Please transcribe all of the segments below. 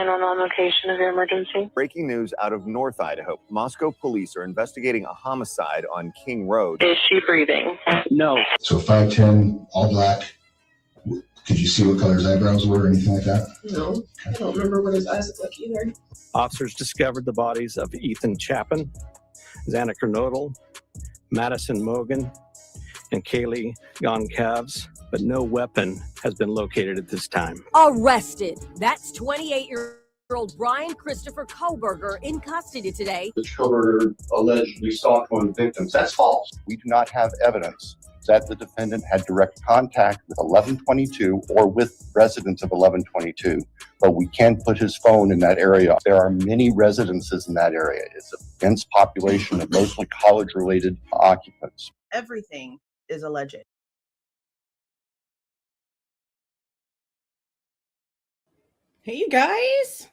911 location of your emergency. Breaking news out of North Idaho. Moscow police are investigating a homicide on King Road. Is she breathing? No. So 5'10", all black. Could you see what color his eyebrows were or anything like that? No, I don't remember what his eyes look like either. Officers discovered the bodies of Ethan Chapin, Xana Kernodle, Maddie Mogen, and Kaylee Goncalves, but no weapon has been located at this time. Arrested. That's 28-year-old Bryan Kohberger in custody today. Mr. Kohberger allegedly stalked one of the victims. That's false. We do not have evidence that the defendant had direct contact with 1122 or with residents of 1122, but we can put his phone in that area. There are many residences in that area. It's a dense population of mostly college-related occupants. Everything is alleged. Hey, you guys.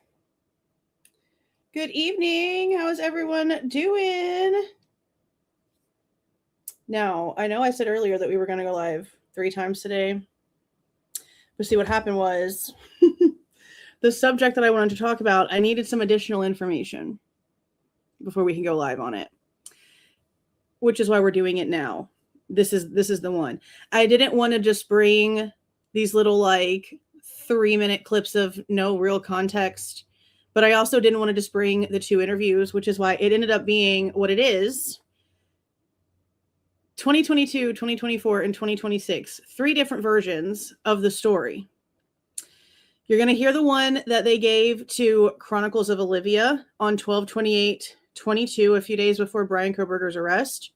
Good evening. How is everyone doing? Now, I know I said earlier that we were going to go live 3 times today. But see, what happened was the subject that I wanted to talk about, I needed some additional information before we can go live on it, which is why we're doing it now. This is the one. I didn't want to just bring these little 3-minute clips of no real context, but I also didn't want to just bring the 2 interviews, which is why it ended up being what it is. 2022, 2024, and 2026, 3 different versions of the story. You're going to hear the one that they gave to Chronicles of Olivia on 12/28/22, a few days before Bryan Kohberger's arrest.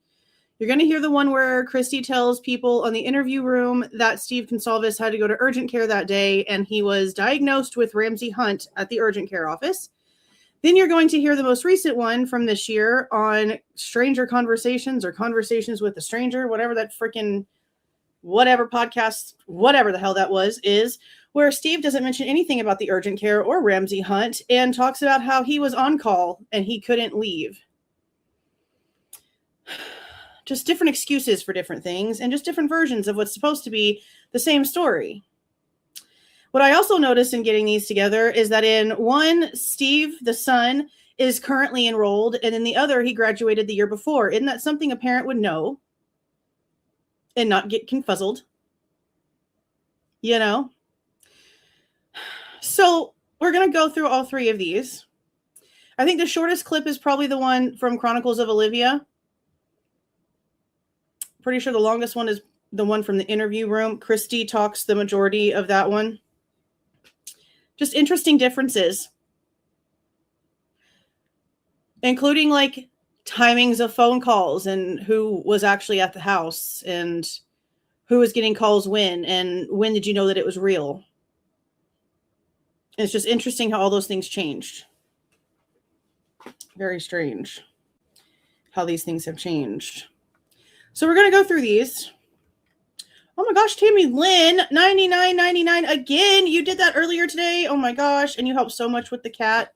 You're going to hear the one where Kristi tells people on the interview room that Steve Goncalves had to go to urgent care that day, and he was diagnosed with Ramsay Hunt at the urgent care office. Then you're going to hear the most recent one from this year on Stranger Conversations or Conversations with a Stranger, whatever that freaking whatever podcast, whatever the hell that was, is, where Steve doesn't mention anything about the urgent care or Ramsay Hunt and talks about how he was on call and he couldn't leave. Just different excuses for different things and just different versions of what's supposed to be the same story. What I also noticed in getting these together is that in one, Steve, the son, is currently enrolled, and in the other, he graduated the year before. Isn't that something a parent would know and not get confuzzled? You know? So we're going to go through all 3 of these. I think the shortest clip is probably the one from Chronicles of Olivia. Pretty sure the longest one is the one from the interview room. Kristi talks the majority of that one. Just interesting differences, including timings of phone calls and who was actually at the house and who was getting calls when and when did you know that it was real. It's just interesting how all those things changed. Very strange how these things have changed. So we're going to go through these. Oh my gosh, Tammy Lynn, $99.99 again. You did that earlier today. Oh my gosh. And you helped so much with the cat.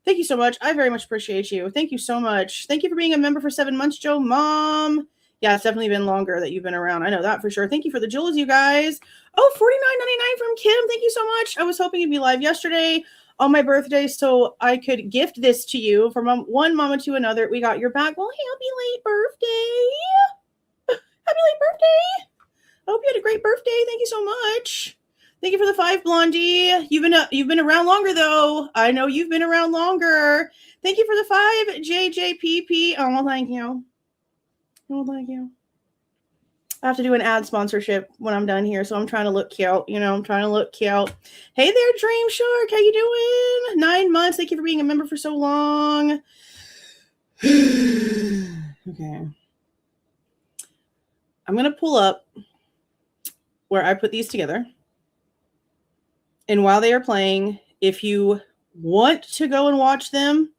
Thank you so much. I very much appreciate you. Thank you so much. Thank you for being a member for 7 months, Joe Mom. Yeah, it's definitely been longer that you've been around. I know that for sure. Thank you for the jewels, you guys. Oh, $49.99 from Kim. Thank you so much. I was hoping you'd be live yesterday on my birthday so I could gift this to you from one mama to another. We got your back. Well, happy late birthday. Happy late birthday. I hope you had a great birthday. Thank you so much. Thank you for the 5, Blondie. You've been around longer, though. I know you've been around longer. Thank you for the 5, JJPP. Oh, well, thank you. Oh, thank you. I have to do an ad sponsorship when I'm done here, so I'm trying to look cute. I'm trying to look cute. Hey there, Dream Shark. How you doing? 9 months. Thank you for being a member for so long. Okay. I'm going to pull up where I put these together. And while they are playing, if you want to go and watch them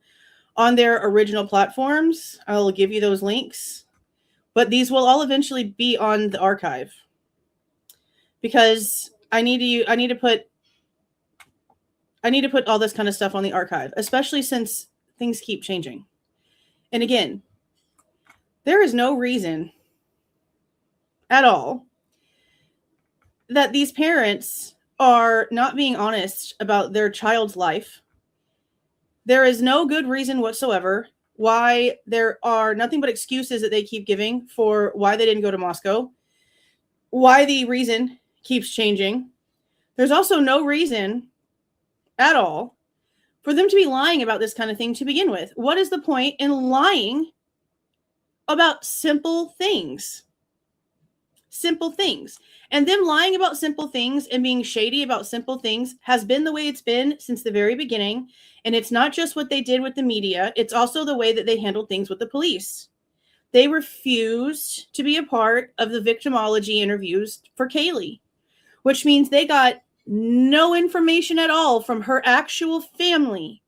on their original platforms, I'll give you those links. But these will all eventually be on the archive. Because I need to put all this kind of stuff on the archive, especially since things keep changing. And again, there is no reason at all that these parents are not being honest about their child's life There is no good reason whatsoever why there are nothing but excuses that they keep giving for why they didn't go to Moscow, why the reason keeps changing. There's also no reason at all for them to be lying about this kind of thing to begin with. What is the point in lying about simple things? Simple things. And them lying about simple things and being shady about simple things has been the way it's been since the very beginning. And it's not just what they did with the media. It's also the way that they handled things with the police. They refused to be a part of the victimology interviews for Kaylee, which means they got no information at all from her actual family,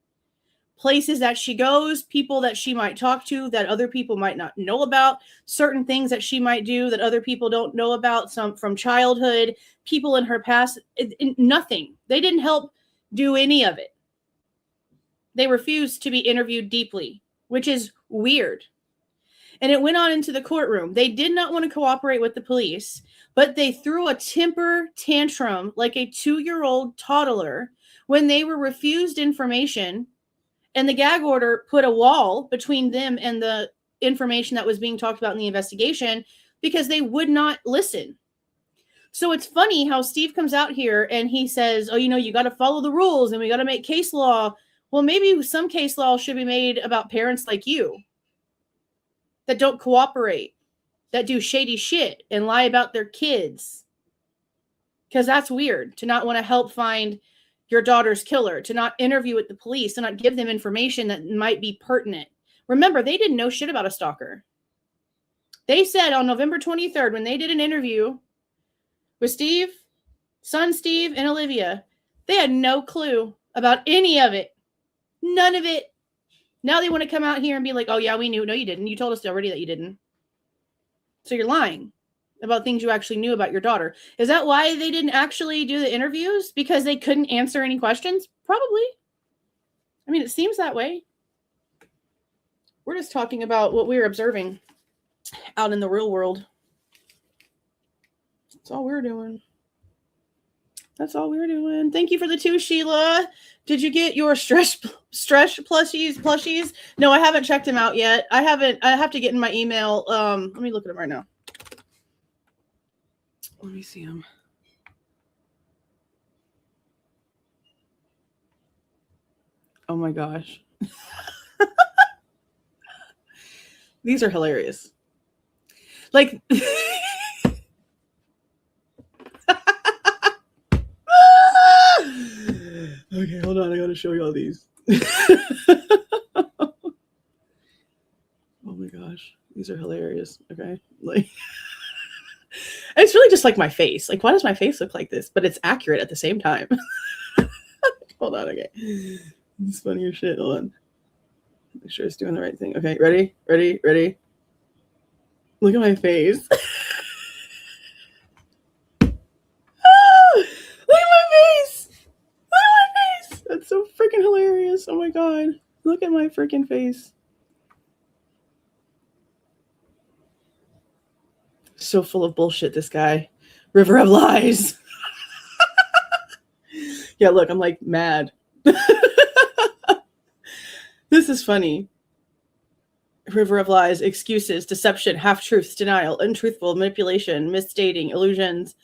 places that she goes, people that she might talk to that other people might not know about, certain things that she might do that other people don't know about, some from childhood, people in her past, nothing. They didn't help do any of it. They refused to be interviewed deeply, which is weird. And it went on into the courtroom. They did not want to cooperate with the police, but they threw a temper tantrum like a 2-year-old toddler when they were refused information. And the gag order put a wall between them and the information that was being talked about in the investigation because they would not listen. So it's funny how Steve comes out here and he says, oh, you got to follow the rules and we got to make case law. Well, maybe some case law should be made about parents like you that don't cooperate, that do shady shit and lie about their kids. Because that's weird to not want to help find your daughter's killer, to not interview with the police, to not give them information that might be pertinent. Remember, they didn't know shit about a stalker. They said on November 23rd, when they did an interview with Steve, son Steve, and Olivia, they had no clue about any of it. None of it. Now they want to come out here and be like, oh yeah, we knew. No, you didn't. You told us already that you didn't. So you're lying about things you actually knew about your daughter. Is that why they didn't actually do the interviews? Because they couldn't answer any questions? Probably. I mean, it seems that way. We're just talking about what we're observing out in the real world. That's all we're doing. That's all we're doing. Thank you for the 2, Sheila. Did you get your stretch plushies? No, I haven't checked them out yet. I have to get in my email. Let me look at them right now. Let me see them. Oh my gosh. These are hilarious. Like okay, hold on. I gotta show you all these. Oh my gosh. These are hilarious. Okay. Like it's really just like my face. Like, why does my face look like this? But it's accurate at the same time. Hold on. Okay. It's funny as shit. Hold on. Make sure it's doing the right thing. Okay. Ready? Look at my face. That's so freaking hilarious. Oh my God. Look at my freaking face. So full of bullshit, this guy. River of lies. Yeah, look, I'm like mad. This is funny. River of lies, excuses, deception, half-truths, denial, untruthful, manipulation, misstating, illusions.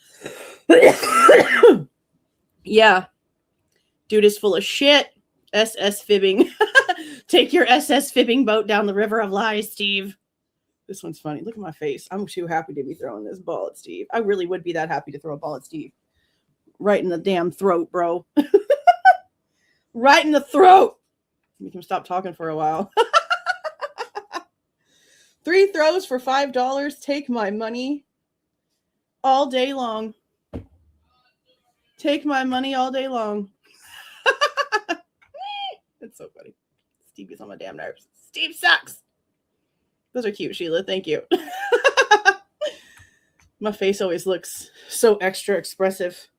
Yeah. Dude is full of shit. SS fibbing. Take your SS fibbing boat down the river of lies, Steve. This one's funny. Look at my face. I'm too happy to be throwing this ball at Steve. I really would be that happy to throw a ball at Steve. Right in the damn throat, bro. Right in the throat. Make him stop talking for a while. 3 throws for $5. Take my money all day long. Take my money all day long. It's so funny. Steve gets on my damn nerves. Steve sucks. Those are cute, Sheila. Thank you. My face always looks so extra expressive.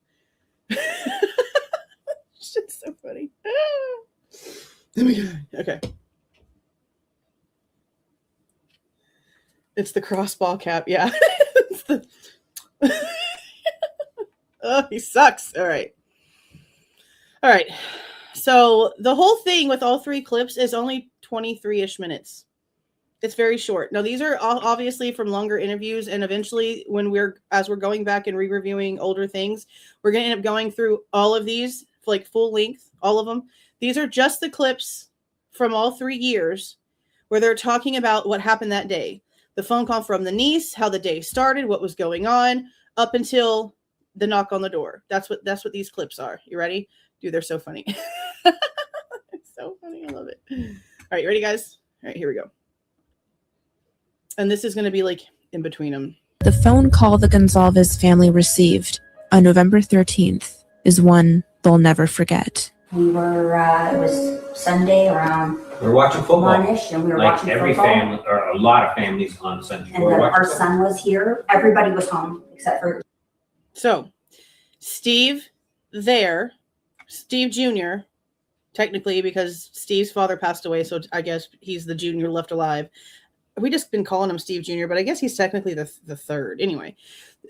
Shit's so funny. Oh my God. Okay. It's the crossball cap. Yeah. It's the... Oh, he sucks. All right. So the whole thing with all three clips is only 23-ish minutes. It's very short. Now, these are obviously from longer interviews, and eventually as we're going back and re-reviewing older things, we're going to end up going through all of these, like full length, all of them. These are just the clips from all 3 years where they're talking about what happened that day. The phone call from the niece, how the day started, what was going on, up until the knock on the door. That's what these clips are. You ready? Dude, they're so funny. It's so funny. I love it. All right, you ready, guys? All right, here we go. And this is going to be like in between them. The phone call the Goncalves family received on November 13th is one they'll never forget. We were, it was Sunday around we were watching football. 1-ish, and we were like watching every football. family, or a lot of families on Sunday. And then our son was here. Everybody was home except for. So, Steve Jr., technically, because Steve's father passed away, so I guess he's the junior left alive. We just been calling him Steve Jr., but I guess he's technically the third. Anyway,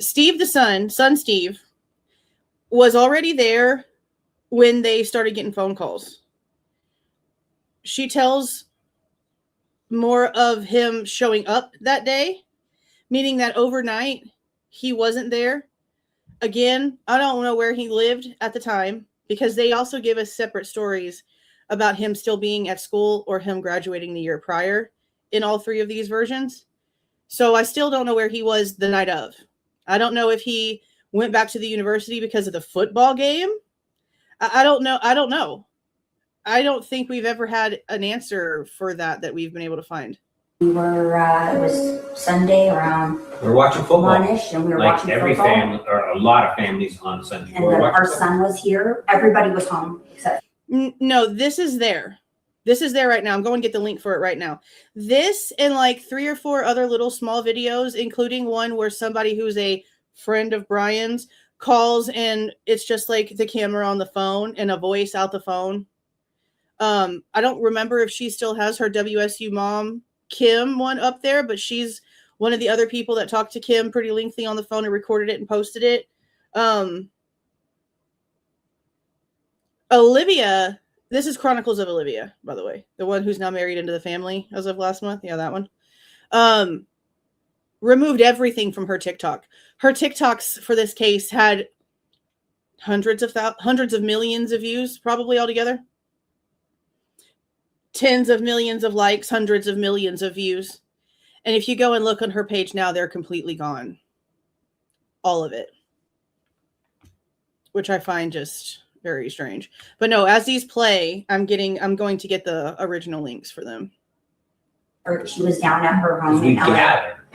Steve, the son Steve, was already there when they started getting phone calls. She tells more of him showing up that day, meaning that overnight he wasn't there. Again, I don't know where he lived at the time, because they also give us separate stories about him still being at school or him graduating the year prior in all three of these versions. So I still don't know where he was the night of. I don't know if he went back to the university because of the football game. I don't know. I don't think we've ever had an answer for that we've been able to find. We were, it was Sunday around. We were watching football. 1-ish, and we were like watching every football. family, or a lot of families on Sunday. And then our son was here. Everybody was home except. No, this is there. This is there right now. I'm going to get the link for it right now. This and like 3 or 4 other little small videos, including one where somebody who's a friend of Bryan's calls, and it's just like the camera on the phone and a voice out the phone. I don't remember if she still has her WSU mom, Kim, one up there, but she's one of the other people that talked to Kim pretty lengthy on the phone and recorded it and posted it. Olivia, this is Chronicles of Olivia, by the way, the one who's now married into the family as of last month. Yeah, that one. Removed everything from her TikTok. Her TikToks for this case had hundreds of millions of views, probably altogether. Tens of millions of likes, hundreds of millions of views. And if you go and look on her page now, they're completely gone. All of it. Which I find just very strange. But no, as these play, I'm going to get the original links for them. She was down at her home. We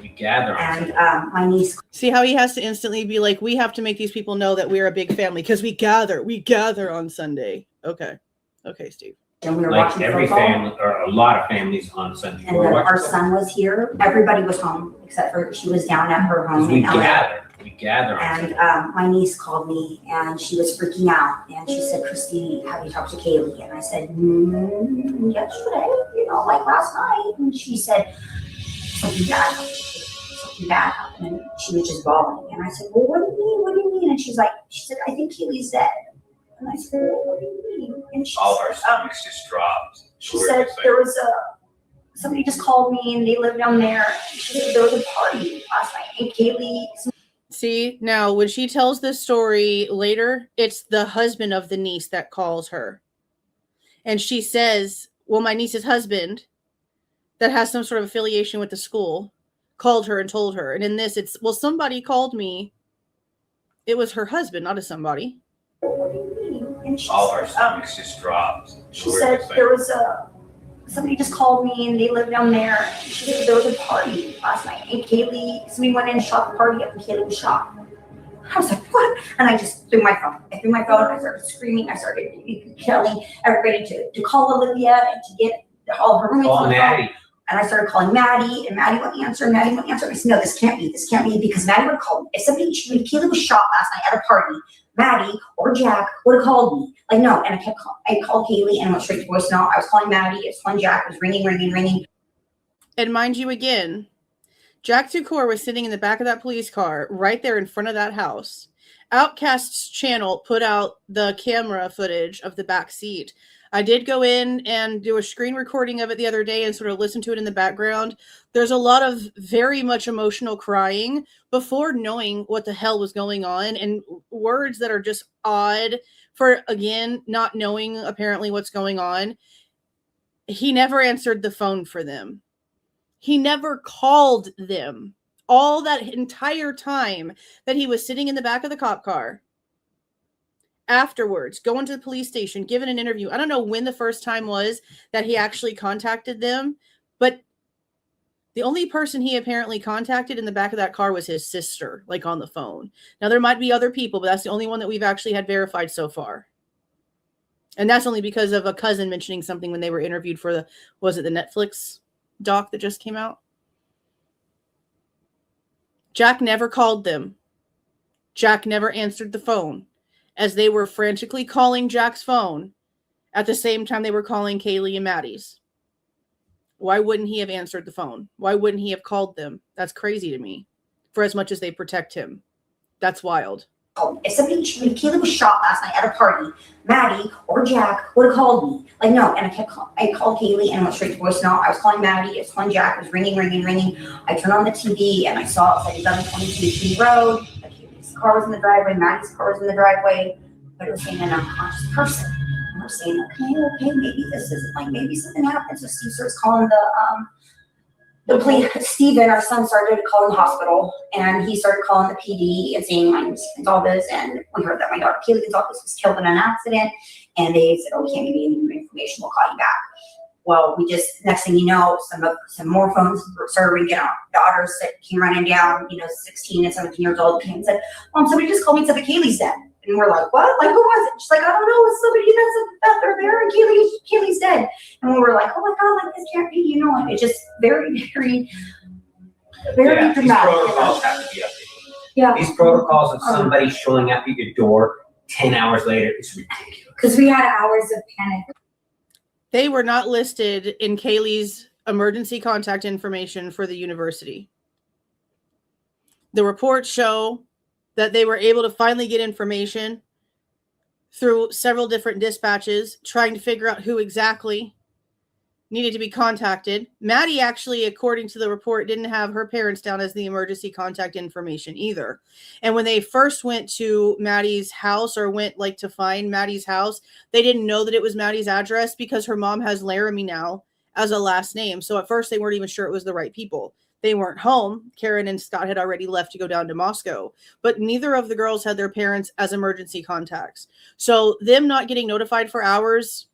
gather. And my niece. See how he has to instantly be like, we have to make these people know that we're a big family because we gather on Sunday. Okay, Steve. And we were like watching every football. family, or a lot of families on Sunday. And then our son was here. Everybody was home except for she was down at her home. We gather. And my niece called me and she was freaking out. And she said, Kristi, have you talked to Kaylee? And I said, yesterday, like last night. And she said, something bad happened. And she was just bawling. And I said, well, what do you mean? And she said, I think Kaylee's dead. And I said, well, what do you mean? And she all said, our stomachs just dropped. She said there was somebody just called me and they live down there. She said there was a party last night and Kaylee. See, now when she tells this story later, it's the husband of the niece that calls her. And she says, well, my niece's husband that has some sort of affiliation with the school called her and told her. And in this, it's, well, somebody called me. It was her husband, not a somebody. What do you mean? And she all said, our stomachs just dropped. She said there was somebody just called me and they live down there. She said there was a party last night and Kaylee, so we went in and shot the party up and Kaylee was shot. I was like, what? And I just threw my phone. I started screaming. I started telling everybody to call Olivia and to get all her roommates on the phone. And I started calling Maddie, and Maddie wouldn't answer. I said, no, this can't be, because Maddie would call me. If Kaylee was shot last night at a party, Maddie or Jack would have called me. Like, no, and I called Kaylee and went straight to voicemail. I was calling Maddie, I was calling Jack, it was ringing. And mind you, again, Jack Tucor was sitting in the back of that police car right there in front of that house. Outcast's channel put out the camera footage of the back seat. I did go in and do a screen recording of it the other day and sort of listen to it in the background. There's a lot of very much emotional crying before knowing what the hell was going on, and words that are just odd for, again, not knowing apparently what's going on. He never answered the phone for them. He never called them all that entire time that he was sitting in the back of the cop car. Afterwards, going to the police station, giving an interview. I don't know when the first time was that he actually contacted them, but the only person he apparently contacted in the back of that car was his sister, like on the phone. Now, there might be other people, but that's the only one that we've actually had verified so far. And that's only because of a cousin mentioning something when they were interviewed for the Netflix doc that just came out. Jack never called them. Jack never answered the phone, as they were frantically calling Jack's phone at the same time they were calling Kaylee and Maddie's. Why wouldn't he have answered the phone? Why wouldn't he have called them? That's crazy to me, for as much as they protect him. That's wild. If Kaylee was shot last night at a party, Maddie or Jack would have called me. Like, no. And I called Kaylee and went straight to voicemail. I was calling Maddie. I was calling Jack. It was ringing. I turned on the TV and I saw it was like 1122 King Road. Like, Kaylee's car was in the driveway. Maddie's car was in the driveway. But it was saying an unconscious person. And we're saying, okay, maybe this isn't, like, maybe something happened. So Steve starts calling the police. Steven, our son, started calling the hospital, and he started calling the PD and saying, my name is Goncalves, and we heard that my daughter Kaylee Goncalves was killed in an accident, and they said, we can't give you any more information, we'll call you back. Well, we just, next thing you know, some more phones started ringing. Our daughters came running down, 16 and 17 years old, and said, Mom, somebody just called me and said that Kaylee's dead. And we're like, what? Like, who was it? She's like, I don't know. It's somebody that they're there and Kaylee's dead. And we were like, oh my God, like, this can't be, and it's just very, very, very dramatic. These protocols have to be updated. Yeah. These protocols of somebody showing up at your door 10 hours later is ridiculous. Because we had hours of panic. They were not listed in Kaylee's emergency contact information for the university. The reports show that they were able to finally get information through several different dispatches, trying to figure out who exactly needed to be contacted. Maddie actually, according to the report, didn't have her parents down as the emergency contact information either. And when they first went to Maddie's house, or went to find Maddie's house, they didn't know that it was Maddie's address because her mom has Laramie now as a last name. So at first they weren't even sure it was the right people. They weren't home. Karen and Scott had already left to go down to Moscow, but neither of the girls had their parents as emergency contacts. So them not getting notified for hours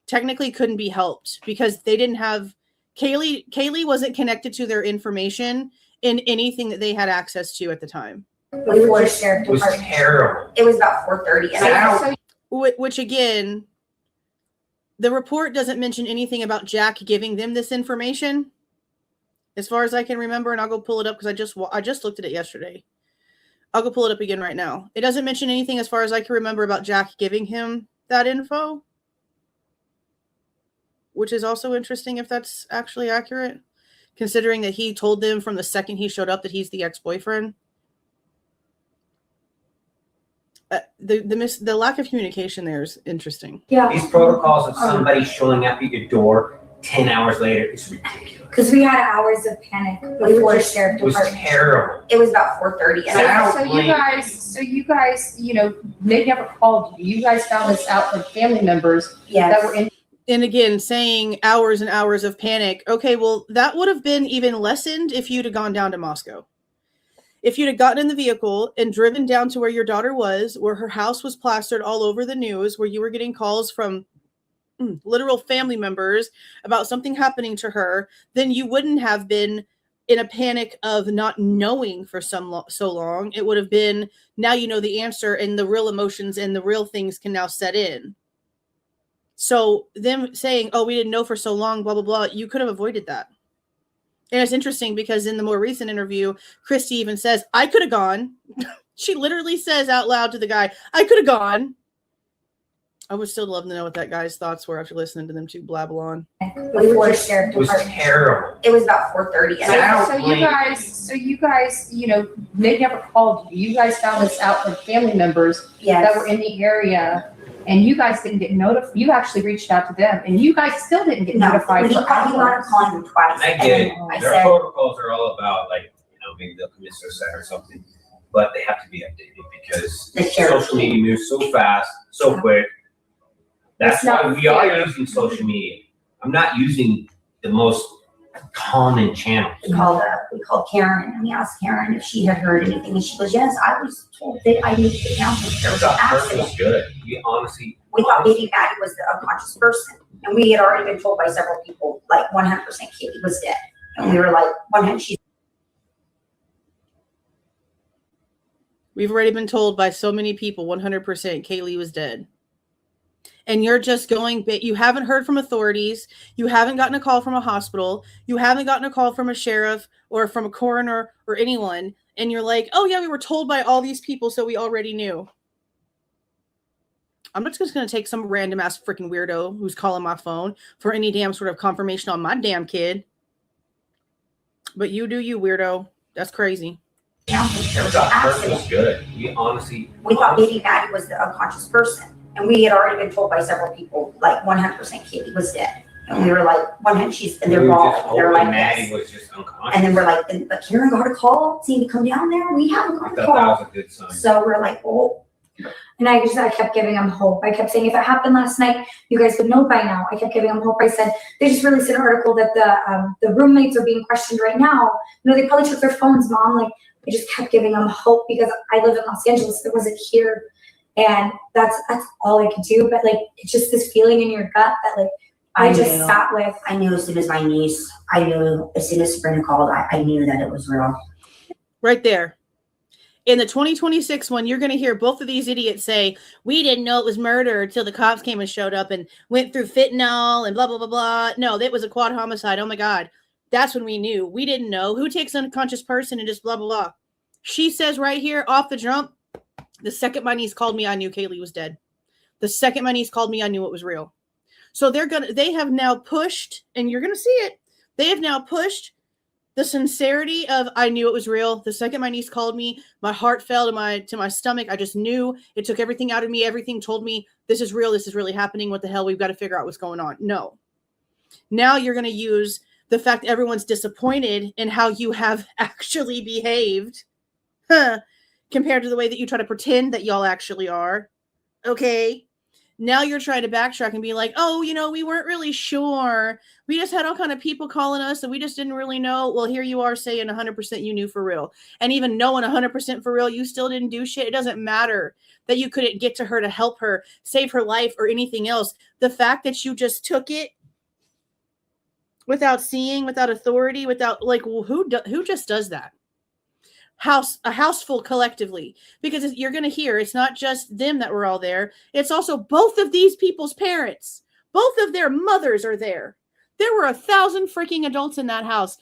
technically couldn't be helped because they didn't have Kaylee wasn't connected to their information in anything that they had access to at the time. Before the sheriff department. It was terrible. It was about 4:30. Which again, the report doesn't mention anything about Jack giving them this information. As far as I can remember, and I'll go pull it up because I just looked at it yesterday. I'll go pull it up again right now. It doesn't mention anything as far as I can remember about Jack giving him that info, which is also interesting if that's actually accurate, considering that he told them from the second he showed up that he's the ex-boyfriend. The lack of communication there is interesting. Yeah. These protocols of somebody showing up at your door 10 hours later is ridiculous. Because we had hours of panic before the sheriff It was department. terrible. It was about 4:30. So you guys, they never called you. You guys found this out from family members that were in. And again, saying hours and hours of panic. Okay, well, that would have been even lessened if you'd have gone down to Moscow. If you'd have gotten in the vehicle and driven down to where your daughter was, where her house was plastered all over the news, where you were getting calls from literal family members about something happening to her, then you wouldn't have been in a panic of not knowing for so long. It would have been, now you know the answer, and the real emotions and the real things can now set in. So them saying, oh, we didn't know for so long, blah, blah, blah, you could have avoided that. And it's interesting because in the more recent interview, Kristi even says, I could have gone. She literally says out loud to the guy, I could have gone I would still love to know what that guy's thoughts were after listening to them two blabble on. Before the sheriff It was department. terrible. It was about 4:30. And I So you guys, you know, they never called you. You guys found this out from family members that were in the area, and you guys didn't get notified. You actually reached out to them, and you guys still didn't get notified. He wound up calling them twice. I get it. Their protocols are all about, like, you know, maybe they'll commit suicide or something, but they have to be updated because social media moves so fast, so quick. That's why we are using social media. I'm not using the most common channels. We called Karen and we asked Karen if she had heard anything, and she goes, "Yes, I was told that I need to get down there. There was an accident." Was good. We honestly. We thought maybe Maddie was the unconscious person, and we had already been told by several people, like 100% Kaylee was dead, and we were like, 100%. We've already been told by so many people 100% Kaylee was dead. And you're just going, you haven't heard from authorities. You haven't gotten a call from a hospital. You haven't gotten a call from a sheriff or from a coroner or anyone. And you're like, oh yeah, we were told by all these people, so we already knew. I'm not just going to take some random ass freaking weirdo who's calling my phone for any damn sort of confirmation on my damn kid. But you do you, weirdo. That's crazy. There was an accident. Was good. We honestly. We thought maybe Maddie was the unconscious person. And we had already been told by several people, like 100% Kaylee was dead. And we were like, 100%, and they're wrong. They're like, Maddie was just unconscious. and then we're like, but Karen got a call, saying to come down there. We haven't got a That call. was a good sign. So we're like, oh. And I kept giving them hope. I kept saying, if it happened last night, you guys would know by now. I kept giving them hope. I said, they just released an article that the roommates are being questioned right now. You know, they probably took their phones, Mom. Like, I just kept giving them hope because I live in Los Angeles. It wasn't here. And that's all I could do. But like, it's just this feeling in your gut that like, I just sat with. I knew as soon as my niece, I knew as soon as Sabrina called, I knew that it was real. Right there. In the 2026 one, you're going to hear both of these idiots say, we didn't know it was murder until the cops came and showed up and went through fentanyl and blah, blah, blah, blah. No, that was a quad homicide. Oh my God. That's when we knew. We didn't know. Who takes an unconscious person and just blah, blah, blah. She says right here off the jump, the second my niece called me, I knew Kaylee was dead. The second my niece called me, I knew it was real. So they have now pushed, and you're going to see it. They have now pushed the sincerity of, I knew it was real. The second my niece called me, my heart fell to my stomach. I just knew. It took everything out of me. Everything told me this is real. This is really happening. What the hell? We've got to figure out what's going on. No. Now you're going to use the fact that everyone's disappointed in how you have actually behaved. Compared to the way that you try to pretend that y'all actually are. Okay. Now you're trying to backtrack and be like, oh, you know, we weren't really sure. We just had all kind of people calling us and we just didn't really know. Well, here you are saying 100% you knew for real. And even knowing 100% for real, you still didn't do shit. It doesn't matter that you couldn't get to her to help her, save her life or anything else. The fact that you just took it without seeing, without authority, without like, well, who just does that? A house full collectively, because you're going to hear it's not just them that were all there. It's also both of these people's parents. Both of their mothers are there. There were 1,000 freaking adults in that house.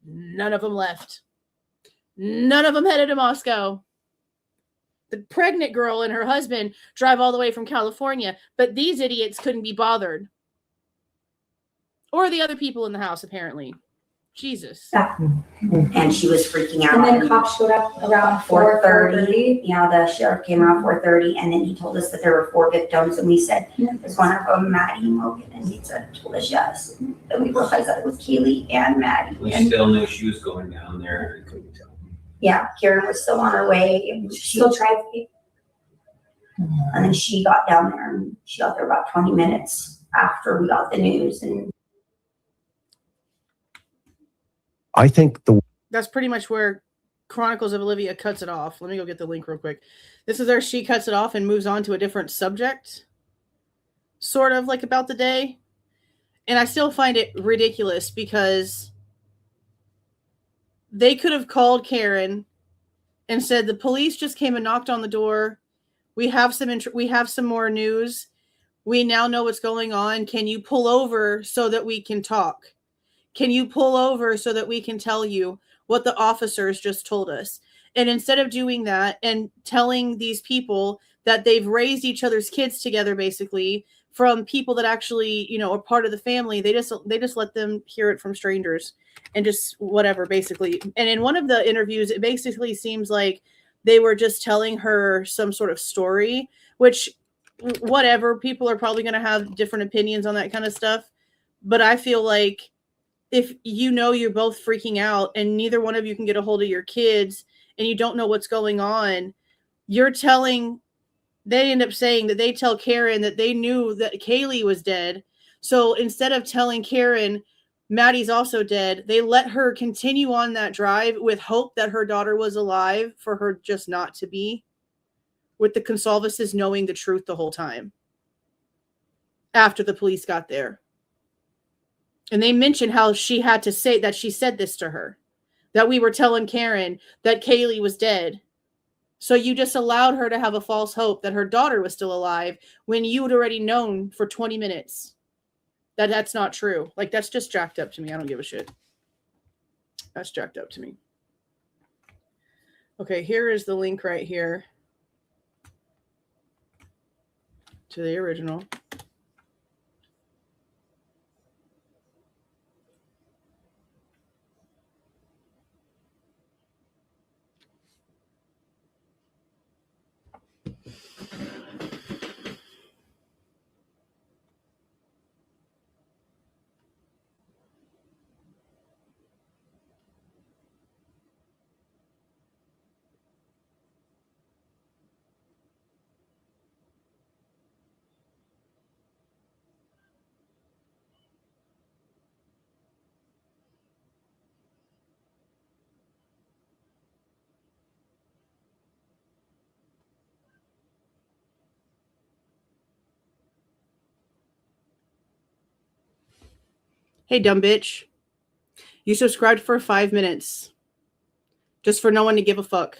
None of them left. None of them headed to Moscow. The pregnant girl and her husband drive all the way from California, but these idiots couldn't be bothered. Or the other people in the house, apparently. Jesus. And she was freaking out. And then cops showed up around 4:30. Yeah, the sheriff came around 4:30, and then he told us that there were 4 victims, and we said, is one of them Maddie Mogen? And he told us yes. And we realized that it was Kaylee and Maddie. We still knew she was going down there. I couldn't tell. Yeah, Karen was still on her way, and she still tried. And then she got down there, and she got there about 20 minutes after we got the news, and I think that's pretty much where Chronicles of Olivia cuts it off. Let me go get the link real quick. This is where she cuts it off and moves on to a different subject, sort of like about the day. And I still find it ridiculous because they could have called Karen and said, the police just came and knocked on the door. We have some more news. We now know what's going on. Can you pull over so that we can talk? Can you pull over so that we can tell you what the officers just told us? And instead of doing that and telling these people that they've raised each other's kids together, basically from people that actually, you know, are part of the family, they just let them hear it from strangers and just whatever, basically. And in one of the interviews, it basically seems like they were just telling her some sort of story, which whatever, people are probably going to have different opinions on that kind of stuff. But I feel like if you know you're both freaking out and neither one of you can get a hold of your kids and you don't know what's going on, you're telling, they end up saying that they tell Karen that they knew that Kaylee was dead. So instead of telling Karen, Maddie's also dead, they let her continue on that drive with hope that her daughter was alive for her just not to be, with the Goncalveses knowing the truth the whole time after the police got there. And they mentioned how she had to say that she said this to her, that we were telling Karen that Kaylee was dead. So you just allowed her to have a false hope that her daughter was still alive when you had already known for 20 minutes that that's not true. Like, that's just jacked up to me. I don't give a shit. That's jacked up to me. Okay, here is the link right here to the original. Hey, dumb bitch. You subscribed for 5 minutes just for no one to give a fuck.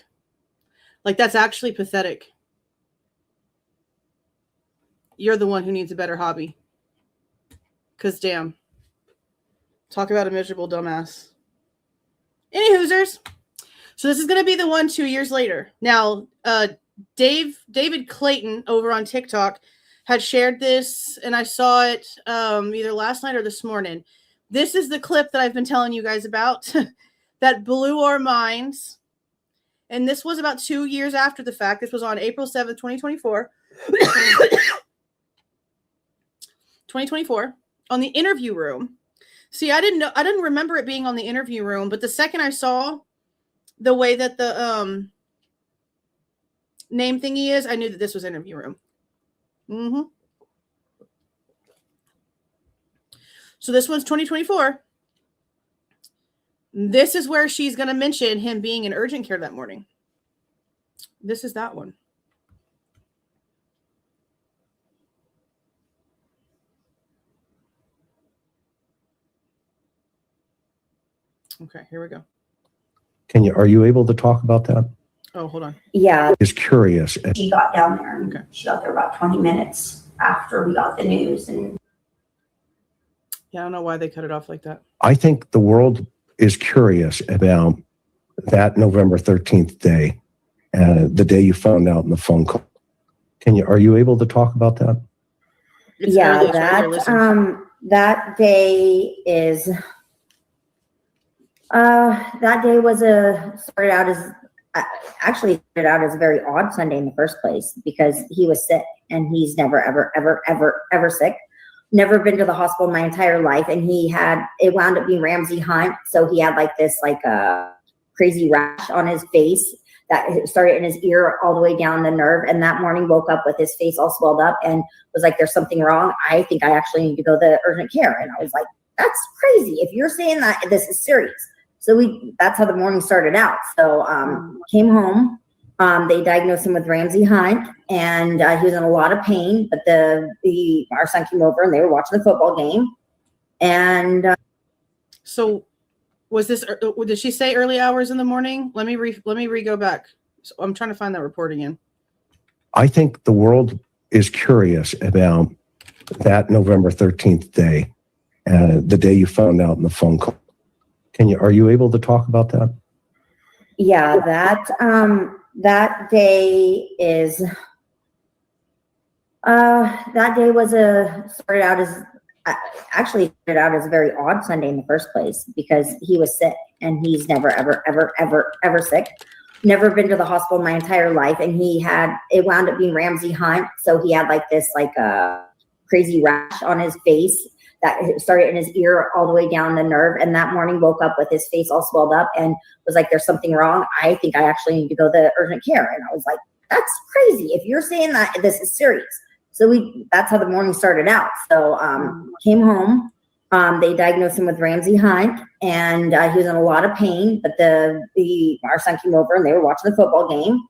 Like, that's actually pathetic. You're the one who needs a better hobby. Because, damn. Talk about a miserable dumbass. Any hoosers. So this is going to be the one 2 years later. Now, David Clayton over on TikTok had shared this, and I saw it either last night or this morning. This is the clip that I've been telling you guys about that blew our minds. And this was about 2 years after the fact. This was on April 7th, 2024. 2024 on the interview room. See, I didn't remember it being on the interview room, but the second I saw the way that the name thingy is, I knew that this was interview room. Mm-hmm. So this one's 2024. This is where she's going to mention him being in urgent care that morning. This is that one. Okay, here we go. Are you able to talk about that? Oh, hold on. Yeah. Just curious. She got down there. And okay. She got there about 20 minutes after we got the news. And yeah, I don't know why they cut it off like that. I think the world is curious about that November 13th day, the day you found out in the phone call. Are you able to talk about that? It's yeah, early, that day is that day was started out as a very odd Sunday in the first place, because he was sick, and he's never ever sick. Never been to the hospital my entire life, and it wound up being Ramsey Hunt, so he had like this crazy rash on his face that started in his ear all the way down the nerve, and that morning woke up with his face all swelled up and was like, there's something wrong. I think I actually need to go to urgent care. And I was like, that's crazy. If you're saying that, this is serious. So that's how the morning started out. So came home. They diagnosed him with Ramsey Hunt, and he was in a lot of pain. But our son came over, and they were watching the football game. And so, was this? Did she say early hours in the morning? Let me go back. So I'm trying to find that report again. I think the world is curious about that November 13th day, the day you found out in the phone call. Are you able to talk about that? Yeah, that day is, that day was started out as a very odd Sunday in the first place because he was sick and he's never, ever sick. Never been to the hospital my entire life. And it wound up being Ramsey Hunt. So he had like this, crazy rash on his face that started in his ear all the way down the nerve. And that morning woke up with his face all swelled up and was like, there's something wrong. I think I actually need to go to urgent care. And I was like, that's crazy. If you're saying that, this is serious. So that's how the morning started out. So came home. They diagnosed him with Ramsey Hunt, and he was in a lot of pain. But our son came over, and they were watching the football game.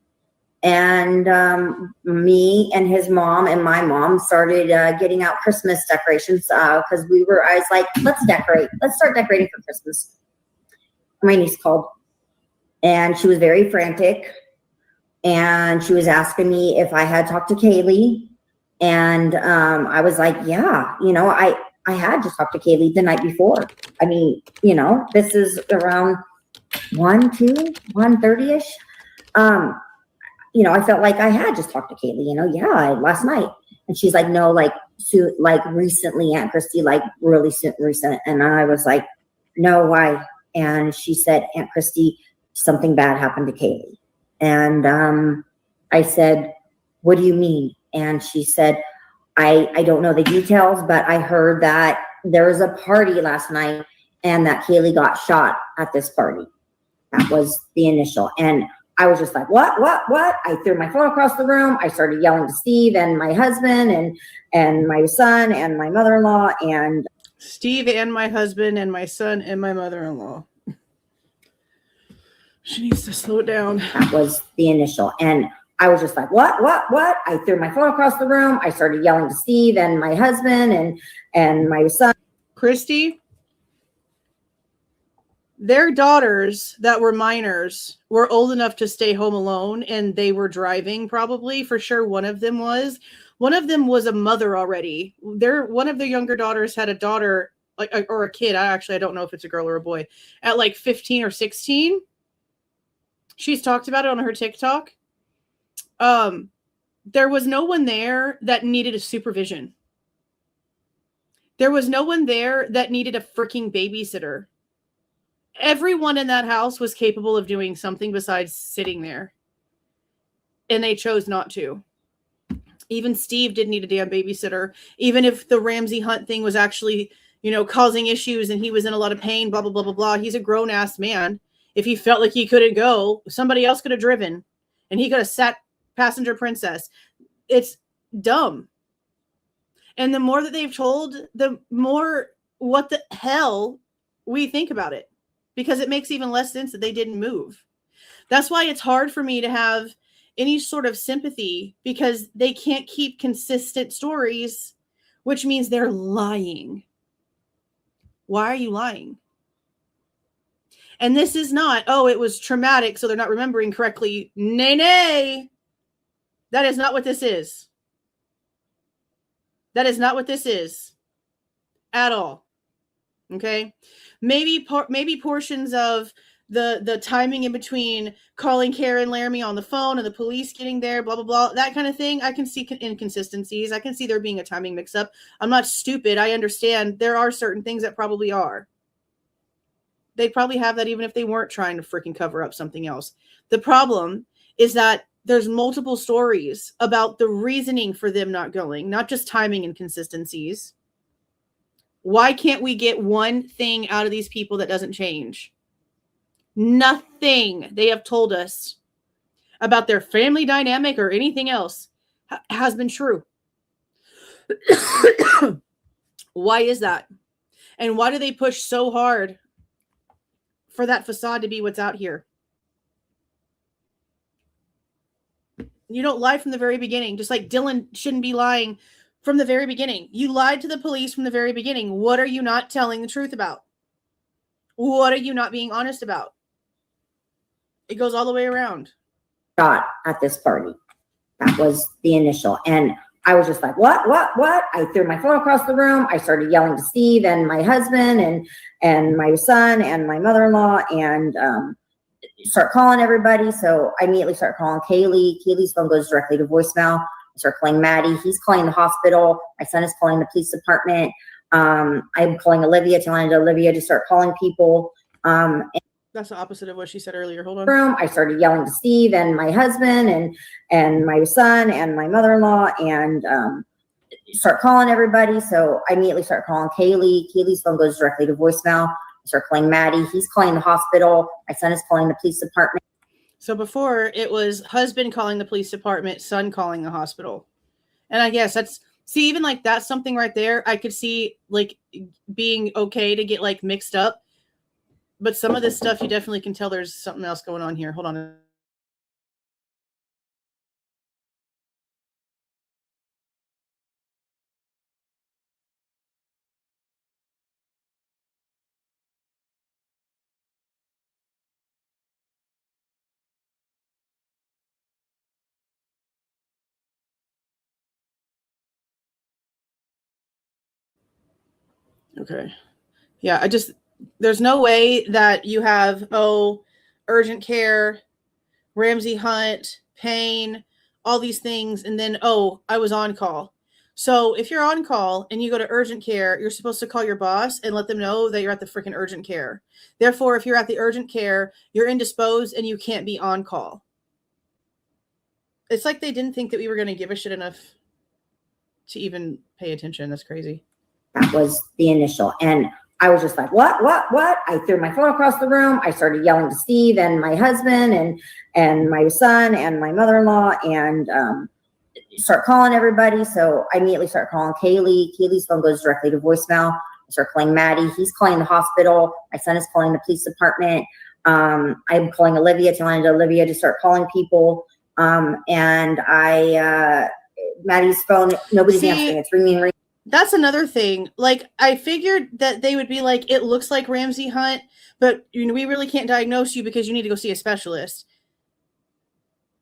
And me and his mom and my mom started getting out Christmas decorations because I was like, let's decorate. Let's start decorating for Christmas. My niece called, and she was very frantic, and she was asking me if I had talked to Kaylee. And I was like, yeah, I had just talked to Kaylee the night before. I mean, this is around 1:30-ish. I felt like I had just talked to Kaylee, last night. And she's like, no, recently, Aunt Kristi, really recent. And I was like, no, why? And she said, Aunt Kristi, something bad happened to Kaylee. And I said, what do you mean? And she said, I don't know the details, but I heard that there was a party last night and that Kaylee got shot at this party. That was the initial. And I was just like, what? I threw my phone across the room. I started yelling to Steve and my husband and my son and my mother-in-law and Steve and my husband and my son and my mother-in-law. She needs to slow down. That was the initial. And I was just like, what? I threw my phone across the room. I started yelling to Steve and my husband and my son. Kristi, their daughters that were minors were old enough to stay home alone, and they were driving probably. For sure, one of them was. One of them was a mother already. One of their younger daughters had a daughter, or a kid. I don't know if it's a girl or a boy, at 15 or 16. She's talked about it on her TikTok. There was no one there that needed a supervision. There was no one there that needed a freaking babysitter. Everyone in that house was capable of doing something besides sitting there. And they chose not to. Even Steve didn't need a damn babysitter. Even if the Ramsey Hunt thing was actually, causing issues and he was in a lot of pain, blah, blah, blah, blah, blah. He's a grown-ass man. If he felt like he couldn't go, somebody else could have driven. And he could have sat passenger princess. It's dumb. And the more that they've told, the more what the hell we think about it. Because it makes even less sense that they didn't move. That's why it's hard for me to have any sort of sympathy, because they can't keep consistent stories, which means they're lying. Why are you lying? And this is not, it was traumatic, so they're not remembering correctly. Nay. That is not what this is. That is not what this is. At all. Okay? Maybe portions of the timing in between calling Karen Laramie on the phone and the police getting there, blah, blah, blah, that kind of thing. I can see inconsistencies. I can see there being a timing mix-up. I'm not stupid. I understand there are certain things that probably are. They'd probably have that even if they weren't trying to freaking cover up something else. The problem is that there's multiple stories about the reasoning for them not going, not just timing inconsistencies. Why can't we get one thing out of these people that doesn't change? Nothing they have told us about their family dynamic or anything else has been true. Why is that? And why do they push so hard for that facade to be what's out here? You don't lie from the very beginning, just like Dylan shouldn't be lying from the very beginning. You lied to the police from the very beginning. What are you not telling the truth about? What are you not being honest about? It goes all the way around. Shot at this party. That was the initial. And I was just like, what? I threw my phone across the room. I started yelling to Steve and my husband and my son and my mother-in-law. And start calling everybody. So I immediately start calling Kaylee. Kaylee's phone goes directly to voicemail. I start calling Maddie. He's calling the hospital. My son is calling the police department. I'm calling Olivia, telling Olivia to start calling people. That's the opposite of what she said earlier. Hold on. I started yelling to Steve and my husband and my son and my mother-in-law and start calling everybody. So I immediately start calling Kaylee. Kaylee's phone goes directly to voicemail. I start calling Maddie. He's calling the hospital. My son is calling the police department. So before it was husband calling the police department, son calling the hospital. And I guess see, even like that's something right there. I could see like being okay to get like mixed up. But some of this stuff, you definitely can tell there's something else going on here. Hold on. Okay. Yeah, there's no way that you have, urgent care, Ramsey Hunt, pain, all these things, and then, I was on call. So if you're on call and you go to urgent care, you're supposed to call your boss and let them know that you're at the freaking urgent care. Therefore, if you're at the urgent care, you're indisposed and you can't be on call. It's like they didn't think that we were going to give a shit enough to even pay attention. That's crazy. That was the initial. And I was just like, what? I threw my phone across the room. I started yelling to Steve and my husband and my son and my mother-in-law and start calling everybody. So I immediately start calling Kaylee. Kaylee's phone goes directly to voicemail. I start calling Maddie. He's calling the hospital. My son is calling the police department. I'm calling Olivia, telling Olivia to start calling people. And Maddie's phone, nobody's answering. It's ringing. That's another thing. Like, I figured that they would be like, it looks like Ramsey Hunt, but we really can't diagnose you because you need to go see a specialist.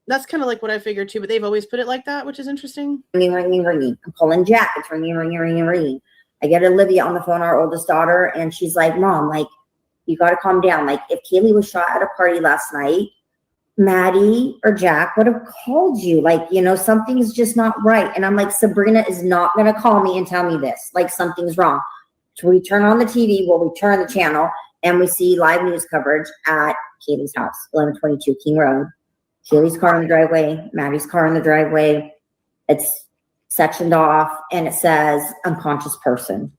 That's kind of like what I figured too, but they've always put it like that, which is interesting. Ringing. I'm calling Jack. It's ringing. I get Olivia on the phone, our oldest daughter, and she's like, Mom, like, you got to calm down. Like, if Kaylee was shot at a party last night, Maddie or Jack would have called you. Like, something's just not right. And I'm like, Sabrina is not going to call me and tell me this. Like, something's wrong. So we turn on the TV. Well, we turn the channel and we see live news coverage at Kaylee's house, 1122 King Road. Kaylee's car in the driveway, Maddie's car in the driveway. It's sectioned off and it says unconscious person.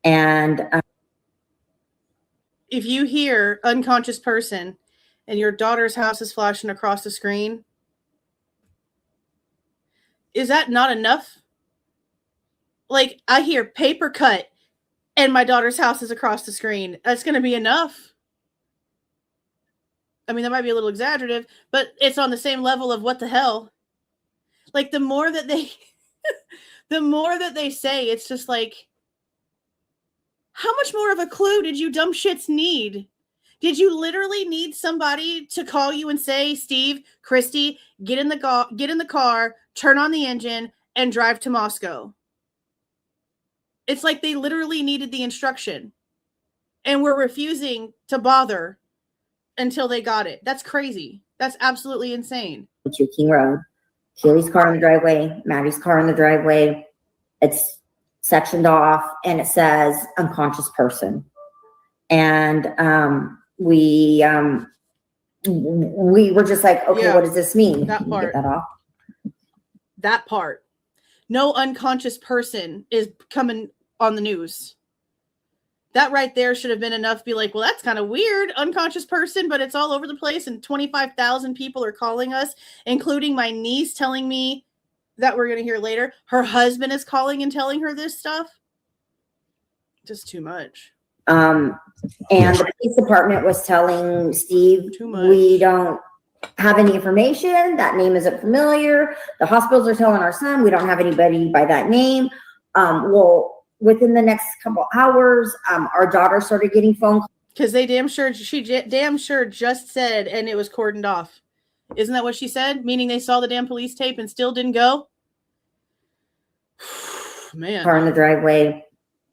And if you hear unconscious person and your daughter's house is flashing across the screen, is that not enough? Like, I hear paper cut and my daughter's house is across the screen. That's going to be enough. I mean, that might be a little exaggerative, but it's on the same level of what the hell. Like, the more that they say, it's just like, how much more of a clue did you dumb shits need? Did you literally need somebody to call you and say, Steve, Kristi, get in the car, turn on the engine, and drive to Moscow? It's like they literally needed the instruction and were refusing to bother until they got it. That's crazy. That's absolutely insane. King Road. Kaylee's car in the driveway, Maddie's car in the driveway. It's sectioned off and it says unconscious person. And we were just like, okay, yeah. What does this mean? That part. Get that off? That part. No unconscious person is coming on the news. That right there should have been enough to be like, well, that's kind of weird, unconscious person, but it's all over the place and 25,000 people are calling us, including my niece telling me that we're going to hear later. Her husband is calling and telling her this stuff. Just too much. And the police department was telling Steve, we don't have any information. That name isn't familiar. The hospitals are telling our son, we don't have anybody by that name. Well, within the next couple hours, our daughter started getting phone calls. Because she damn sure just said, and it was cordoned off. Isn't that what she said? Meaning they saw the damn police tape and still didn't go? Man. Car in the driveway.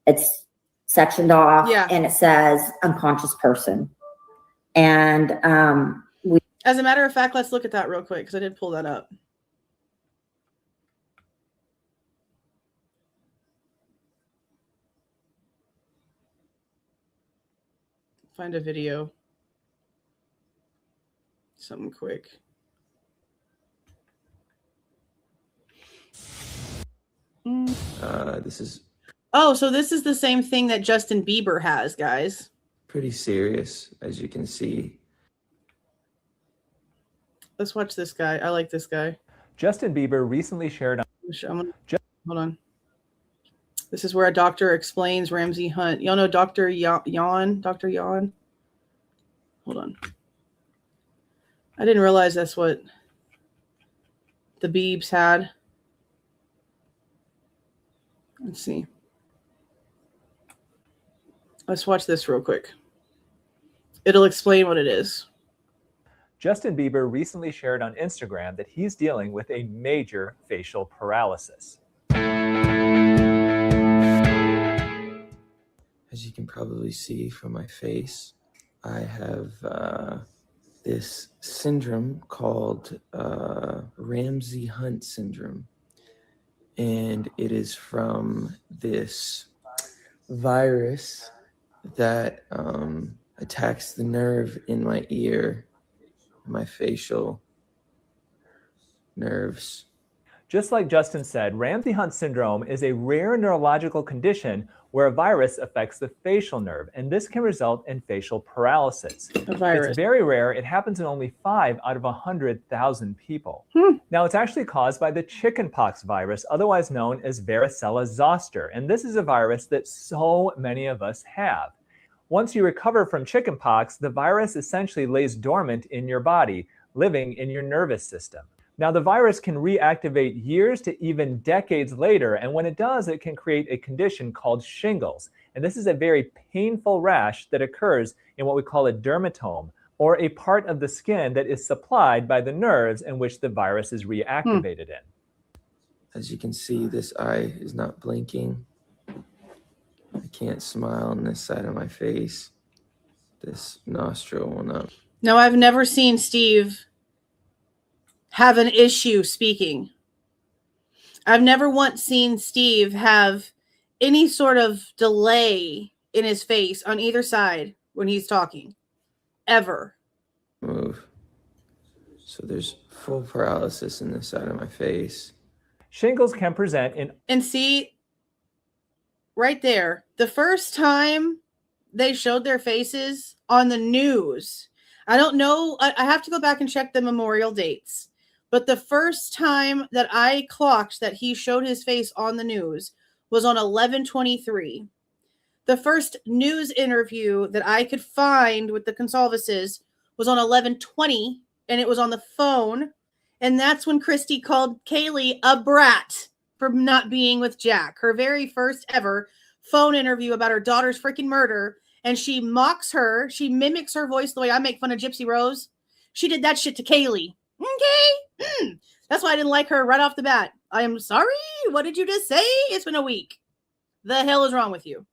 It's sectioned off. Yeah. And it says unconscious person. And As a matter of fact, let's look at that real quick because I did pull that up. Find a video. Something quick. This is Oh, so this is the same thing that Justin Bieber has, guys. pretty serious, as you can see. Let's watch this guy. I like this guy. Justin Bieber recently shared on. Hold on. This is where a doctor explains Ramsey Hunt. Y'all know Dr. Yawn? Dr. Yawn? Hold on. I didn't realize that's what the Biebs had. Let's see. Let's watch this real quick. It'll explain what it is. Justin Bieber recently shared on Instagram that he's dealing with a major facial paralysis. As you can probably see from my face, I have this syndrome called Ramsey Hunt syndrome. And it is from this virus that attacks the nerve in my ear, my facial nerves. Just like Justin said, Ramsey Hunt syndrome is a rare neurological condition where a virus affects the facial nerve, and this can result in facial paralysis. A virus. It's very rare. It happens in only 5 out of 100,000 people. Now, it's actually caused by the chickenpox virus, otherwise known as varicella zoster, and this is a virus that so many of us have. Once you recover from chickenpox, the virus essentially lays dormant in your body, living in your nervous system. Now, the virus can reactivate years to even decades later, and when it does, it can create a condition called shingles. And this is a very painful rash that occurs in what we call a dermatome, or a part of the skin that is supplied by the nerves in which the virus is reactivated in. As you can see, this eye is not blinking. I can't smile on this side of my face. This nostril will not. Now, I've never seen Steve have an issue speaking. I've never once seen Steve have any sort of delay in his face on either side when he's talking. Ever. Move. So there's full paralysis in this side of my face. Shingles can present in... And see, right there, the first time they showed their faces on the news, I don't know, I have to go back and check the memorial dates. But the first time that I clocked that he showed his face on the news was on 11/23. The first news interview that I could find with the Goncalveses was on 11/20, and it was on the phone. And that's when Kristi called Kaylee a brat for not being with Jack. Her very first ever phone interview about her daughter's freaking murder. And she mocks her. She mimics her voice the way I make fun of Gypsy Rose. She did that shit to Kaylee. Okay. That's why I didn't like her right off the bat. I am sorry. What did you just say? It's been a week. The hell is wrong with you?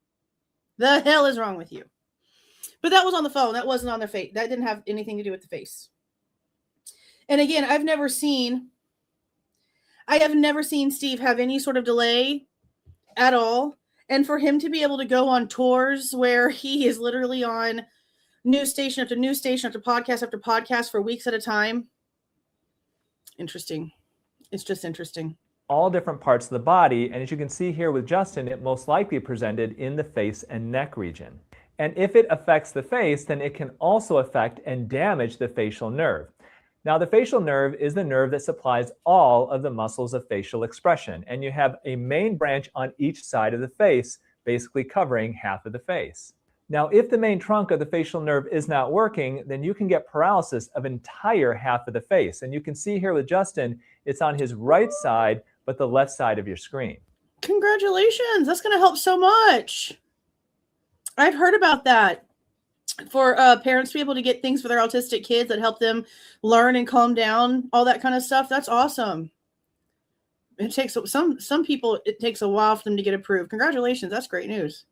The hell is wrong with you? But that was on the phone. That wasn't on their face. That didn't have anything to do with the face. And again, I have never seen Steve have any sort of delay at all. And for him to be able to go on tours where he is literally on news station after news station after podcast for weeks at a time. Interesting. It's just interesting. All different parts of the body, and as you can see here with Justin, it most likely presented in the face and neck region. And if it affects the face, then it can also affect and damage the facial nerve. Now, the facial nerve is the nerve that supplies all of the muscles of facial expression, and you have a main branch on each side of the face, basically covering half of the face. Now, if the main trunk of the facial nerve is not working, then you can get paralysis of entire half of the face. And you can see here with Justin, it's on his right side, but the left side of your screen. Congratulations. That's going to help so much. I've heard about that. For parents to be able to get things for their autistic kids that help them learn and calm down, all that kind of stuff. That's awesome. It takes some people, it takes a while for them to get approved. Congratulations. That's great news.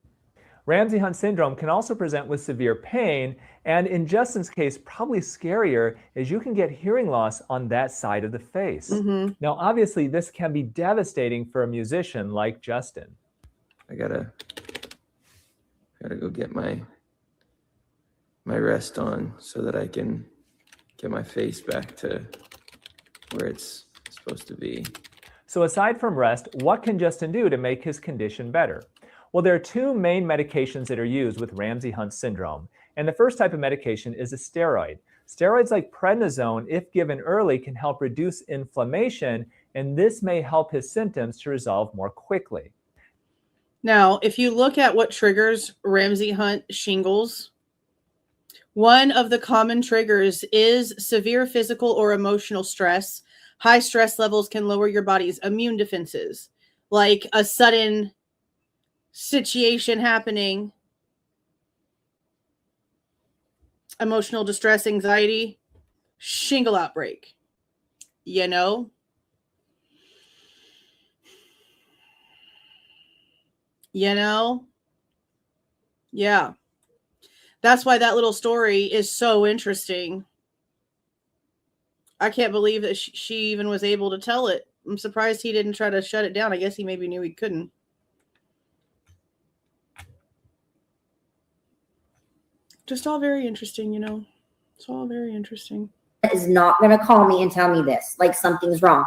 Ramsay Hunt syndrome can also present with severe pain, and in Justin's case, probably scarier, is you can get hearing loss on that side of the face. Now, obviously, this can be devastating for a musician like Justin. I gotta go get my rest on so that I can get my face back to where it's supposed to be. So aside from rest, what can Justin do to make his condition better? Well, there are two main medications that are used with Ramsay Hunt syndrome. And the first type of medication is a steroid. Steroids like prednisone, if given early, can help reduce inflammation, and this may help his symptoms to resolve more quickly. Now, if you look at what triggers Ramsay Hunt shingles, one of the common triggers is severe physical or emotional stress. High stress levels can lower your body's immune defenses, like a sudden situation happening, emotional distress, anxiety, shingle outbreak, you know? Yeah. That's why that little story is so interesting. I can't believe that she even was able to tell it. I'm surprised he didn't try to shut it down. I guess he maybe knew he couldn't. Just all very interesting, you know. It's all very interesting. Is not going to call me and tell me this, like something's wrong.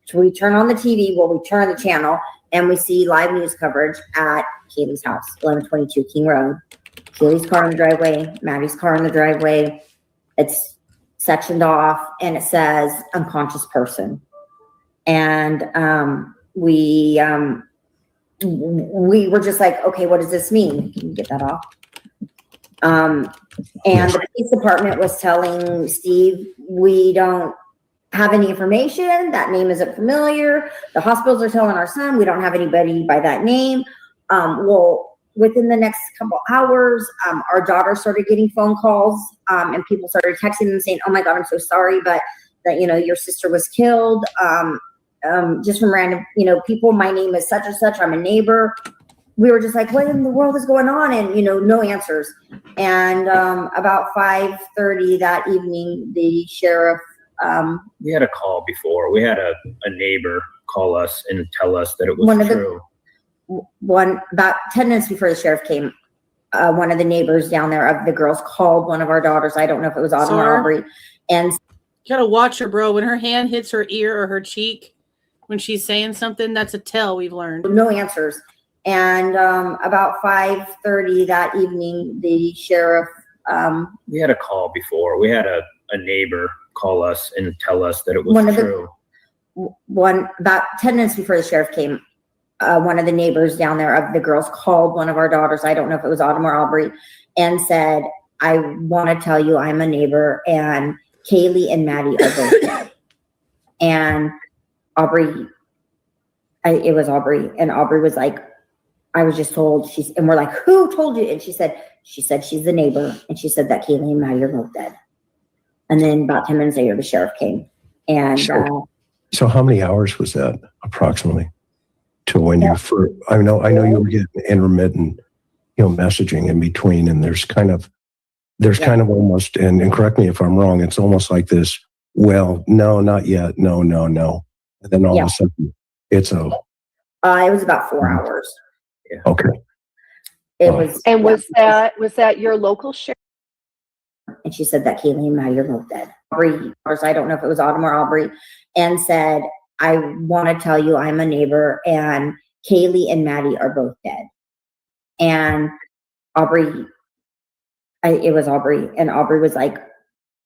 So we turn on the TV, we turn the channel, and we see live news coverage at Kaylee's house, 1122 King Road. Kaylee's car in the driveway, Maddie's car in the driveway. It's sectioned off, and it says unconscious person. And we were just like, okay, what does this mean? Can you get that off? And the police department was telling Steve, we don't have any information. That name isn't familiar. The hospitals are telling our son, we don't have anybody by that name. Well, within the next couple hours, our daughter started getting phone calls, and people started texting them saying, oh my God, I'm so sorry, but that, you know, your sister was killed. Just from random, you know, people, my name is such and such, I'm a neighbor. We were just like, what in the world is going on? And, you know, no answers. And about 5:30 that evening, the sheriff. We had a call before. We had a neighbor call us and tell us that it was true. About 10 minutes before the sheriff came, one of the neighbors down there of the girls called one of our daughters. I don't know if it was Autumn or Aubrey. And you gotta watch her, bro. When her hand hits her ear or her cheek, when she's saying something, that's a tell, we've learned. No answers. And about 5:30 that evening, the sheriff. We had a call before. We had a neighbor call us and tell us that it was true. About 10 minutes before the sheriff came, one of the neighbors down there of the girls called one of our daughters. I don't know if it was Autumn or Aubrey, and said, I want to tell you I'm a neighbor, and Kaylee and Maddie are both dead. And Aubrey, it was Aubrey, and Aubrey was like, I was just told, and we're like, who told you? And she said she's the neighbor, and she said that Kaylee and Maddie are both dead. And then about 10 minutes later, the sheriff came. And so how many hours was that approximately to when you first? I know you were getting intermittent, you know, messaging in between, and there's kind of almost, and correct me if I'm wrong, it's almost like this. Well, no, not yet. No. And then all of a sudden, it's a. It was about 4 hours. Yeah. Okay. It was. And was that your local sheriff? And she said that Kaylee and Maddie are both dead. Aubrey, I don't know if it was Autumn or Aubrey, and said, I want to tell you I'm a neighbor, and Kaylee and Maddie are both dead. And Aubrey, it was Aubrey, and Aubrey was like,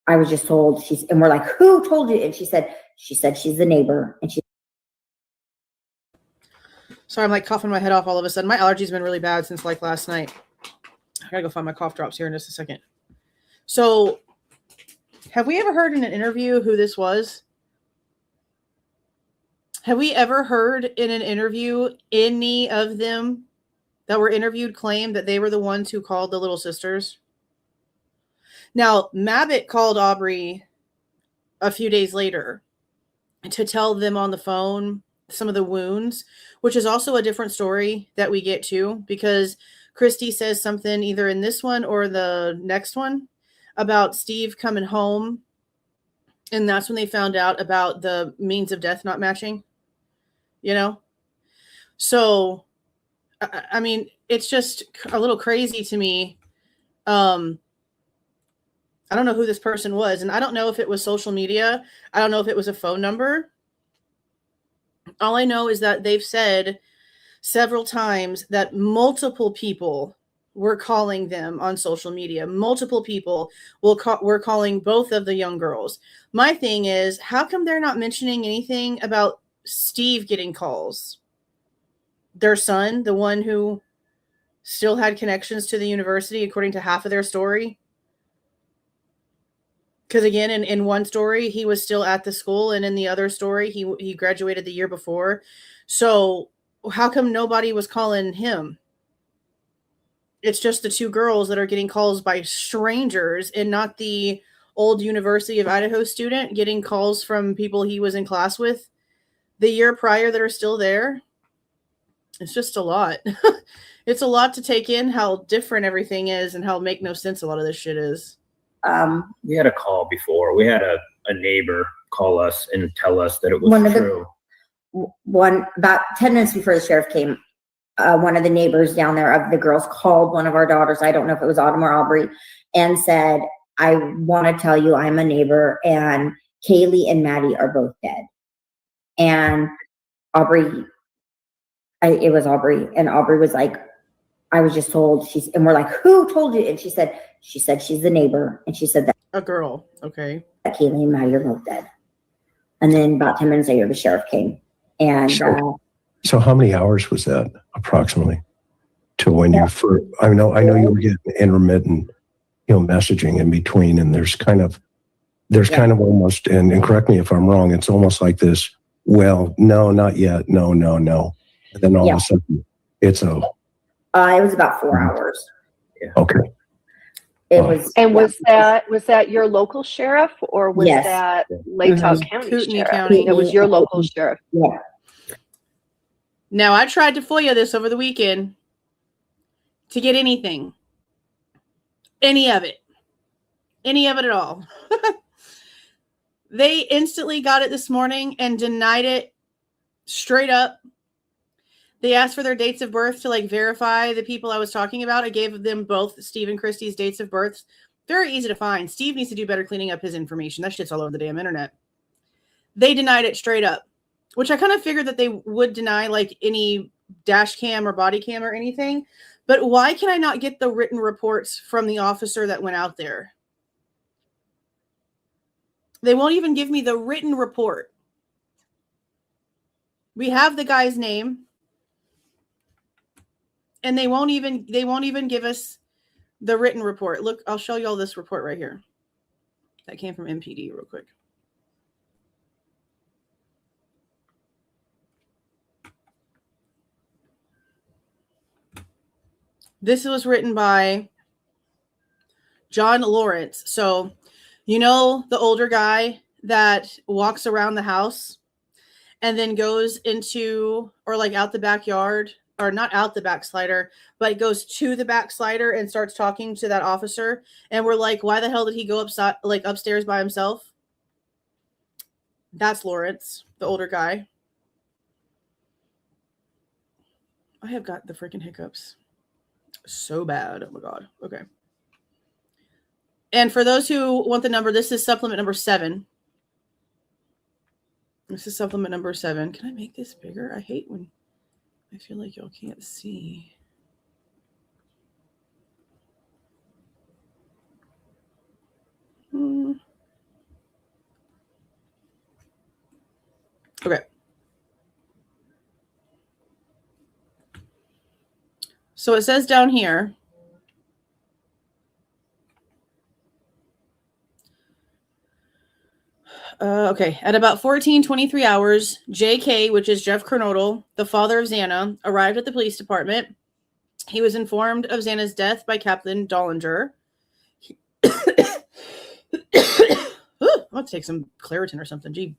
I was just told, and we're like, who told you? And she said she's the neighbor, and she. Sorry, I'm like coughing my head off all of a sudden. My allergies been really bad since like last night. I gotta go find my cough drops here in just a second. So, have we ever heard in an interview who this was? Have we ever heard in an interview any of them that were interviewed claim that they were the ones who called the little sisters? Now, Mabbitt called Aubrey a few days later to tell them on the phone some of the wounds, which is also a different story that we get to, because Kristi says something either in this one or the next one about Steve coming home. And that's when they found out about the means of death not matching, you know? So, I mean, it's just a little crazy to me. I don't know who this person was, and I don't know if it was social media. I don't know if it was a phone number. All I know is that they've said several times that multiple people were calling them on social media. Multiple people were calling both of the young girls. My thing is, how come they're not mentioning anything about Steve getting calls? Their son, the one who still had connections to the university, according to half of their story. Because again, in one story, he was still at the school, and in the other story, he graduated the year before. So how come nobody was calling him? It's just the two girls that are getting calls by strangers, and not the old University of Idaho student getting calls from people he was in class with the year prior that are still there. It's just a lot. It's a lot to take in how different everything is and how make no sense a lot of this shit is. We had a call before. We had a neighbor call us and tell us that it was true. About 10 minutes before the sheriff came, one of the neighbors down there of the girls called one of our daughters. I don't know if it was Autumn or Aubrey, and said, I want to tell you I'm a neighbor, and Kaylee and Maddie are both dead. And Aubrey, it was Aubrey, and Aubrey was like, I was just told. And we're like, who told you? And she said she's the neighbor, and she said that a girl. Okay. That Kaylee and Maddie are both dead. And then about 10 minutes later, the sheriff came. And so how many hours was that approximately to when you first? I know you were getting intermittent, messaging in between, and there's kind of almost, and correct me if I'm wrong, it's almost like this. Well, no, not yet. No. And then all of a sudden, it's it was about 4 hours. Yeah. Okay. It was. And was that your local sheriff, or was that Latah County Kootenai Sheriff? County. It was your local sheriff. Yeah. Now, I tried to FOIA this over the weekend to get anything. Any of it at all. They instantly got it this morning and denied it straight up. They asked for their dates of birth to verify the people I was talking about. I gave them both Steve and Kristi's dates of birth. Very easy to find. Steve needs to do better cleaning up his information. That shit's all over the damn internet. They denied it straight up, which I kind of figured that they would deny any dash cam or body cam or anything. But why can I not get the written reports from the officer that went out there? They won't even give me the written report. We have the guy's name. And they won't even give us the written report. Look, I'll show you all this report right here. That came from MPD real quick. This was written by John Lawrence. So, the older guy that walks around the house and then goes into out the backyard. Or not out the back slider, but goes to the back slider and starts talking to that officer. And we're like, why the hell did he go upstairs by himself? That's Lawrence, the older guy. I have got the freaking hiccups so bad. Oh my God. Okay. And for those who want the number, this is supplement number 7. This is supplement number 7. Can I make this bigger? I hate when I feel like y'all can't see. Okay. So it says down here, okay, at about 14:23 hours, J.K., which is Jeff Kernodle, the father of Xana, arrived at the police department. He was informed of Xana's death by Captain Dollinger. I'm going to take some Claritin or something. Gee.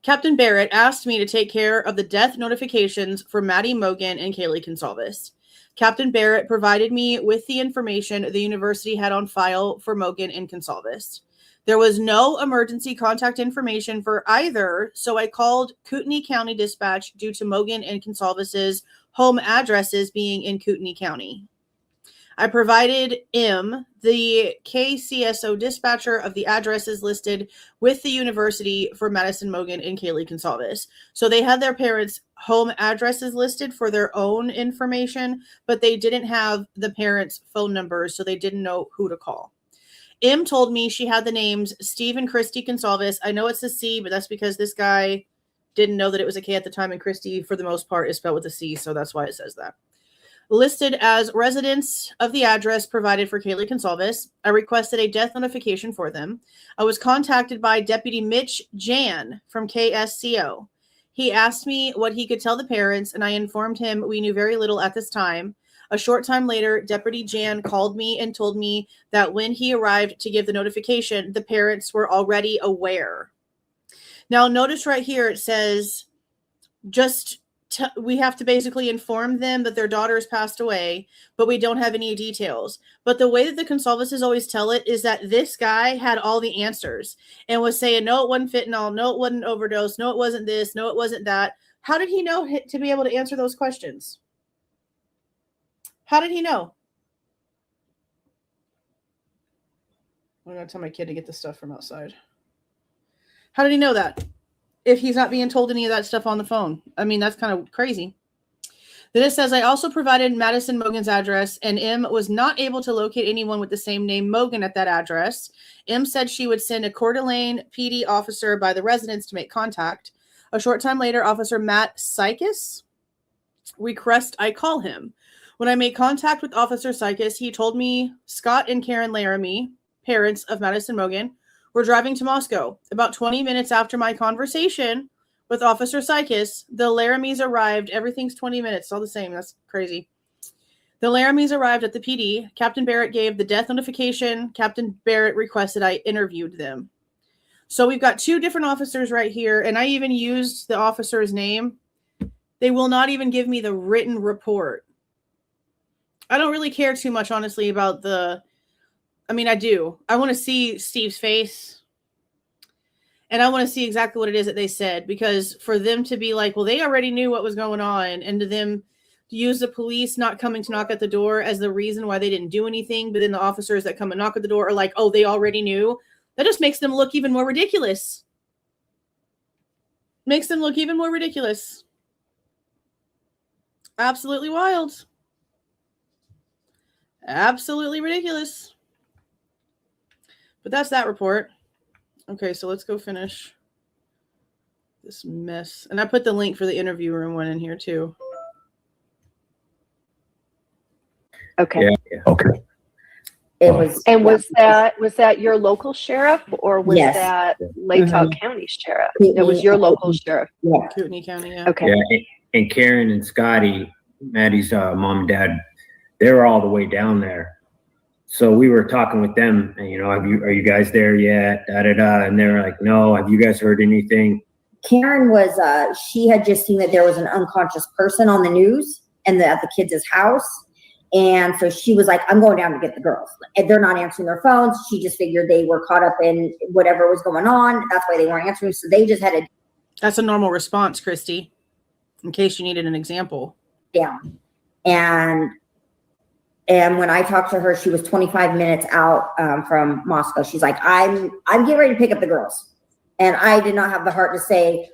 Captain Barrett asked me to take care of the death notifications for Maddie Mogen and Kaylee Goncalves. Captain Barrett provided me with the information the university had on file for Mogen and Goncalves. There was no emergency contact information for either, so I called Kootenai County Dispatch due to Mogen and Goncalves' home addresses being in Kootenai County. I provided M, the KCSO dispatcher, of the addresses listed with the university for Madison Mogen and Kaylee Goncalves. So they had their parents' home addresses listed for their own information, but they didn't have the parents' phone numbers, so they didn't know who to call. M told me she had the names Steve and Kristi Goncalves. I know it's a C, but that's because this guy didn't know that it was a K at the time, and Kristi, for the most part, is spelled with a C, so that's why it says that. Listed as residents of the address provided for Kaylee Goncalves. I requested a death notification for them. I was contacted by Deputy Mitch Jan from KSCO. He asked me what he could tell the parents, and I informed him we knew very little at this time. A short time later, Deputy Jan called me and told me that when he arrived to give the notification, the parents were already aware. Now, notice right here it says we have to basically inform them that their daughter has passed away, but we don't have any details. But the way that the Goncalves always tell it is that this guy had all the answers and was saying, no, it wasn't fentanyl, no, it wasn't overdose, no, it wasn't this, no, it wasn't that. How did he know to be able to answer those questions? How did he know? I'm going to tell my kid to get the stuff from outside. How did he know that? If he's not being told any of that stuff on the phone. I mean, that's kind of crazy. Then it says, I also provided Madison Mogen's address, and M was not able to locate anyone with the same name Mogen at that address. M said she would send a Coeur d'Alene PD officer by the residence to make contact. A short time later, Officer Matt Sykes requested I call him. When I made contact with Officer Sykes, he told me Scott and Karen Laramie, parents of Madison Mogen, were driving to Moscow. About 20 minutes after my conversation with Officer Sykes, the Laramies arrived. Everything's 20 minutes, all the same. That's crazy. The Laramies arrived at the PD. Captain Barrett gave the death notification. Captain Barrett requested I interviewed them. So we've got two different officers right here, and I even used the officer's name. They will not even give me the written report. I don't really care too much, honestly, about I do. I want to see Steve's face. And I want to see exactly what it is that they said. Because for them to be like, well, they already knew what was going on. And to them use the police not coming to knock at the door as the reason why they didn't do anything. But then the officers that come and knock at the door are like, oh, they already knew. That just makes them look even more ridiculous. Makes them look even more ridiculous. Absolutely wild. Absolutely ridiculous. But that's that report. Okay, so let's go finish this mess. And I put the link for the interview room one in here too. Okay. Yeah. Okay. It was. And was that your local sheriff, or was Yes. that Latah County sheriff? It was your local sheriff. Yeah. Kootenai County, yeah. Okay. Yeah, and Karen and Scotty, Maddie's mom and dad, they were all the way down there. So we were talking with them, and, are you guys there yet? And they were like, no, have you guys heard anything? Karen was, she had just seen that there was an unconscious person on the news and at the kids' house. And so she was like, I'm going down to get the girls. And they're not answering their phones. She just figured they were caught up in whatever was going on. That's why they weren't answering. So they just had to. That's a normal response, Kristi, in case you needed an example. Down. And when I talked to her, she was 25 minutes out from Moscow. She's like, I'm getting ready to pick up the girls. And I did not have the heart to say,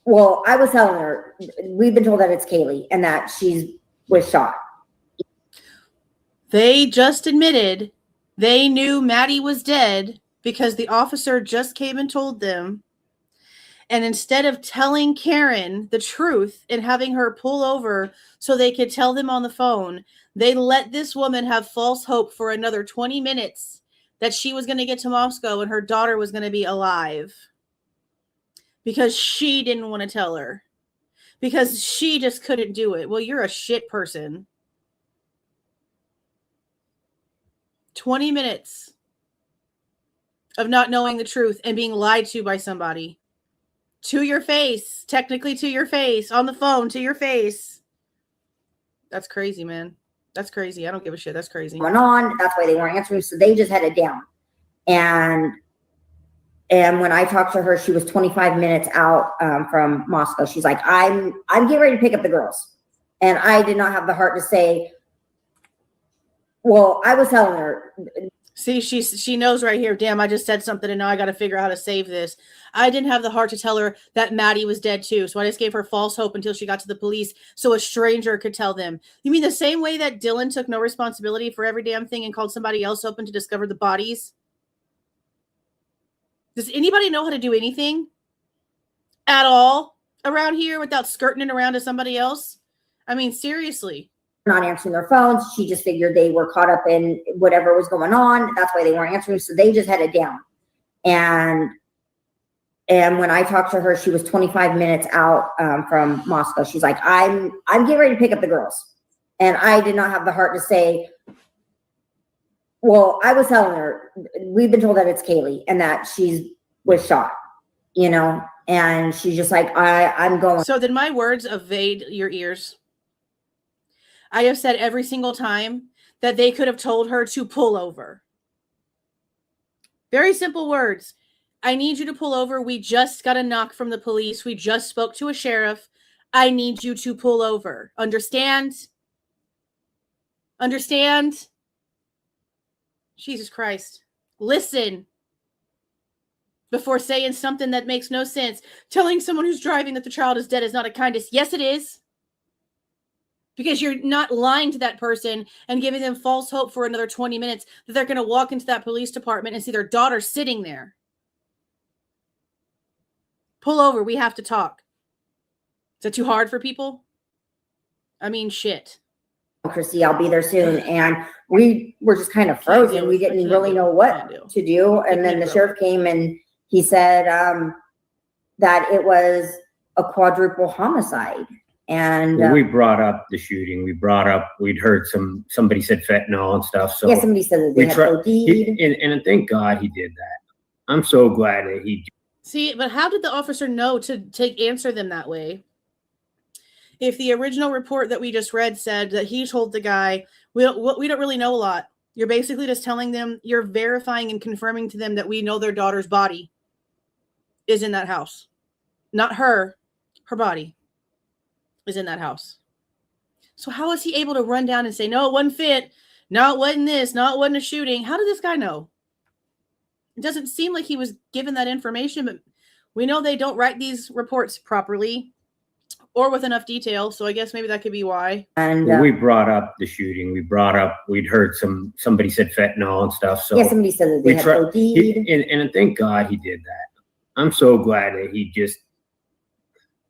well, I was telling her, we've been told that it's Kaylee and that she was shot. They just admitted they knew Maddie was dead because the officer just came and told them. And instead of telling Karen the truth and having her pull over so they could tell them on the phone, they let this woman have false hope for another 20 minutes that she was going to get to Moscow and her daughter was going to be alive. Because she didn't want to tell her. Because she just couldn't do it. Well, you're a shit person. 20 minutes of not knowing the truth and being lied to by somebody. To your face, technically to your face, on the phone, to your face. That's crazy, man. That's crazy. I don't give a shit. That's crazy. Went on. That's why they weren't answering. So they just headed down. And when I talked to her, she was 25 minutes out from Moscow. She's like, I'm getting ready to pick up the girls. And I did not have the heart to say, well, I was telling her. See, she knows right here. Damn, I just said something and now I got to figure out how to save this. I didn't have the heart to tell her that Maddie was dead too. So I just gave her false hope until she got to the police so a stranger could tell them. You mean the same way that Dylan took no responsibility for every damn thing and called somebody else open to discover the bodies? Does anybody know how to do anything at all around here without skirting around to somebody else? I mean, seriously. Not answering their phones. She just figured they were caught up in whatever was going on. That's why they weren't answering. So they just headed down. And when I talked to her, she was 25 minutes out from Moscow. She's like, I'm getting ready to pick up the girls. And I did not have the heart to say, well, I was telling her, we've been told that it's Kaylee and that she was shot, you know, and she's just like, I'm going. So did my words evade your ears? I have said every single time that they could have told her to pull over. Very simple words. I need you to pull over. We just got a knock from the police. We just spoke to a sheriff. I need you to pull over. Understand? Understand? Jesus Christ. Listen before saying something that makes no sense. Telling someone who's driving that the child is dead is not a kindness. Yes, it is. Because you're not lying to that person and giving them false hope for another 20 minutes that they're going to walk into that police department and see their daughter sitting there. Pull over. We have to talk. Is that too hard for people? I mean, shit. Kristi, I'll be there soon. And we were just kind of frozen. We didn't really know what to do. And then the sheriff came and he said that it was a quadruple homicide. And we brought up the shooting. We'd heard somebody said fentanyl and stuff. So yeah, somebody said that they had OD'd. And thank God he did that. I'm so glad that he. See, but how did the officer know to answer them that way? If the original report that we just read said that he told the guy, we don't really know a lot. You're basically just telling them, you're verifying and confirming to them that we know their daughter's body is in that house. Not her body is in that house. So how is he able to run down and say, no, it wasn't fit. No, it wasn't this. No, it wasn't a shooting. How did this guy know? It doesn't seem like he was given that information, but we know they don't write these reports properly or with enough detail. So I guess maybe that could be why. And we brought up the shooting. We'd heard somebody said fentanyl and stuff. So yeah, somebody said that they had OD'd. And thank God he did that. I'm so glad that he just,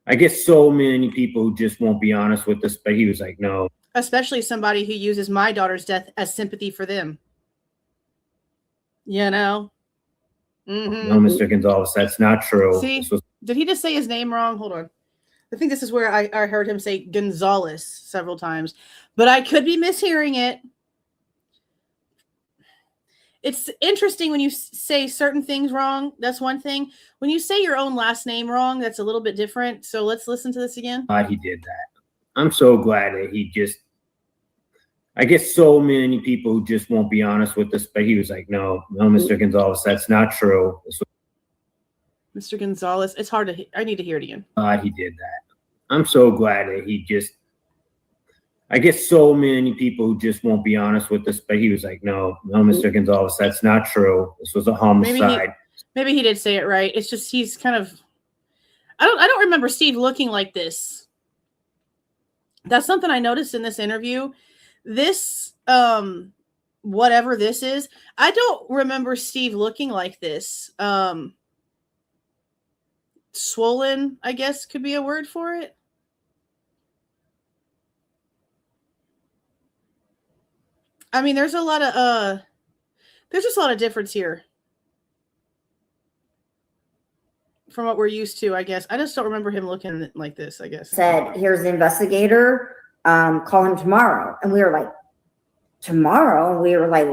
I guess so many people just won't be honest with us, but he was like, no. Especially somebody who uses my daughter's death as sympathy for them. You know? Mm-hmm. No, Mr. Gonzalez, that's not true. See, did he just say his name wrong? Hold on. I think this is where I heard him say Gonzalez several times, but I could be mishearing it. It's interesting when you say certain things wrong. That's one thing. When you say your own last name wrong, that's a little bit different. So let's listen to this again. He did that. I'm so glad that he just, I guess so many people just won't be honest with us, but he was like, no, Mr. Gonzalez, that's not true. Mr. Gonzalez, it's hard to, I need to hear it again. He did that. I'm so glad that he just, I guess so many people just won't be honest with us, but he was like, no, Mr. Gonzalez, that's not true. This was a homicide. Maybe he did say it right. It's just he's kind of, I don't remember Steve looking like this. That's something I noticed in this interview. This, whatever this is, I don't remember Steve looking like this. Swollen, I guess, could be a word for it. I mean, there's just a lot of difference here from what we're used to, I guess. I just don't remember him looking like this, I guess. Said, here's the investigator, call him tomorrow. And we were like, tomorrow? And we were like,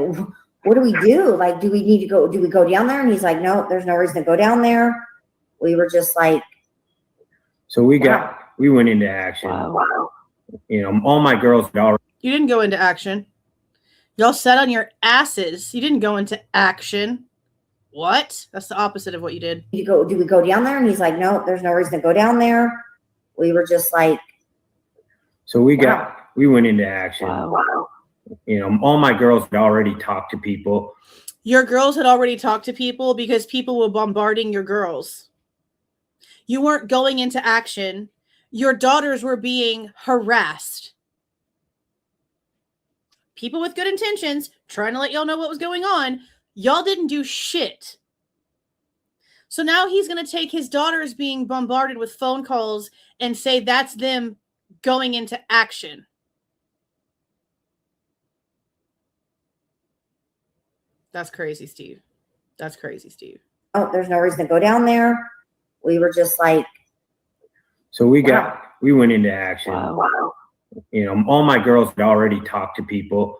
what do we do? Like, do we need to go, do we go down there? And he's like, no, there's no reason to go down there. We were just like. So we went into action. Wow. all my girls had already. You didn't go into action. Y'all sat on your asses. You didn't go into action. What? That's the opposite of what you did. Do we go down there? And he's like, no, there's no reason to go down there. We were just like. So we went into action. Wow. All my girls had already talked to people. Your girls had already talked to people because people were bombarding your girls. You weren't going into action. Your daughters were being harassed. People with good intentions trying to let y'all know what was going on. Y'all didn't do shit. So now he's going to take his daughters being bombarded with phone calls and say that's them going into action. That's crazy, Steve. That's crazy, Steve. Oh, there's no reason to go down there. We were just like. So we went into action. Wow. All my girls had already talked to people.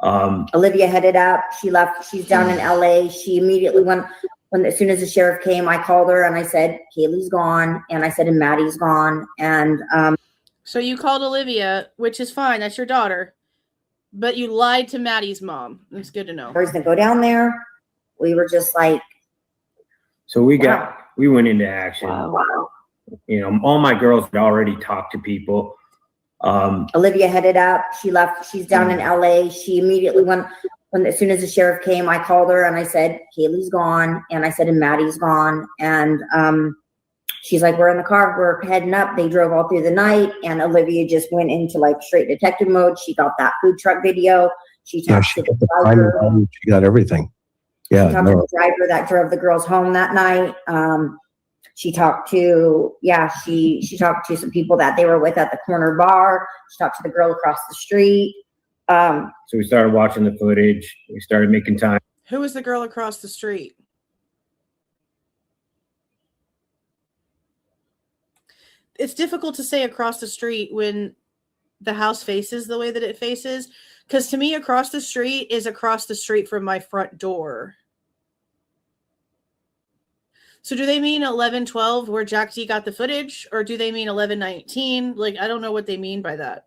Olivia headed up. She left. She's down in LA. She immediately went. As soon as the sheriff came, I called her and I said, Kaylee's gone. And I said, and Maddie's gone. And so you called Olivia, which is fine. That's your daughter. But you lied to Maddie's mom. It's good to know. Where's to go down there? We were just like. So we went into action. Wow. All my girls had already talked to people. Olivia headed up. She left. She's down in LA. She immediately went. As soon as the sheriff came, I called her and I said, Kaylee's gone. And I said, and Maddie's gone. And she's like, we're in the car. We're heading up. They drove all through the night. And Olivia just went into like straight detective mode. She got that food truck video. She talked to the driver. She got everything. Yeah. She talked to the driver that drove the girls home that night. She talked to, she talked to some people that they were with at the corner bar. She talked to the girl across the street. So we started watching the footage. We started making time. Who was the girl across the street? It's difficult to say across the street when the house faces the way that it faces. Because to me, across the street is across the street from my front door. So do they mean 11:12 where Jack D got the footage? Or do they mean 11:19? Like, I don't know what they mean by that.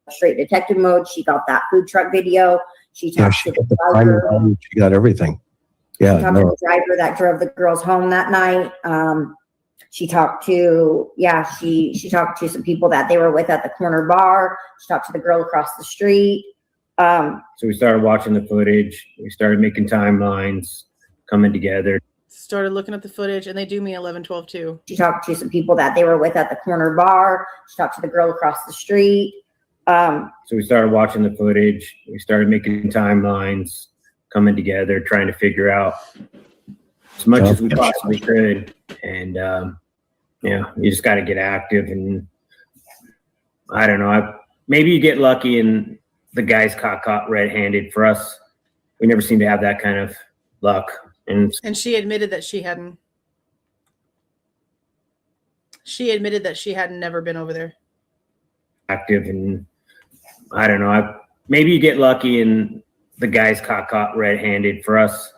Straight detective mode. She got that food truck video. She talked to the driver. She got everything. Yeah. She talked to the driver that drove the girls home that night. She talked to, she talked to some people that they were with at the corner bar. She talked to the girl across the street. So we started watching the footage. We started making timelines, coming together. Started looking at the footage, and they do mean 11:12 too. She talked to some people that they were with at the corner bar. She talked to the girl across the street. So we started watching the footage. We started making timelines, coming together, trying to figure out as much as we possibly could. And, you just got to get active. And I don't know, maybe you get lucky and the guys caught red-handed. For us, we never seem to have that kind of luck. And she admitted that she hadn't. She admitted that she hadn't never been over there. Active, and I don't know, maybe you get lucky and the guys caught red-handed. For us,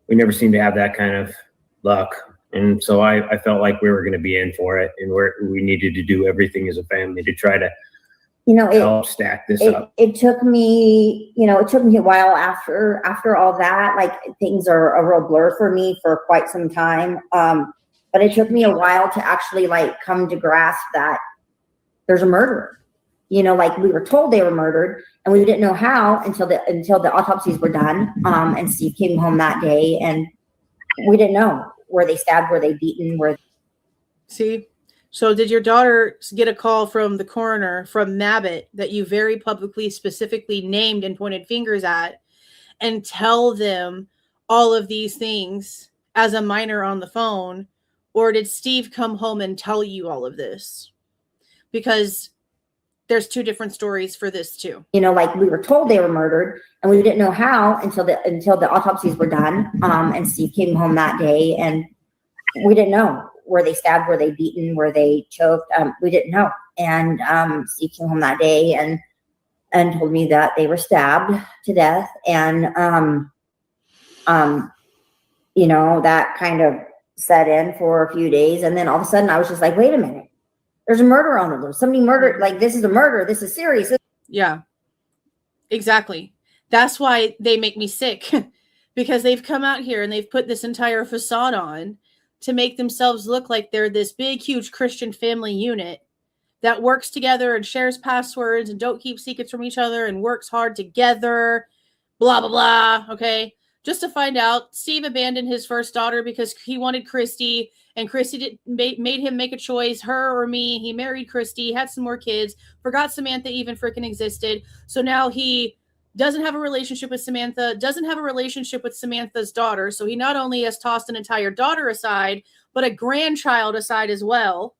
we never seem to have that kind of luck. And so I felt like we were going to be in for it, and we needed to do everything as a family to try to help stack this up. It took me, a while after all that. Like, things are a real blur for me for quite some time. But it took me a while to actually come to grasp that there's a murderer. Like, we were told they were murdered, and we didn't know how until the autopsies were done. And Steve came home that day, and we didn't know. Were they stabbed? Were they beaten? See? So did your daughter get a call from the coroner, from Mabbitt, that you very publicly, specifically named and pointed fingers at, and tell them all of these things as a minor on the phone? Or did Steve come home and tell you all of this? Because there's two different stories for this too. Like, we were told they were murdered, and we didn't know how until the autopsies were done. And Steve came home that day, and we didn't know. Were they stabbed? Were they beaten? Were they choked? We didn't know. And Steve came home that day and told me that they were stabbed to death. And that kind of set in for a few days. And then all of a sudden I was just like, wait a minute. There's a murder on the loose. Somebody murdered, like, this is a murder. This is serious. Yeah, exactly. That's why they make me sick because they've come out here and they've put this entire facade on to make themselves look like they're this big, huge Christian family unit that works together and shares passwords and don't keep secrets from each other and works hard together, blah, blah, blah. Okay. Just to find out, Steve abandoned his first daughter because he wanted Kristi, and Kristi made him make a choice, her or me. He married Kristi, had some more kids, forgot Samantha even freaking existed. So now he doesn't have a relationship with Samantha, doesn't have a relationship with Samantha's daughter. So he not only has tossed an entire daughter aside, but a grandchild aside as well.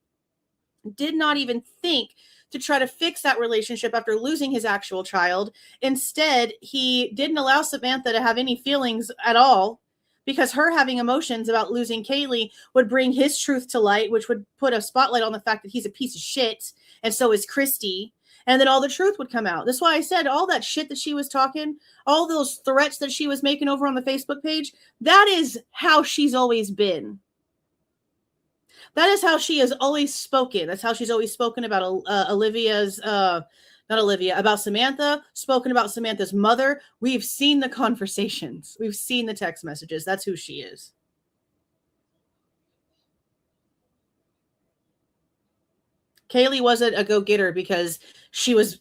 Did not even think to try to fix that relationship after losing his actual child. Instead, he didn't allow Samantha to have any feelings at all because her having emotions about losing Kaylee would bring his truth to light, which would put a spotlight on the fact that he's a piece of shit, and so is Kristi. And then all the truth would come out. That's why I said all that shit that she was talking, all those threats that she was making over on the Facebook page, that is how she's always been. That is how she has always spoken. That's how she's always spoken about about Samantha, spoken about Samantha's mother. We've seen the conversations. We've seen the text messages. That's who she is. Kaylee wasn't a go-getter because she was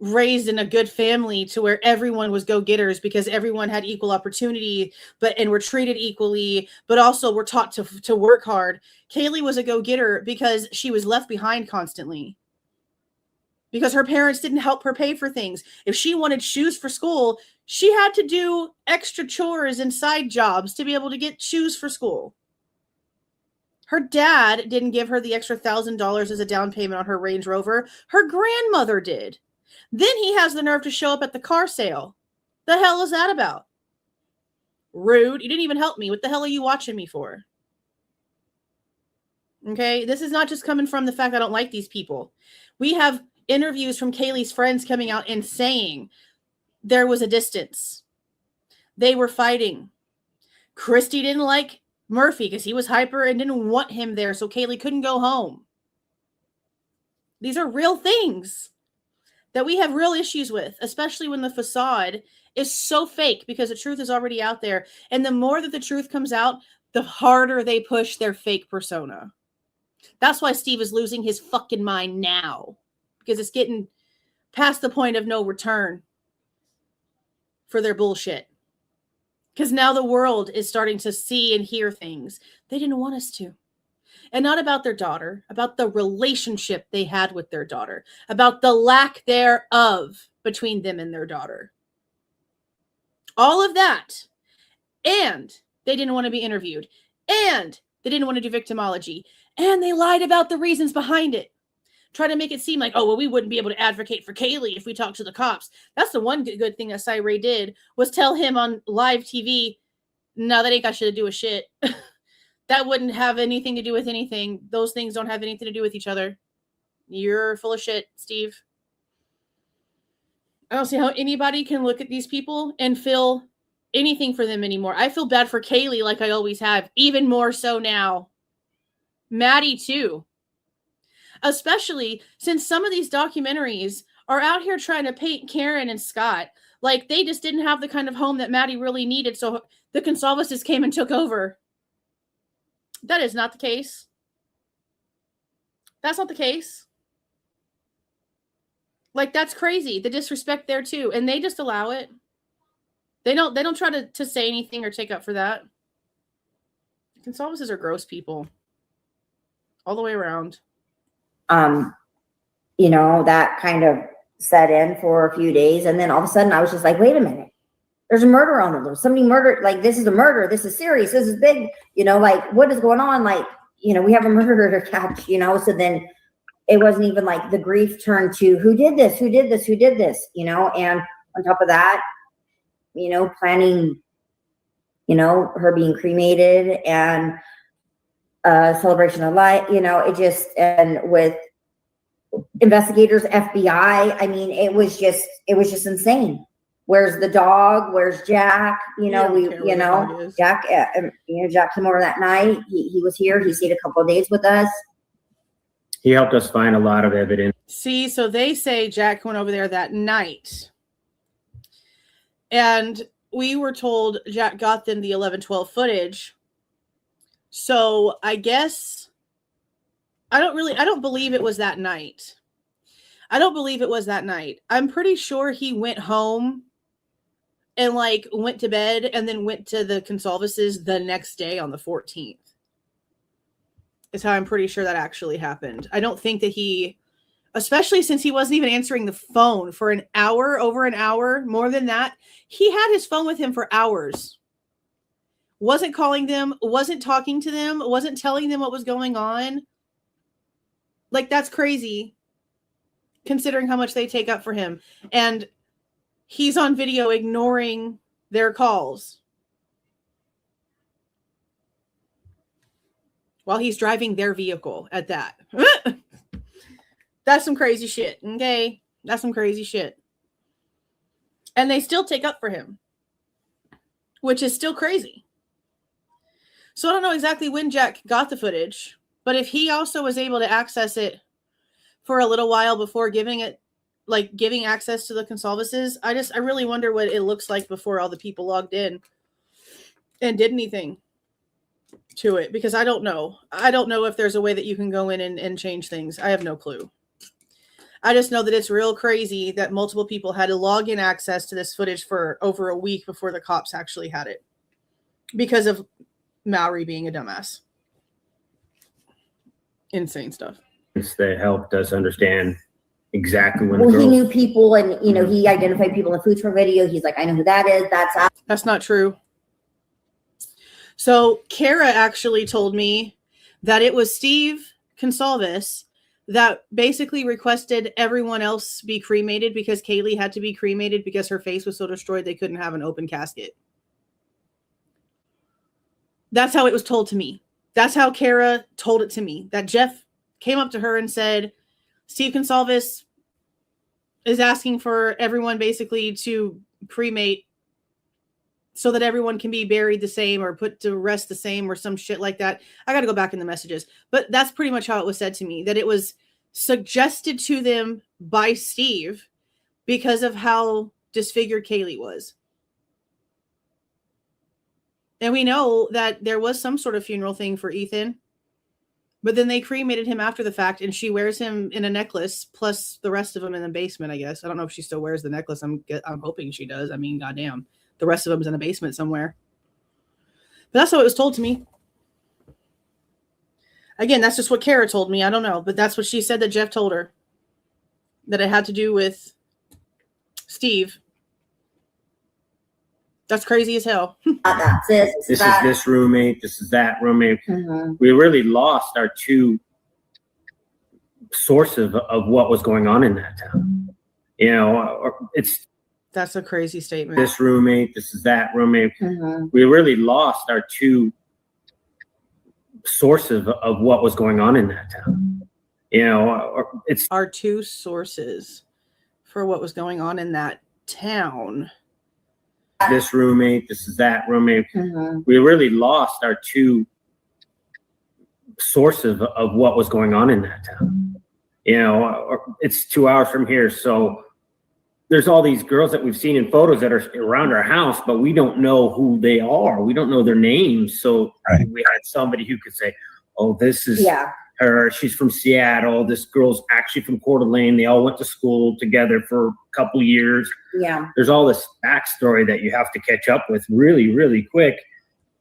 raised in a good family to where everyone was go-getters because everyone had equal opportunity, and were treated equally, but also were taught to work hard. Kaylee was a go-getter because she was left behind constantly because her parents didn't help her pay for things. If she wanted shoes for school, she had to do extra chores and side jobs to be able to get shoes for school. Her dad didn't give her the extra $1,000 as a down payment on her Range Rover. Her grandmother did. Then he has the nerve to show up at the car sale. The hell is that about? Rude. You didn't even help me. What the hell are you watching me for? Okay, this is not just coming from the fact I don't like these people. We have interviews from Kaylee's friends coming out and saying there was a distance. They were fighting. Kristi didn't like Murphy because he was hyper and didn't want him there, so Kaylee couldn't go home. These are real things that we have real issues with, especially when the facade is so fake because the truth is already out there. And the more that the truth comes out, the harder they push their fake persona. That's why Steve is losing his fucking mind now, because it's getting past the point of no return for their bullshit. Because now the world is starting to see and hear things they didn't want us to. And not about their daughter, about the relationship they had with their daughter, about the lack thereof between them and their daughter. All of that. And they didn't want to be interviewed. And they didn't want to do victimology. And they lied about the reasons behind it. Try to make it seem like, oh, well, we wouldn't be able to advocate for Kaylee if we talked to the cops. That's the one good thing that Cy Ray did, was tell him on live TV, no, that ain't got shit to do with shit. That wouldn't have anything to do with anything. Those things don't have anything to do with each other. You're full of shit, Steve. I don't see how anybody can look at these people and feel anything for them anymore. I feel bad for Kaylee like I always have, even more so now. Maddie, too. Especially since some of these documentaries are out here trying to paint Karen and Scott like they just didn't have the kind of home that Maddie really needed, so the Goncalveses came and took over. That is not the case. That's not the case. Like, that's crazy. The disrespect there too. And they just allow it. They don't try to say anything or take up for that. Goncalveses are gross people. All the way around. That kind of set in for a few days. And then all of a sudden I was just like, wait a minute. There's a murder on the loose. Somebody murdered, like, this is a murder. This is serious. This is big. Like, what is going on? Like, we have a murderer to catch, So then it wasn't even like the grief turned to who did this, who did this, who did this, and on top of that, planning, her being cremated and celebration of life, and with investigators, FBI, it was just insane. Where's the dog? Where's Jack? Jack, Jack came over that night. He was here. He stayed a couple of days with us. He helped us find a lot of evidence. See, so they say Jack went over there that night. And we were told Jack got them the 11-12 footage. So I guess I don't believe it was that night. I don't believe it was that night. I'm pretty sure he went home and like went to bed and then went to the Goncalveses the next day on the 14th. Is how I'm pretty sure that actually happened. I don't think that he, especially since he wasn't even answering the phone for an hour, over an hour, more than that. He had his phone with him for hours. Wasn't calling them, wasn't talking to them, wasn't telling them what was going on. Like, that's crazy, considering how much they take up for him. And he's on video ignoring their calls while he's driving their vehicle at that. That's some crazy shit, okay? That's some crazy shit. And they still take up for him, which is still crazy. So I don't know exactly when Jack got the footage, but if he also was able to access it for a little while before giving access to the Goncalveses, I really wonder what it looks like before all the people logged in and did anything to it, because I don't know. I don't know if there's a way that you can go in and change things. I have no clue. I just know that it's real crazy that multiple people had to log in access to this footage for over a week before the cops actually had it because of Mallory being a dumbass. Insane stuff. That helped us understand exactly when he knew people, and he identified people in the food tour video. He's like, I know who that is. That's not true. So Kara actually told me that it was Steve Goncalves that basically requested everyone else be cremated because Kaylee had to be cremated because her face was so destroyed they couldn't have an open casket. That's how it was told to me. That's how Kara told it to me. That Jeff came up to her and said, Steve Goncalves is asking for everyone basically to cremate so that everyone can be buried the same or put to rest the same or some shit like that. I got to go back in the messages. But that's pretty much how it was said to me, that it was suggested to them by Steve because of how disfigured Kaylee was. And we know that there was some sort of funeral thing for Ethan, but then they cremated him after the fact, and she wears him in a necklace plus the rest of them in the basement, I guess. I don't know if she still wears the necklace. I'm hoping she does. I mean, goddamn. The rest of them's in the basement somewhere. But that's how it was told to me. Again, that's just what Kara told me. I don't know. But that's what she said that Jeff told her. That it had to do with Steve. That's crazy as hell. That's it. This is this roommate. This is that roommate. Mm-hmm. We really lost our two sources of what was going on in that town. That's a crazy statement. This roommate, this is that roommate. Mm-hmm. We really lost our two sources of what was going on in that town. It's our two sources for what was going on in that town. This roommate, this is that roommate. Mm-hmm. We really lost our two sources of what was going on in that town. It's 2 hours from here, so there's all these girls that we've seen in photos that are around our house, but we don't know who they are. We don't know their names. So we had somebody who could say, oh, this is her. She's from Seattle. This girl's actually from Coeur d'Alene. They all went to school together for a couple years. Yeah. There's all this backstory that you have to catch up with really, really quick,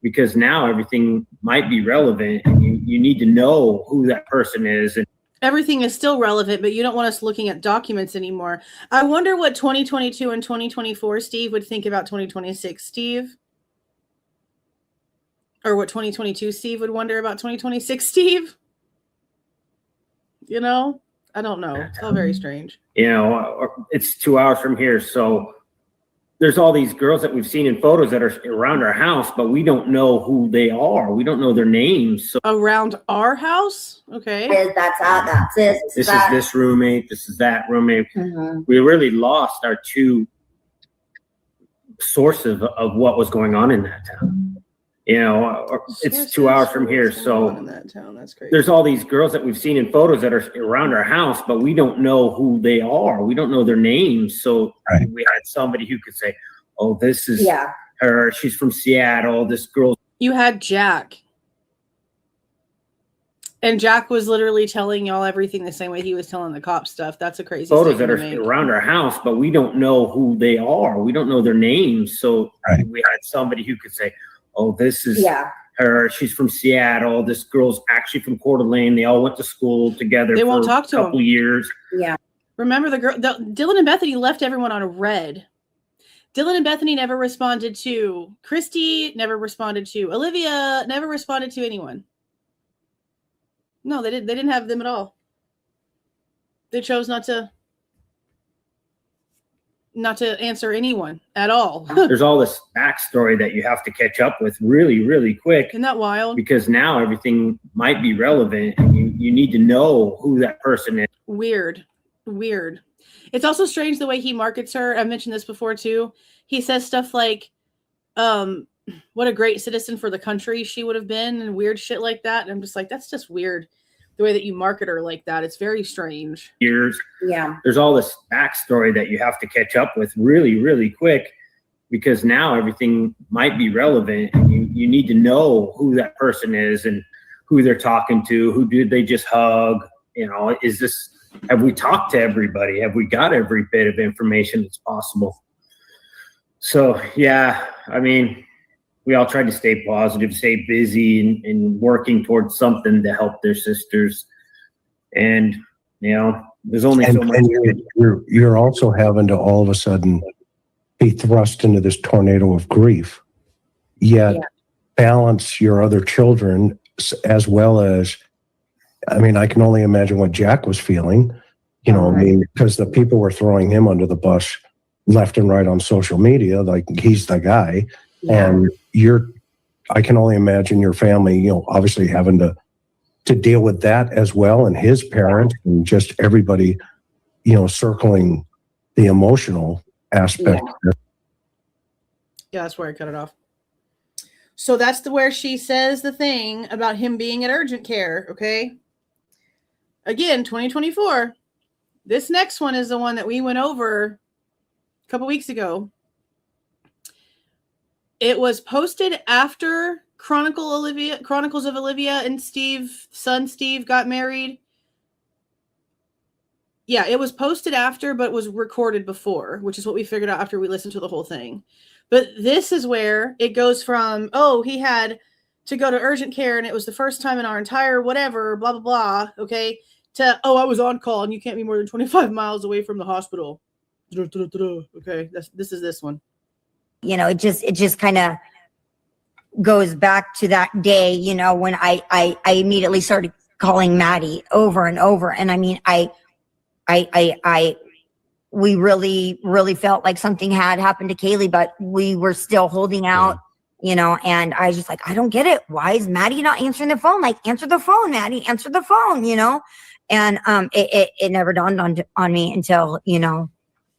because now everything might be relevant and you need to know who that person is. And everything is still relevant, but you don't want us looking at documents anymore. I wonder what 2022 and 2024 Steve would think about 2026 Steve. Or what 2022 Steve would wonder about 2026 Steve. I don't know. It's all very strange. It's 2 hours from here, so there's all these girls that we've seen in photos that are around our house, but we don't know who they are. We don't know their names. So around our house? Okay. That's it. This is this roommate. This is that roommate. Mm-hmm. We really lost our two sources of what was going on in that town. You know, it's 2 hours from here. So in that town. That's crazy. there's all these girls that we've seen in photos that are around our house, but we don't know who they are. We don't know their names. So we had somebody who could say, oh, this is her. She's from Seattle. This girl. You had Jack. And Jack was literally telling y'all everything the same way he was telling the cop stuff. That's a crazy Photos that statement to are make. around our house, but we don't know who they are. We don't know their names. So we had somebody who could say, oh, this is her. She's from Seattle. This girl's actually from Coeur d'Alene. They all went to school together. They won't for talk to a couple him. years. Yeah. Remember Dylan and Bethany left everyone on a red. Dylan and Bethany never responded to Kristi, never responded to Olivia, never responded to anyone. No, they didn't have them at all. They chose not to answer anyone at all. There's all this backstory that you have to catch up with really, really quick. Isn't that wild? Because now everything might be relevant and you need to know who that person is. Weird. It's also strange the way he markets her. I mentioned this before too. He says stuff like, what a great citizen for the country she would have been and weird shit like that. And I'm just like, that's just weird. The way that you market her like that. It's very strange. Years. Yeah. There's all this backstory that you have to catch up with really, really quick because now everything might be relevant and you need to know who that person is and who they're talking to, who did they just hug, you know, have we talked to everybody? Have we got every bit of information that's possible? So, yeah, I mean, we all tried to stay positive, stay busy and working towards something to help their sisters. And, you know, there's only so much. And you're also having to all of a sudden be thrust into this tornado of grief, yet balance your other children as well as, I mean, I can only imagine what Jack was feeling, you know, I mean, because the people were throwing him under the bus left and right on social media, like he's the guy. And I can only imagine your family, you know, obviously having to deal with that as well, and his parents and just everybody, you know, circling the emotional aspect. Yeah, that's where I cut it off. So that's where she says the thing about him being at urgent care. Okay. Again, 2024. This next one is the one that we went over a couple weeks ago. It was posted after Chronicles of Olivia and son Steve got married. Yeah, it was posted after, but was recorded before, which is what we figured out after we listened to the whole thing. But this is where it goes from, oh, he had to go to urgent care and it was the first time in our entire whatever, blah, blah, blah, okay, to, oh, I was on call and you can't be more than 25 miles away from the hospital. Okay, this is this one. You know, it just kind of goes back to that day, you know, when I immediately started calling Maddie over and over. And I mean, we really felt like something had happened to Kaylee, but we were still holding out, you know, and I was just like, I don't get it. Why is Maddie not answering the phone? Like, answer the phone, Maddie, answer the phone, you know? And it never dawned on me until, you know,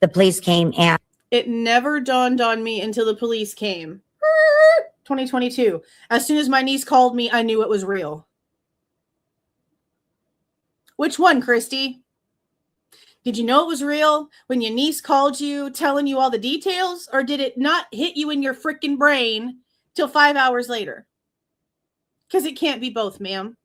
the police came. And it never dawned on me until the police came. 2022. As soon as my niece called me, I knew it was real. Which one, Kristi? Did you know it was real when your niece called you telling you all the details? Or did it not hit you in your freaking brain till 5 hours later? Because it can't be both, ma'am.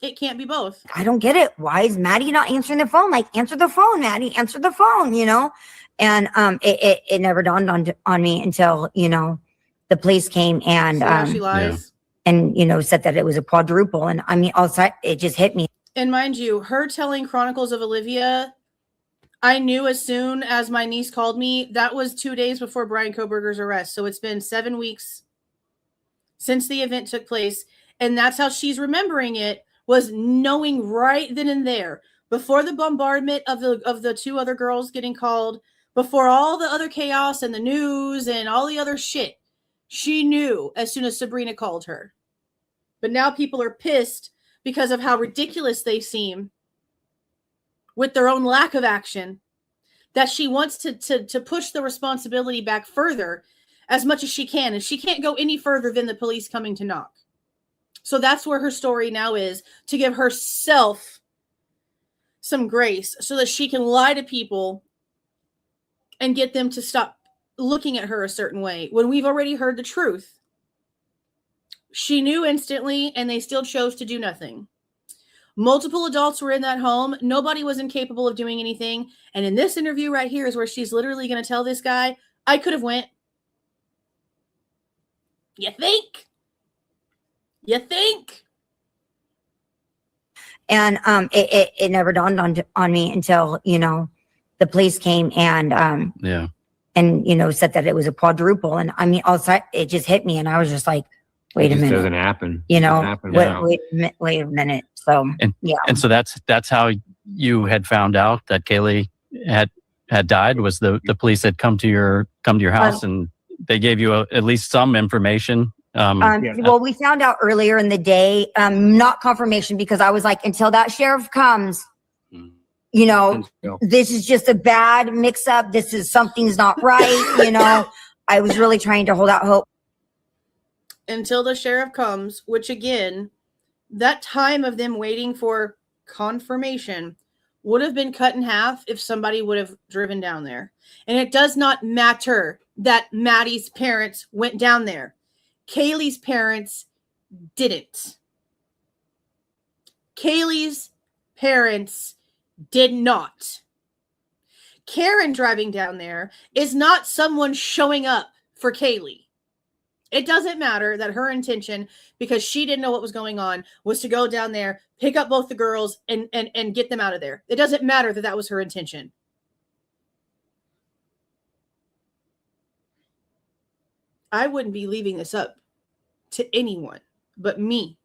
It can't be both. I don't get it. Why is Maddie not answering the phone? Like, answer the phone, Maddie, answer the phone, you know? And it never dawned on me until, you know, the police came and she lies. And, you know, said that it was a quadruple. And I mean, also it just hit me. And mind you, her telling Chronicles of Olivia, I knew as soon as my niece called me, that was 2 days before Bryan Kohberger's arrest. So it's been 7 weeks since the event took place. And that's how she's remembering it, was knowing right then and there, before the bombardment of the two other girls getting called, before all the other chaos and the news and all the other shit. She knew as soon as Sabrina called her. But now people are pissed because of how ridiculous they seem with their own lack of action, that she wants to push the responsibility back further as much as she can, and she can't go any further than the police coming to knock. So that's where her story now is, to give herself some grace so that she can lie to people and get them to stop looking at her a certain way when we've already heard the truth. She knew instantly, and they still chose to do nothing. Multiple adults were in that home. Nobody was incapable of doing anything. And in this interview right here is where she's literally going to tell this guy, I could have went. You think? You think? And it never dawned on me until, you know, the police came and and, you know, said that it was a quadruple. And I mean, also it just hit me, and I was just like, wait a minute. It doesn't happen. You know, Happen, wait a minute. So, yeah. And so that's how you had found out that Kaylee had died, was the police had come to your house and they gave you at least some information. Well, we found out earlier in the day, not confirmation, because I was like, until that sheriff comes, you know, this is just a bad mix up. This is something's not right. You know, I was really trying to hold out hope. Until the sheriff comes, which again, that time of them waiting for confirmation would have been cut in half if somebody would have driven down there. And it does not matter that Maddie's parents went down there. Kaylee's parents didn't. Kaylee's parents did not. Karen driving down there is not someone showing up for Kaylee. It doesn't matter that her intention, because she didn't know what was going on, was to go down there, pick up both the girls, and get them out of there. It doesn't matter that that was her intention. I wouldn't be leaving this up to anyone but me.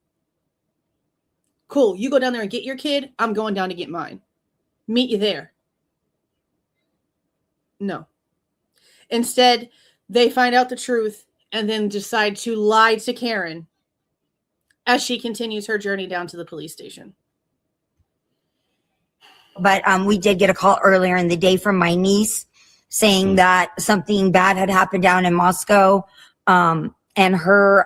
Cool, you go down there and get your kid. I'm going down to get mine. Meet you there. No. Instead, they find out the truth and then decide to lie to Karen as she continues her journey down to the police station. But we did get a call earlier in the day from my niece saying that something bad had happened down in Moscow. And her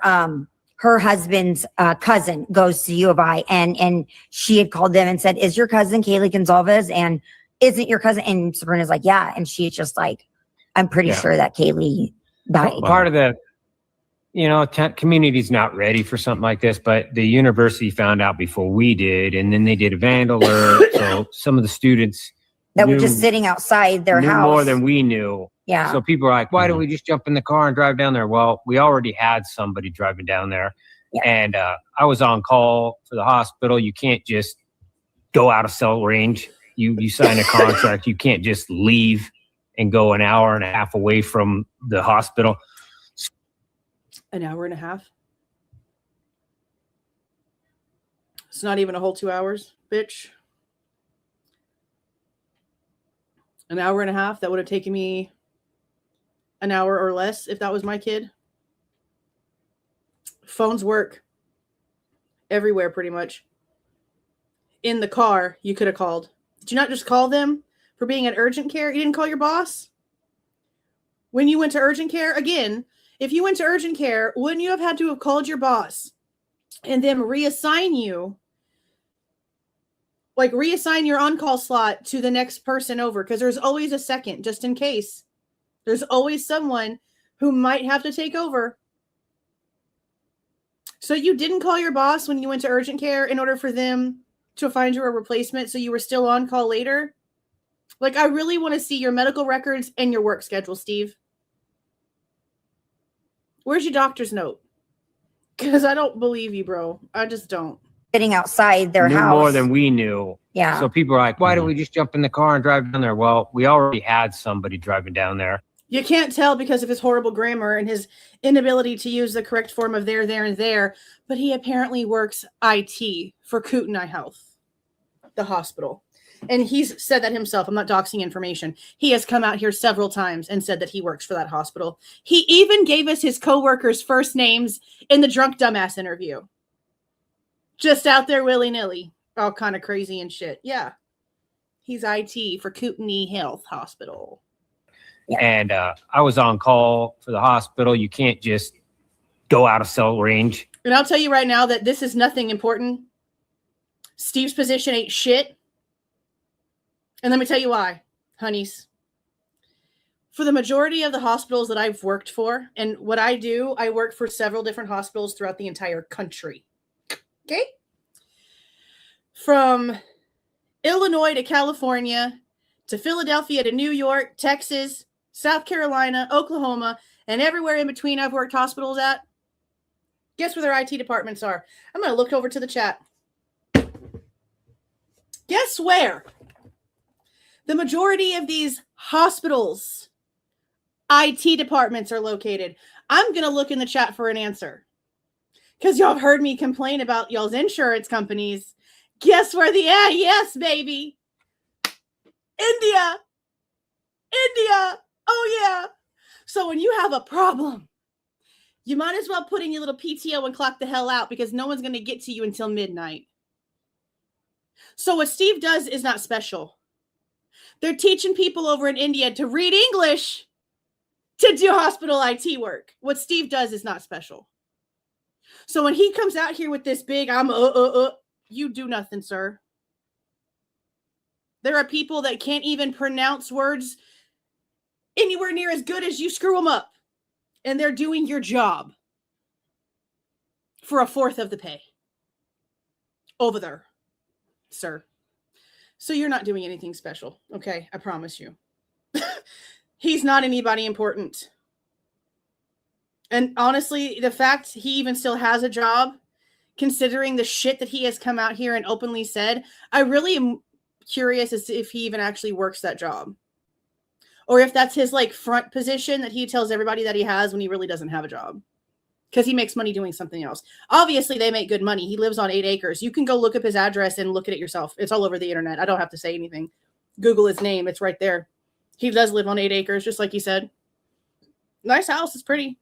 husband's cousin goes to U of I, and she had called them and said, is your cousin Kaylee Goncalves? And isn't your cousin? And Sabrina's like, yeah. And she's just like, I'm pretty sure that Kaylee died. Part of the, you know, community's not ready for something like this, but the university found out before we did, and then they did a vandal alert. So some of the students that were just sitting outside their knew house more than we knew. Yeah. So people are like, why don't we just jump in the car and drive down there? Well, we already had somebody driving down there. Yeah. And I was on call for the hospital. You can't just go out of cell range. You sign a contract. You can't just leave and go an hour and a half away from the hospital. An hour and a half? It's not even a whole 2 hours, bitch. An hour and a half? That would have taken me an hour or less if that was my kid. Phones work everywhere pretty much. In the car, you could have called. Did you not just call them for being at urgent care? You didn't call your boss? When you went to urgent care? Again, if you went to urgent care, wouldn't you have had to have called your boss and then reassign you? Like reassign your on-call slot to the next person over, because there's always a second, just in case. There's always someone who might have to take over. So you didn't call your boss when you went to urgent care in order for them to find you a replacement, so you were still on call later? Like, I really want to see your medical records and your work schedule, Steve. Where's your doctor's note? Because I don't believe you, bro. I just don't. Sitting outside their Knew house. more than we knew. Yeah. So people are like, why don't we just jump in the car and drive down there? Well, we already had somebody driving down there. You can't tell because of his horrible grammar and his inability to use the correct form of there, and there. But he apparently works IT for Kootenai Health, the hospital. And he's said that himself. I'm not doxing information. He has come out here several times and said that he works for that hospital. He even gave us his coworkers' first names in the drunk dumbass interview. Just out there willy-nilly. All kind of crazy and shit. Yeah. He's IT for Kootenai Health Hospital. And I was on call for the hospital. You can't just go out of cell range. And I'll tell you right now that this is nothing important. Steve's position ain't shit. And let me tell you why, honeys. For the majority of the hospitals that I've worked for, and what I do, I work for several different hospitals throughout the entire country. Okay? From Illinois to California to Philadelphia to New York, Texas, South Carolina, Oklahoma, and everywhere in between I've worked hospitals at. Guess where their IT departments are? I'm going to look over to the chat. Guess where the majority of these hospitals' IT departments are located? I'm going to look in the chat for an answer. Because y'all have heard me complain about y'all's insurance companies. Guess where the yes, baby. India. Oh, yeah. So when you have a problem, you might as well put in your little PTO and clock the hell out because no one's going to get to you until midnight. So what Steve does is not special. They're teaching people over in India to read English to do hospital IT work. What Steve does is not special. So when he comes out here with this big, you do nothing, sir. There are people that can't even pronounce words anywhere near as good as you screw them up. And they're doing your job for a fourth of the pay. Over there, sir. So you're not doing anything special, okay? I promise you. He's not anybody important. And honestly, the fact he even still has a job, considering the shit that he has come out here and openly said, I really am curious as to if he even actually works that job. Or if that's his like front position that he tells everybody that he has when he really doesn't have a job. Because he makes money doing something else. Obviously, they make good money. He lives on 8 acres. You can go look up his address and look at it yourself. It's all over the internet. I don't have to say anything. Google his name. It's right there. He does live on 8 acres, just like he said. Nice house. It's pretty.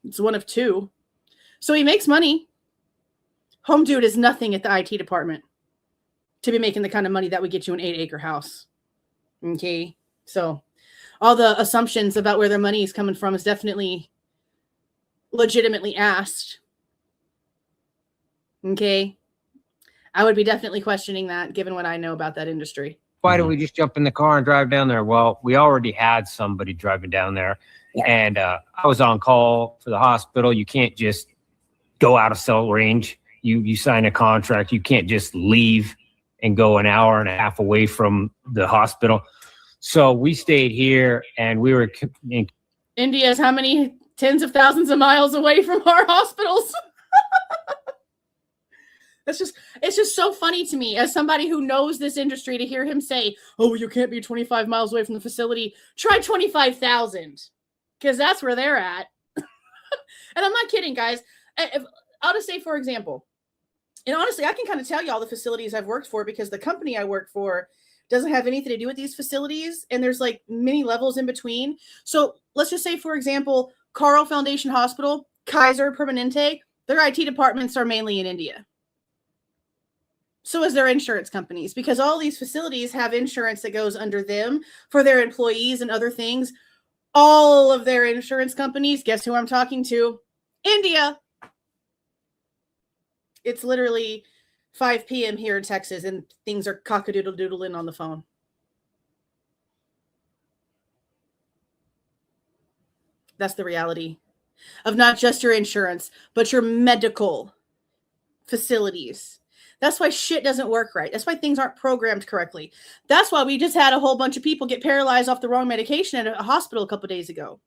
It's one of 2. So he makes money. Home dude is nothing at the IT department to be making the kind of money that would get you an 8-acre house. Okay? So all the assumptions about where their money is coming from is definitely legitimately asked. Okay? I would be definitely questioning that given what I know about that industry. Why don't we just jump in the car and drive down there? Well, we already had somebody driving down there. And I was on call for the hospital. You can't just go out of cell range. You sign a contract. You can't just leave and go an hour and a half away from the hospital. So we stayed here and we were in India is how many tens of thousands of miles away from our hospitals? It's just so funny to me as somebody who knows this industry to hear him say, oh, you can't be 25 miles away from the facility. Try 25,000 because that's where they're at. And I'm not kidding, guys. I'll just say, for example, and honestly, I can kind of tell you all the facilities I've worked for because the company I work for doesn't have anything to do with these facilities. And there's like many levels in between. So let's just say, for example, Carl Foundation Hospital, Kaiser Permanente, their IT departments are mainly in India. So is their insurance companies, because all these facilities have insurance that goes under them for their employees and other things. All of their insurance companies, guess who I'm talking to? India. It's literally 5 p.m. here in Texas, and things are cock-a-doodle-doodling on the phone. That's the reality of not just your insurance, but your medical facilities. That's why shit doesn't work right. That's why things aren't programmed correctly. That's why we just had a whole bunch of people get paralyzed off the wrong medication at a hospital a couple days ago.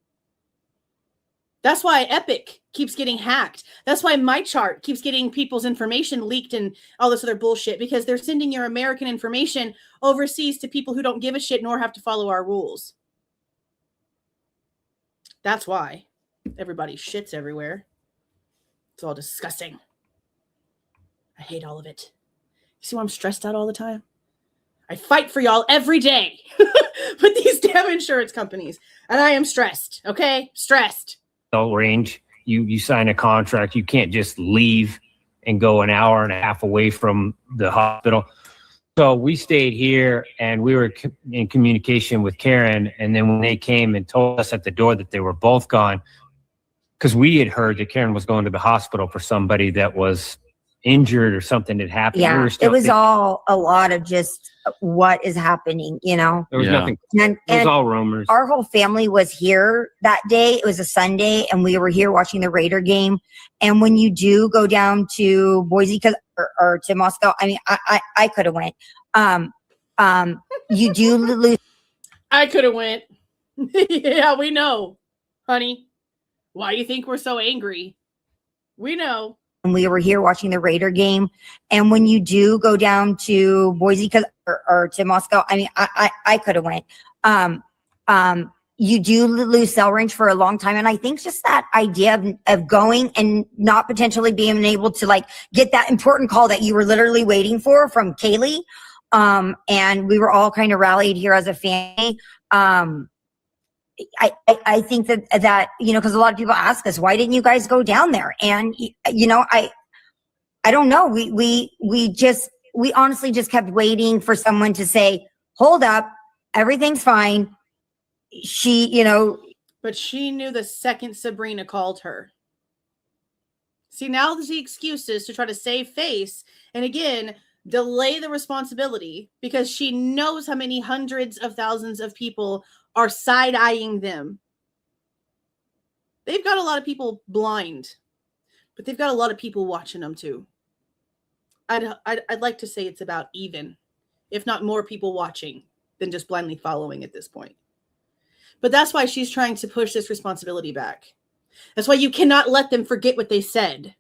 That's why Epic keeps getting hacked. That's why MyChart keeps getting people's information leaked and all this other bullshit, because they're sending your American information overseas to people who don't give a shit nor have to follow our rules. That's why everybody shits everywhere. It's all disgusting. I hate all of it. You see why I'm stressed out all the time? I fight for y'all every day with these damn insurance companies. And I am stressed, okay? Stressed. Range. You sign a contract. You can't just leave and go an hour and a half away from the hospital. So we stayed here and we were in communication with Karen. And then when they came and told us at the door that they were both gone, because we had heard that Karen was going to the hospital for somebody that was injured or something had happened. Yeah, We were still it was thinking- all a lot of just what is happening, you know? There was nothing. And, It was and all rumors. our whole family was here that day. It was a Sunday, and we were here watching the Raider game. And when you do go down to Boise or to Moscow, I mean, I could have went. You do lose. I could have went. Yeah, we know, honey. Why do you think we're so angry? We know. And we were here watching the Raider game. And when you do go down to Boise or to Moscow, I mean, I could have went. You do lose cell range for a long time. And I think just that idea of going and not potentially being able to like get that important call that you were literally waiting for from Kaylee. And we were all kind of rallied here as a family. I think that, you know, because a lot of people ask us, why didn't you guys go down there? And, you know, I don't know. We honestly just kept waiting for someone to say, hold up, everything's fine. She, you know. But she knew the second Sabrina called her. See, now there's the excuses to try to save face. And again, delay the responsibility because she knows how many hundreds of thousands of people are side-eyeing them. They've got a lot of people blind, but they've got a lot of people watching them too. I'd like to say it's about even, if not more people watching than just blindly following at this point. But that's why she's trying to push this responsibility back. That's why you cannot let them forget what they said.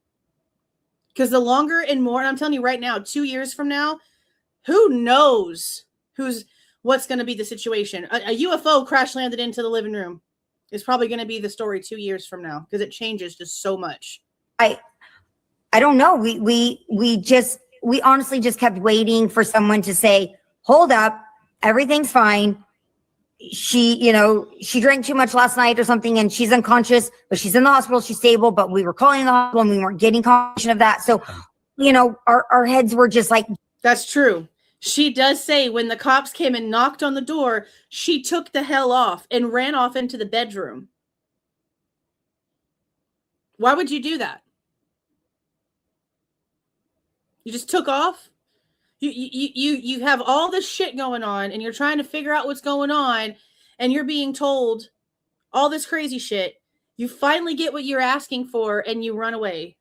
Because the longer and more, and I'm telling you right now, 2 years from now, who knows what's going to be the situation. A UFO crash landed into the living room is probably going to be the story 2 years from now because it changes just so much. I don't know. We honestly just kept waiting for someone to say, hold up, everything's fine. She, you know, she drank too much last night or something and she's unconscious, but she's in the hospital. She's stable, but we were calling the hospital and we weren't getting confirmation of that. So, you know, our heads were just like. That's true. She does say when the cops came and knocked on the door, she took the hell off and ran off into the bedroom. Why would you do that? You just took off? You have all this shit going on and you're trying to figure out what's going on and you're being told all this crazy shit. You finally get what you're asking for and you run away.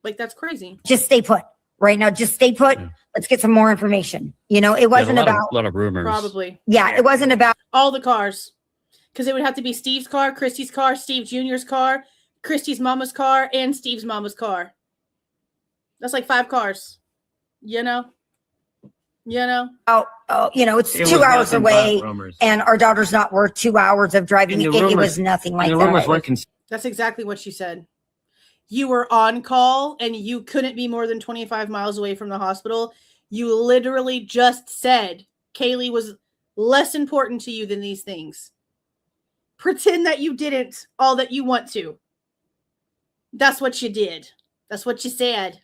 Like, that's crazy. Just stay put. Right now, just stay put. Let's get some more information. You know, it wasn't about a lot of rumors. Probably. Yeah, it wasn't about all the cars. Because it would have to be Steve's car, Kristi's car, Steve Jr.'s car, Kristi's mama's car, and Steve's mama's car. That's like 5 cars. You know? You know? Oh, you know, it's 2 hours away, and our daughter's not worth 2 hours of driving. It was nothing like that. That's exactly what she said. You were on call and you couldn't be more than 25 miles away from the hospital. You literally just said Kaylee was less important to you than these things. Pretend that you didn't all that you want to. That's what you did. That's what you said.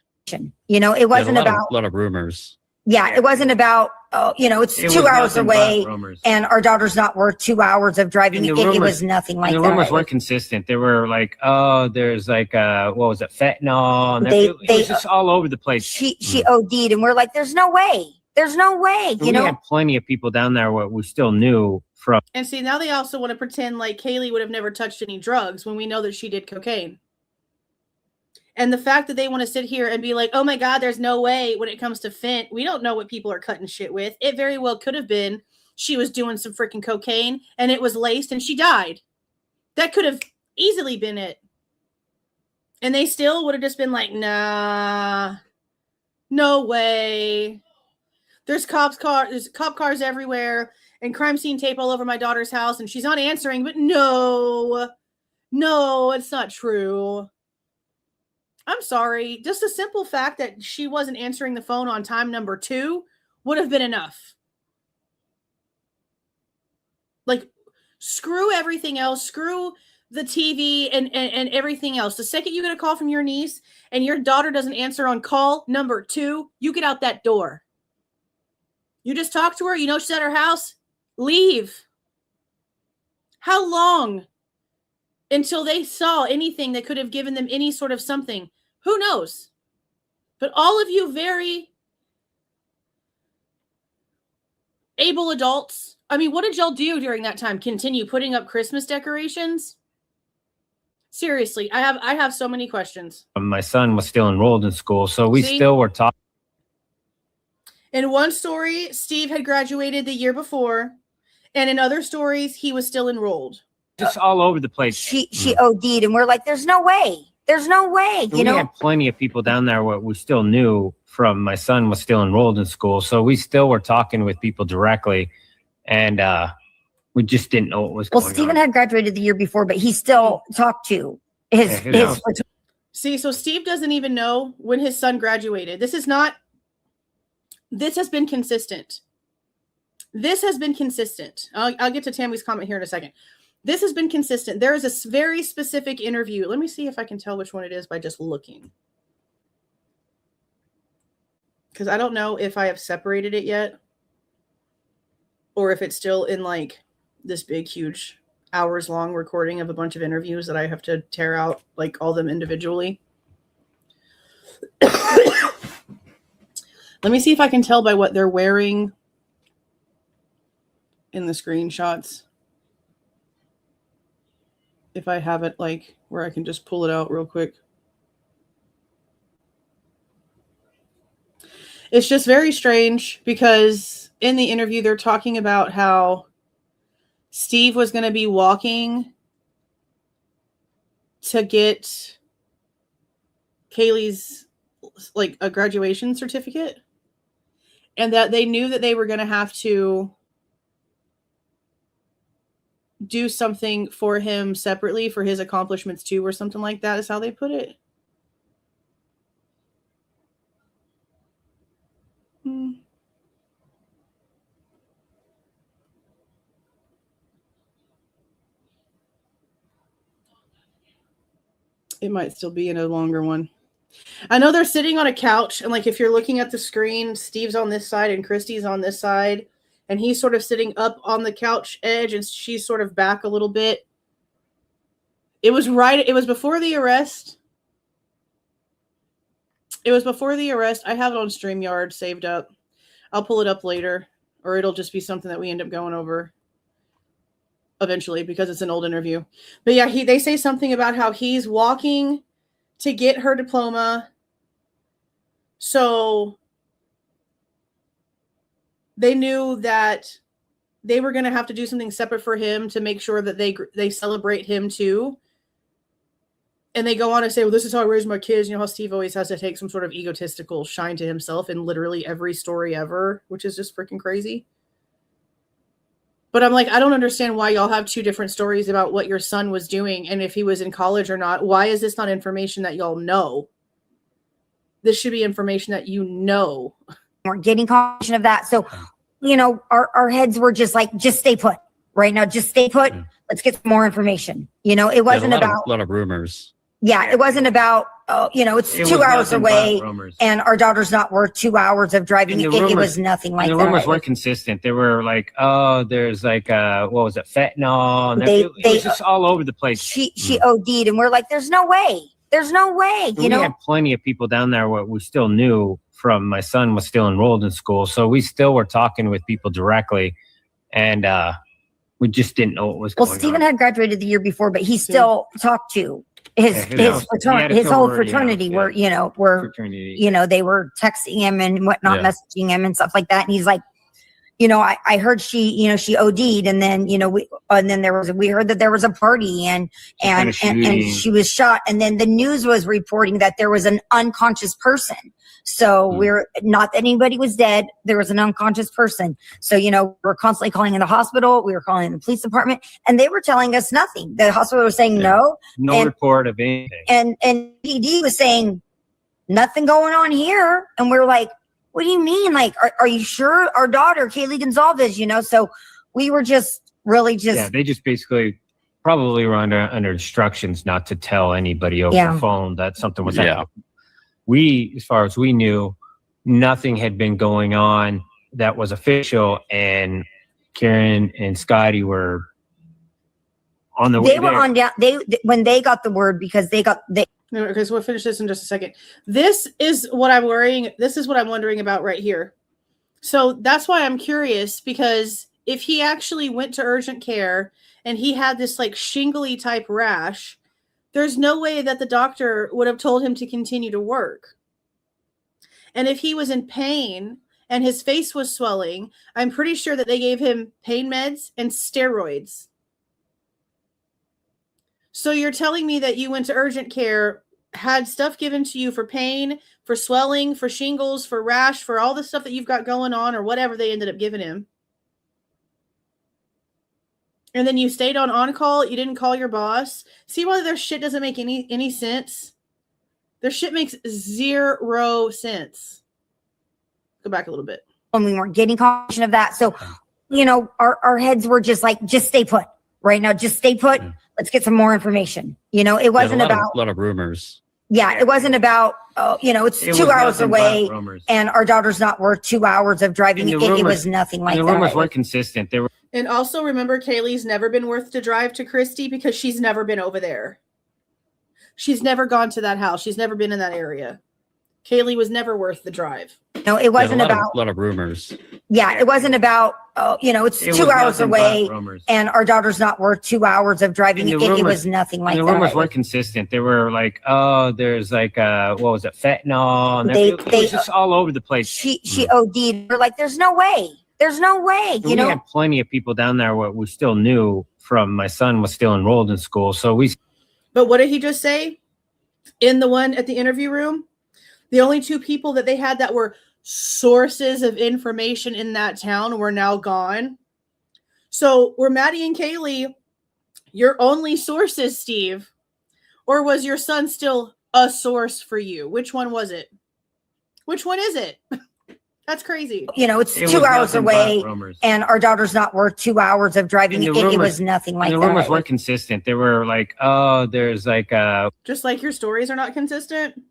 You know, it wasn't about a lot of rumors. Yeah, it wasn't about, you know, it's 2 hours away and our daughter's not worth 2 hours of driving. It was nothing like that. The rumors weren't consistent. They were like, oh, there's like, what was it, fentanyl? And it was just all over the place. She OD'd and we're like, there's no way. There's no way. We had plenty of people down there what we still knew from. And see, now they also want to pretend like Kaylee would have never touched any drugs when we know that she did cocaine. And the fact that they want to sit here and be like, oh my God, there's no way when it comes to fent, we don't know what people are cutting shit with. It very well could have been she was doing some freaking cocaine and it was laced and she died. That could have easily been it. And they still would have just been like, nah, no way. There's cop cars everywhere and crime scene tape all over my daughter's house and she's not answering, but no, it's not true. I'm sorry. Just the simple fact that she wasn't answering the phone on time number 2 would have been enough. Like, screw everything else. Screw the TV and everything else. The second you get a call from your niece and your daughter doesn't answer on call number 2, you get out that door. You just talk to her. You know she's at her house. Leave. How long until they saw anything that could have given them any sort of something? Who knows? But all of you very able adults, I mean, what did y'all do during that time? Continue putting up Christmas decorations? Seriously, I have so many questions. My son was still enrolled in school, so we See? still were talking. In one story, Steve had graduated the year before, and in other stories, he was still enrolled. Just all over the place. She OD'd, and we're like, there's no way. There's no way, We had plenty of people down there what we still knew from my son was still enrolled in school. So we still were talking with people directly, and we just didn't know what was going on. Well, Stephen had graduated the year before, but he still talked to his See, so Steve doesn't even know when his son graduated. This has been consistent. This has been consistent. I'll get to Tammy's comment here in a second. This has been consistent. There is a very specific interview. Let me see if I can tell which one it is by just looking. Because I don't know if I have separated it yet, or if it's still in like this big, huge hours-long recording of a bunch of interviews that I have to tear out, like all them individually. Let me see if I can tell by what they're wearing in the screenshots. If I have it like where I can just pull it out real quick. It's just very strange because in the interview, they're talking about how Steve was going to be walking to get Kaylee's like a graduation certificate, and that they knew that they were going to have to do something for him separately for his accomplishments too, or something like that is how they put it. It might still be in a longer one. I know they're sitting on a couch, and like if you're looking at the screen, Steve's on this side and Kristi's on this side, and he's sort of sitting up on the couch edge and she's sort of back a little bit. It was before the arrest. It was before the arrest. I have it on StreamYard saved up. I'll pull it up later, or it'll just be something that we end up going over eventually because it's an old interview. But yeah, they say something about how he's walking to get her diploma. So they knew that they were going to have to do something separate for him to make sure that they celebrate him too. And they go on to say, well, this is how I raised my kids. You know how Steve always has to take some sort of egotistical shine to himself in literally every story ever, which is just freaking crazy. But I'm like, I don't understand why y'all have two different stories about what your son was doing and if he was in college or not. Why is this not information that y'all know? This should be information that you know. We're getting confirmation of that. So, our heads were just like, just stay put right now. Just stay put. Let's get some more information. It wasn't about a lot of rumors. Yeah, it wasn't about, it's 2 hours away and our daughter's not worth 2 hours of driving. It was nothing like that. The rumors were consistent. They were like, oh, there's like, what was it, fentanyl? And it was just all over the place. She OD'd, and we're like, there's no way. There's no way. We had plenty of people down there what we still knew from my son was still enrolled in school. So we still were talking with people directly, and we just didn't know what was going on. Well, Stephen had graduated the year before, but he still talked to his whole fraternity were, they were texting him and whatnot, messaging him and stuff like that. And he's like, I heard she OD'd, and then, we heard that there was a party and she was shot. And then the news was reporting that there was an unconscious person. So we're not that anybody was dead. There was an unconscious person. So, we're constantly calling in the hospital. We were calling in the police department, and they were telling us nothing. The hospital was saying no report of anything. And PD was saying nothing going on here. And we're like, what do you mean? Like, are you sure? Our daughter, Kaylee Goncalves, so we were just really they just basically probably were under instructions not to tell anybody over the phone that something was happening. We, as far as we knew, nothing had been going on that was official, and Karen and Scotty were on the way. They were on down. When they got the word, because they. Okay, so we'll finish this in just a second. This is what I'm worrying. This is what I'm wondering about right here. So that's why I'm curious, because if he actually went to urgent care and he had this like shingly type rash, there's no way that the doctor would have told him to continue to work. And if he was in pain and his face was swelling, I'm pretty sure that they gave him pain meds and steroids. So you're telling me that you went to urgent care, had stuff given to you for pain, for swelling, for shingles, for rash, for all the stuff that you've got going on, or whatever they ended up giving him. And then you stayed on call. You didn't call your boss. See why their shit doesn't make any sense? Their shit makes 0 sense. Go back a little bit. And we weren't getting confirmation of that. So, our heads were just like, just stay put right now. Just stay put. Yeah. Let's get some more information. It wasn't about a lot of rumors. Yeah, it wasn't about, it's 2 hours away and our daughter's not worth 2 hours of driving. It was nothing like that. The rumors weren't consistent. They were. And also remember, Kaylee's never been worth to drive to Kristi because she's never been over there. She's never gone to that house. She's never been in that area. Kaylee was never worth the drive. No, it wasn't about a lot of rumors. Yeah, it wasn't about, it's 2 hours away and our daughter's not worth 2 hours of driving. It was nothing like that. The rumors weren't consistent. They were like, oh, there's like, what was it, fentanyl? And it was just all over the place. She OD'd. We're like, there's no way. There's no way. We had plenty of people down there what we still knew from. My son was still enrolled in school. So we. But what did he just say? In the one at the interview room? The only 2 people that they had that were sources of information in that town were now gone. So were Maddie and Kaylee your only sources, Steve? Or was your son still a source for you? Which one was it? Which one is it? That's crazy. It's 2 hours away and our daughter's not worth 2 hours of driving. It was nothing like that. The rumors weren't consistent. They were like, oh, there's like just like your stories are not consistent.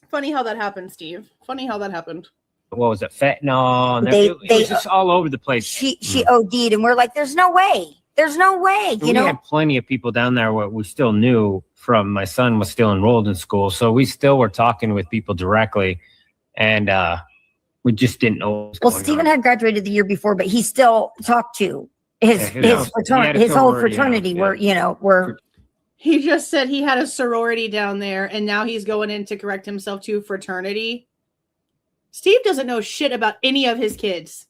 Funny how that happened, Steve. Funny how that happened. What was it, fentanyl? And it was just all over the place. She OD'd, and we're like, there's no way. There's no way. We had plenty of people down there what we still knew from. My son was still enrolled in school, so we still were talking with people directly, and we just didn't know. Well, Stephen had graduated the year before, but he still talked to his whole fraternity. He just said he had a sorority down there, and now he's going in to correct himself to fraternity. Steve doesn't know shit about any of his kids.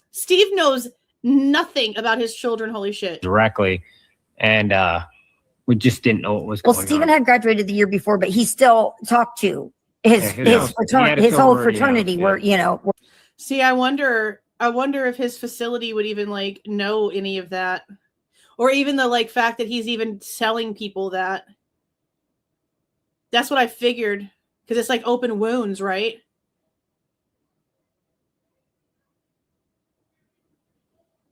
Steve knows nothing about his children. Holy shit. Directly. And we just didn't know what was going on. Well, Stephen had graduated the year before, but he still talked to his whole fraternity. See, I wonder if his facility would even like know any of that. Or even the fact that he's even telling people that. That's what I figured. Because it's like open wounds, right?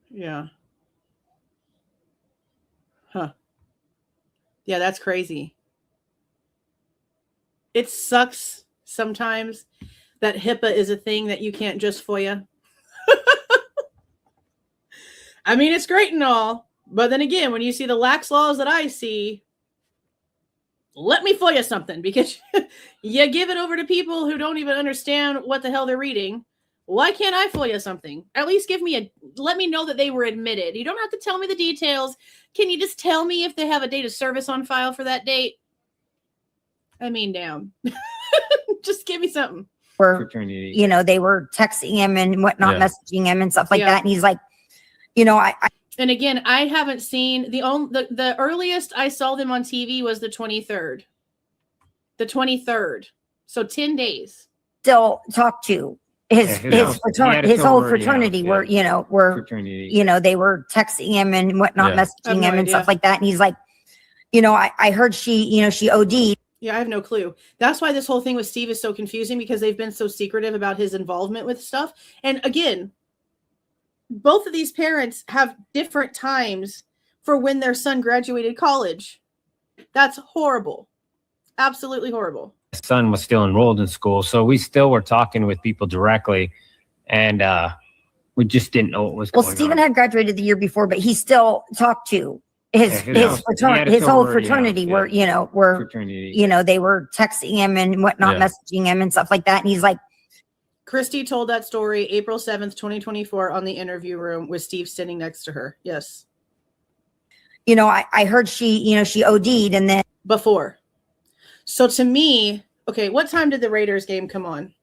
Yeah. Huh. Yeah, that's crazy. It sucks sometimes that HIPAA is a thing that you can't just FOIA. I mean, it's great and all. But then again, when you see the lax laws that I see, let me FOIA something, because you give it over to people who don't even understand what the hell they're reading. Why can't I FOIA something? At least let me know that they were admitted. You don't have to tell me the details. Can you just tell me if they have a date of service on file for that date? I mean, damn. Just give me something. They were texting him and whatnot, messaging him and stuff like that. And he's like, And again, I haven't seen the earliest I saw them on TV was the 23rd. The 23rd. So 10 days. Still talk to his whole fraternity. They were texting him and whatnot, messaging him and stuff like that. And he's like, I heard she OD'd. Yeah, I have no clue. That's why this whole thing with Steve is so confusing, because they've been so secretive about his involvement with stuff. And again, both of these parents have different times for when their son graduated college. That's horrible. Absolutely horrible. My son was still enrolled in school, so we still were talking with people directly, and we just didn't know what was going Well, on. Stephen had graduated the year before, but he still talked to his whole fraternity were, you know, you know, they were texting him and whatnot, messaging him and stuff like that. And he's like, Kristi told that story April 7th, 2024 on the interview room with Steve sitting next to her. Yes. You know, I heard she OD'd and then before. So to me, okay, what time did the Raiders game come on?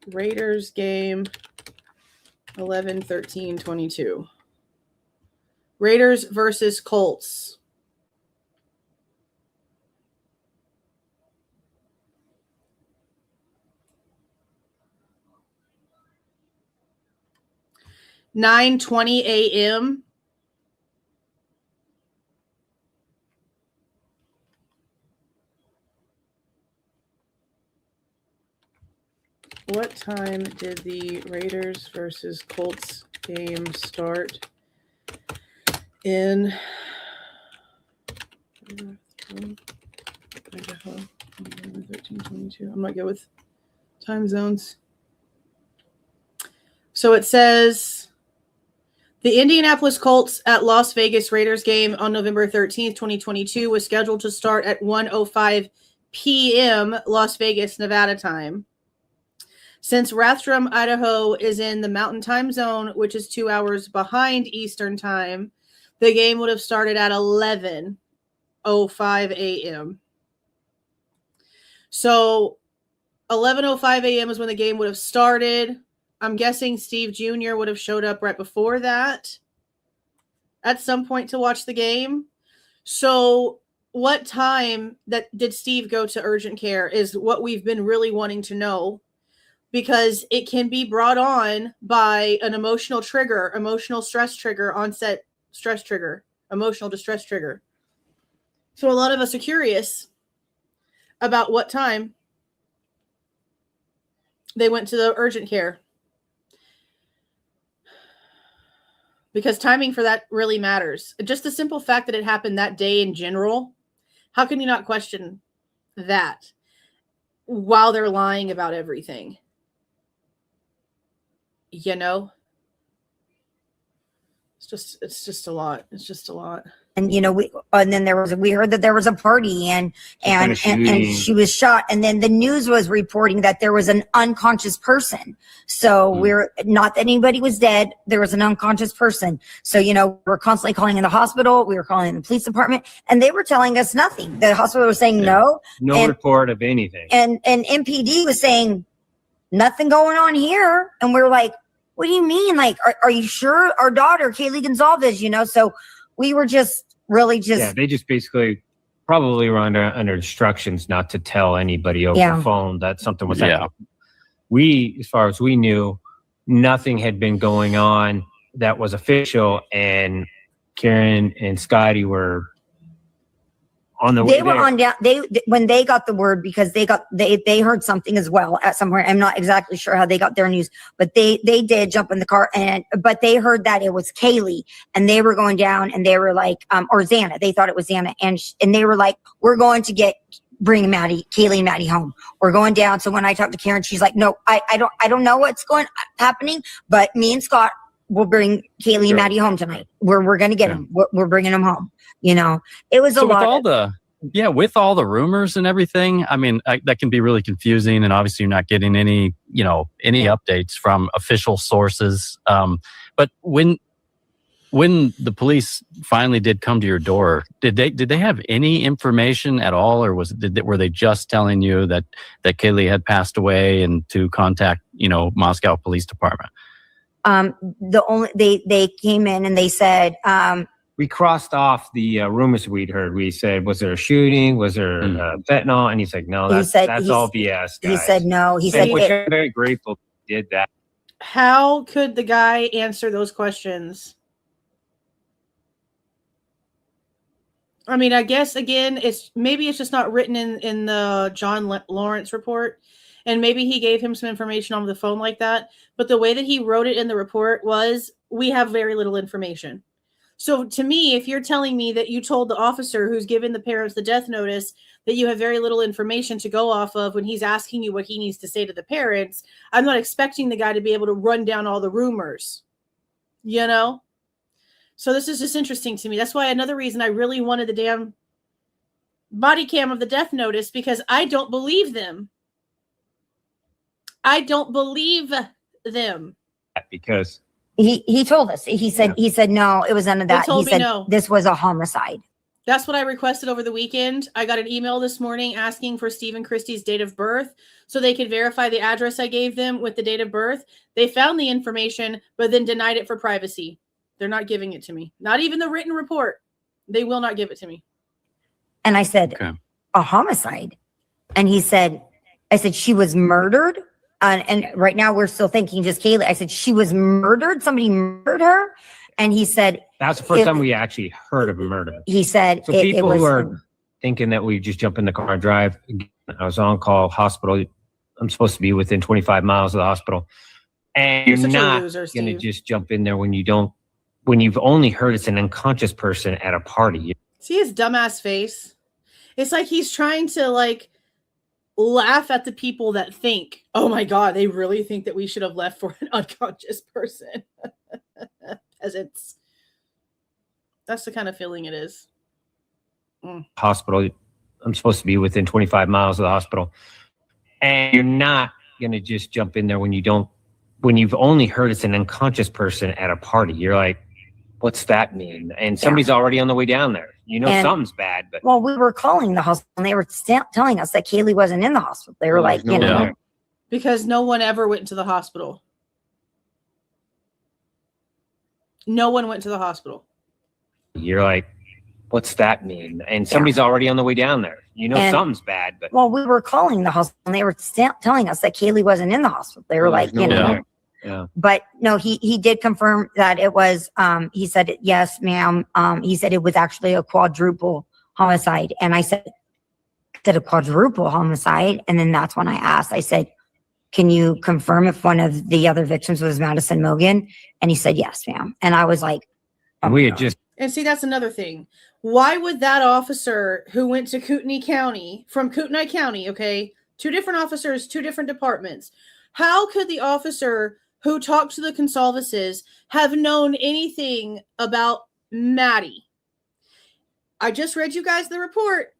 Raiders game 11/13/22. Raiders versus Colts. (9:20 a.m.) What time did the Raiders versus Colts game start in Idaho? 13:22. I'm not good with time zones. So it says the Indianapolis Colts at Las Vegas Raiders game on November 13th, 2022 was scheduled to start at 1:05 p.m. Las Vegas, Nevada time. Since Rathdrum, Idaho is in the Mountain Time Zone, which is 2 hours behind Eastern Time, the game would have started at 11:05 a.m. So 11:05 a.m. is when the game would have started. I'm guessing Steve Jr. would have showed up right before that at some point to watch the game. So what time did Steve go to urgent care is what we've been really wanting to know, because it can be brought on by an emotional trigger, emotional stress trigger, onset stress trigger, emotional distress trigger. So a lot of us are curious about what time they went to the urgent care, because timing for that really matters. Just the simple fact that it happened that day in general, how can you not question that while they're lying about everything? You know, it's just a lot. It's just a lot. and you know, we heard that there was a party and she was shot, and then the news was reporting that there was an unconscious person. So we're not that anybody was dead, there was an unconscious person. So, you know, we're constantly calling in the hospital, we were calling in the police department, and they were telling us nothing. The hospital was saying no report of anything, and MPD was saying nothing going on here, and we're like, what do you mean? Like, are you sure? Our daughter, Kaylee Goncalves, you know, so we were they just basically probably were under instructions not to tell anybody over the phone that something was happening. We, as far as we knew, nothing had been going on that was official, and Karen and Scotty were on the way. They were on down. When they got the word, because they heard something as well at somewhere. I'm not exactly sure how they got their news, but they did jump in the car, but they heard that it was Kaylee, and they were going down, and they were like, or Xana. They thought it was Xana, and they were like, we're going to bring Kaylee and Maddie home. We're going down. So when I talked to Karen, she's like, no, I don't know what's happening, but me and Scott will bring Kaylee and Maddie home tonight. We're going to get them. We're bringing them home. You know, it was a lot. With all the rumors and everything, I mean, that can be really confusing, and obviously you're not getting any updates from official sources. But when the police finally did come to your door, did they have any information at all, or were they just telling you that Kaylee had passed away and to contact Moscow Police Department? They came in and they said, we crossed off the rumors we'd heard. We said, was there a shooting? Was there fentanyl? And he's like, no, that's all BS, guys. He said no. He said, which I'm very grateful he did that. How could the guy answer those questions? I mean, I guess again, it's just not written in the John Lawrence report. And maybe he gave him some information on the phone like that. But the way that he wrote it in the report was, we have very little information. So to me, if you're telling me that you told the officer who's given the parents the death notice that you have very little information to go off of when he's asking you what he needs to say to the parents, I'm not expecting the guy to be able to run down all the rumors, you know? So this is just interesting to me. That's why another reason I really wanted the damn body cam of the death notice, because I don't believe them. I don't believe them. Because he told us. He said no, it was none of that. told He me said no. this was a homicide. That's what I requested over the weekend. I got an email this morning asking for Steve and Kristi's date of birth so they could verify the address I gave them with the date of birth. They found the information, but then denied it for privacy. They're not giving it to me. Not even the written report. They will not give it to me. And I said, a homicide. And he said, I said, she was murdered. And right now we're still thinking just Kaylee. I said, she was murdered. Somebody murdered her. And he said, that's the first time we actually heard of a murder. He said, so people who are thinking that we just jump in the car and drive. I was on call, hospital. I'm supposed to be within 25 miles of the hospital. And you're not going to just jump in there when you've only heard it's an unconscious person at a party. See his dumbass face? It's like he's trying to laugh at the people that think, oh my God, they really think that we should have left for an unconscious person. Peasants. That's the kind of feeling it is. Hospital. I'm supposed to be within 25 miles of the hospital. And you're not going to just jump in there when you've only heard it's an unconscious person at a party. You're like, what's that mean? And somebody's already on the way down there. You know, something's bad. But well, we were calling the hospital and they were telling us that Kaylee wasn't in the hospital. They were like, you know. Because no one ever went to the hospital. No one went to the hospital. You're like, what's that mean? And somebody's already on the way down there. You know, something's bad. But well, we were calling the hospital and they were telling us that Kaylee wasn't in the hospital. They were like, you know. Yeah. But no, he did confirm that it was, he said, yes, ma'am. He said it was actually a quadruple homicide. And I said a quadruple homicide. And then that's when I asked, I said, can you confirm if one of the other victims was Madison Mogen? And he said, yes, ma'am. And I was like, we had just. And see, that's another thing. Why would that officer who went to Kootenai County, from Kootenai County, okay, 2 different officers, 2 different departments, how could the officer who talked to the Goncalveses have known anything about Maddie? I just read you guys the report,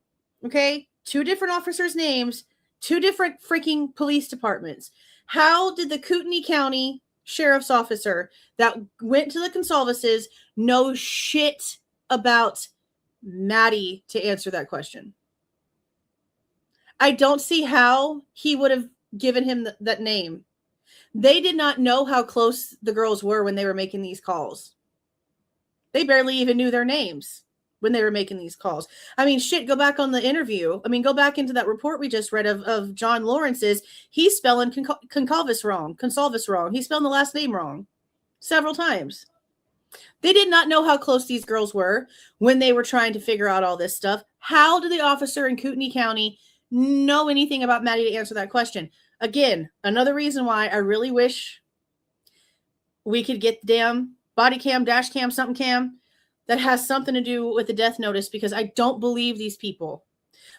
okay? 2 different officers' names, 2 different freaking police departments. How did the Kootenai County sheriff's officer that went to the Goncalveses know shit about Maddie to answer that question? I don't see how he would have given him that name. They did not know how close the girls were when they were making these calls. They barely even knew their names when they were making these calls. I mean, shit, go back on the interview. I mean, go back into that report we just read of John Lawrence's. He's spelling Goncalves wrong. He's spelling the last name wrong several times. They did not know how close these girls were when they were trying to figure out all this stuff. How did the officer in Kootenai County know anything about Maddie to answer that question? Again, another reason why I really wish we could get the damn body cam, dash cam, something cam that has something to do with the death notice, because I don't believe these people.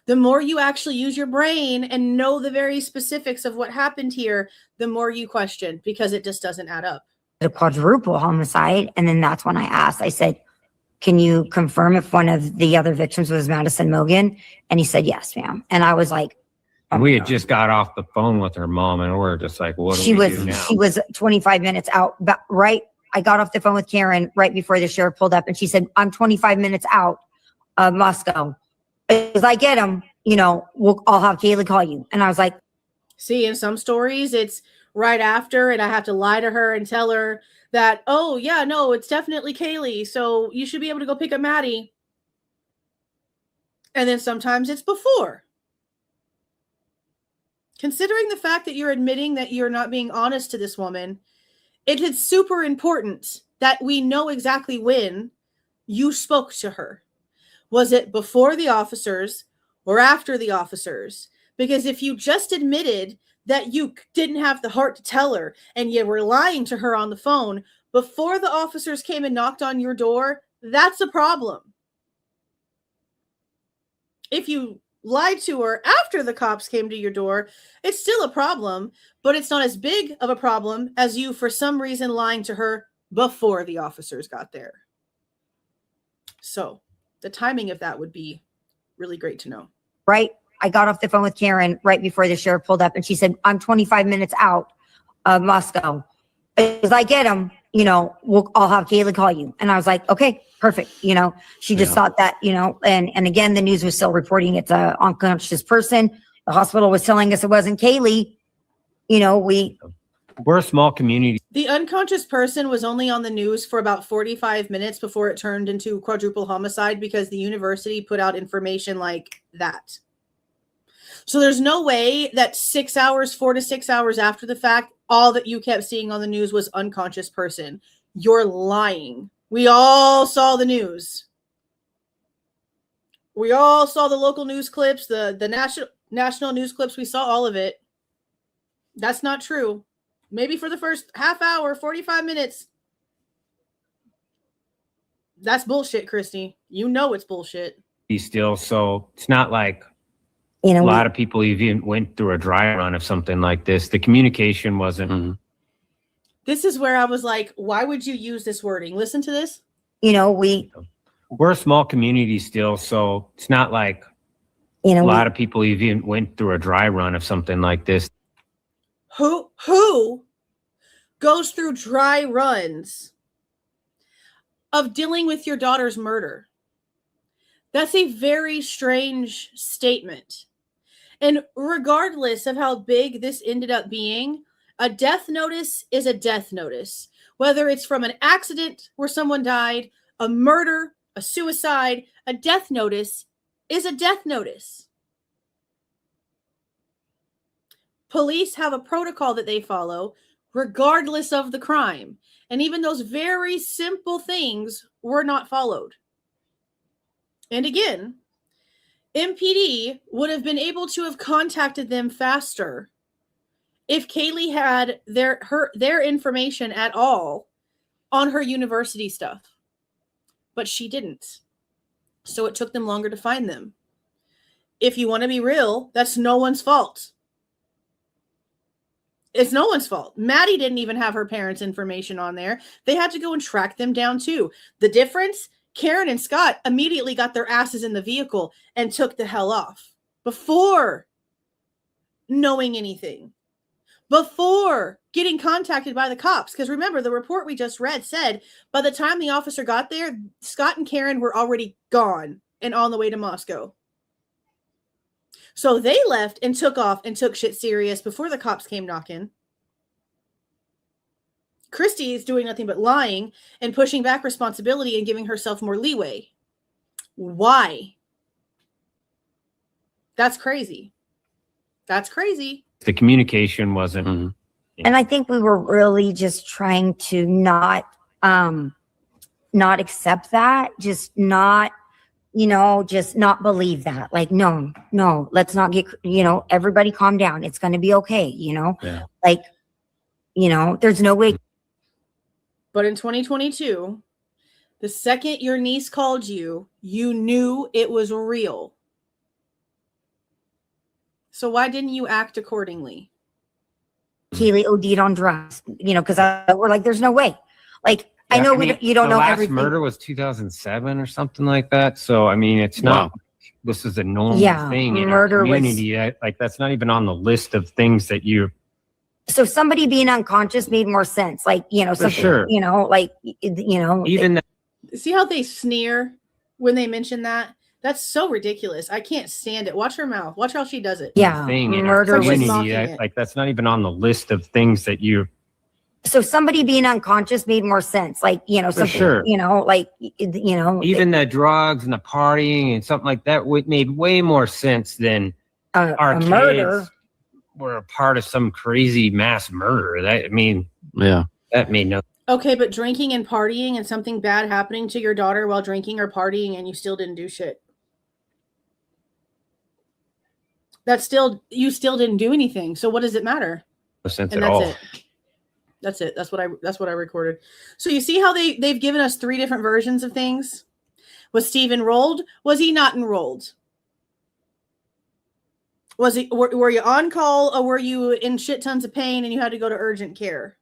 The more you actually use your brain and know the very specifics of what happened here, the more you question, because it just doesn't add up. A quadruple homicide. And then that's when I asked, I said, can you confirm if one of the other victims was Madison Mogen? And he said, yes, ma'am. And I was like, we had just got off the phone with her mom and we're just like, what do we do now? She was 25 minutes out. But I got off the phone with Karen right before the sheriff pulled up and she said, I'm 25 minutes out of Moscow. As I get him, you know, I'll have Kaylee call you. And I was like, see, in some stories, it's right after, and I have to lie to her and tell her that, oh, yeah, no, it's definitely Kaylee. So you should be able to go pick up Maddie. And then sometimes it's before. Considering the fact that you're admitting that you're not being honest to this woman, it is super important that we know exactly when you spoke to her. Was it before the officers or after the officers? Because if you just admitted that you didn't have the heart to tell her and you were lying to her on the phone before the officers came and knocked on your door, that's a problem. If you lied to her after the cops came to your door, it's still a problem, but it's not as big of a problem as you, for some reason, lying to her before the officers got there. So the timing of that would be really great to know. Right? I got off the phone with Karen right before the sheriff pulled up, and she said, I'm 25 minutes out of Moscow. As I get him, I'll have Kaylee call you. And I was like, okay, perfect. She just thought that, and again, the news was still reporting it's an unconscious person. The hospital was telling us it wasn't Kaylee. We're a small community. The unconscious person was only on the news for about 45 minutes before it turned into quadruple homicide because the university put out information like that. So there's no way that 4 to 6 hours after the fact, all that you kept seeing on the news was unconscious person. You're lying. We all saw the news. We all saw the local news clips, the national news clips. We saw all of it. That's not true. Maybe for the first half hour, 45 minutes. That's bullshit, Kristi. You know it's bullshit. Still, so it's not like a lot of people even went through a dry run of something like this. The communication wasn't. This is where I was like, why would you use this wording? Listen to this. We're a small community still, so it's not like a lot of people even went through a dry run of something like this. Who goes through dry runs of dealing with your daughter's murder? That's a very strange statement. And regardless of how big this ended up being, a death notice is a death notice. Whether it's from an accident where someone died, a murder, a suicide, a death notice is a death notice. Police have a protocol that they follow regardless of the crime. And even those very simple things were not followed. And again, MPD would have been able to have contacted them faster if Kaylee had their information at all on her university stuff. But she didn't. So it took them longer to find them. If you want to be real, that's no one's fault. It's no one's fault. Maddie didn't even have her parents' information on there. They had to go and track them down too. The difference, Karen and Scott immediately got their asses in the vehicle and took the hell off before knowing anything, before getting contacted by the cops. Because remember, the report we just read said by the time the officer got there, Scott and Karen were already gone and on the way to Moscow. So they left and took off and took shit serious before the cops came knocking. Kristi is doing nothing but lying and pushing back responsibility and giving herself more leeway. Why? That's crazy. That's crazy. The communication wasn't. And I think we were really just trying to not accept that, just not believe that. Like, no, let's not get, everybody calm down. It's going to be okay. There's no way. But in 2022, the second your niece called you, you knew it was real. So why didn't you act accordingly? Kaylee OD'd on drugs, because we're like, there's no way. Like, I know you don't know everything. The last murder was 2007 or something like that. So, I mean, it's not, this is a normal thing in our community. Like, that's not even on the list of things that you. So somebody being unconscious made more sense. Like, something, sure. Even that. See how they sneer when they mention that? That's so ridiculous. I can't stand it. Watch her mouth. Watch how she does it. Yeah. Murder community, like, that's not even on the list of things that you. So somebody being unconscious made more sense. Like, something, sure. Even the drugs and the partying and something like that made way more sense than our kids murder. Were a part of some crazy mass murder. That made no. Okay, but drinking and partying and something bad happening to your daughter while drinking or partying and you still didn't do shit. you still didn't do anything. So what does it matter? No sense And at all. That's it. That's what I recorded. So you see how they've given us 3 different versions of things. Was Steve enrolled? Was he not enrolled? Were you on call, or were you in shit tons of pain and you had to go to urgent care?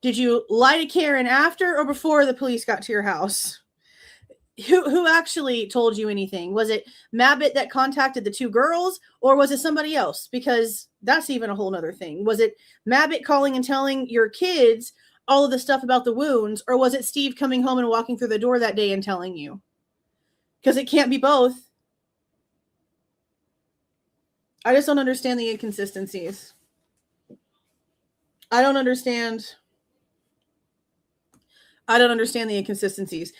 Did you lie to Karen after or before the police got to your house? Who actually told you anything? Was it Mabbott that contacted the 2 girls, or was it somebody else? Because that's even a whole nother thing. Was it Mabbott calling and telling your kids all of the stuff about the wounds, or was it Steve coming home and walking through the door that day and telling you? Because it can't be both. I just don't understand the inconsistencies. I don't understand the inconsistencies.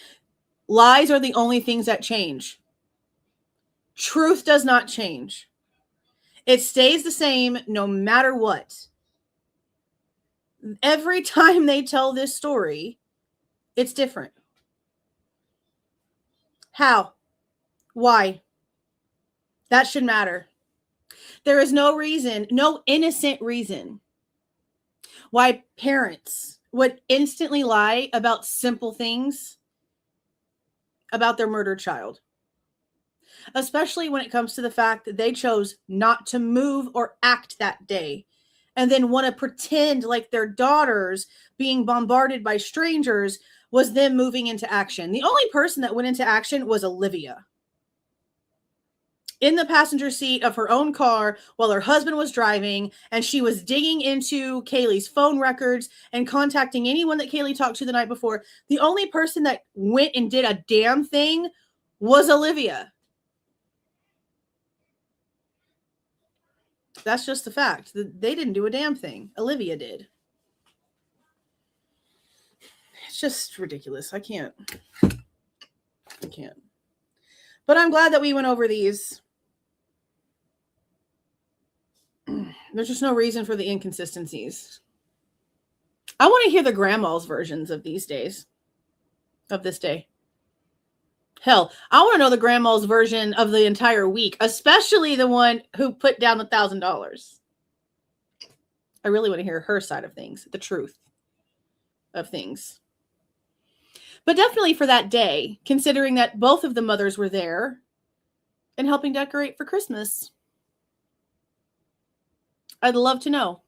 Lies are the only things that change. Truth does not change. It stays the same no matter what. Every time they tell this story, it's different. How? Why? That should matter. There is no reason, no innocent reason, why parents would instantly lie about simple things about their murdered child. Especially when it comes to the fact that they chose not to move or act that day, and then want to pretend like their daughters being bombarded by strangers was them moving into action. The only person that went into action was Olivia. In the passenger seat of her own car while her husband was driving, and she was digging into Kaylee's phone records and contacting anyone that Kaylee talked to the night before. The only person that went and did a damn thing was Olivia. That's just the fact. They didn't do a damn thing. Olivia did. It's just ridiculous. I can't. But I'm glad that we went over these. There's just no reason for the inconsistencies. I want to hear the grandma's versions of these days. Of this day. Hell, I want to know the grandma's version of the entire week, especially the one who put down $1,000. I really want to hear her side of things, the truth of things. But definitely for that day, considering that both of the mothers were there and helping decorate for Christmas, I'd love to know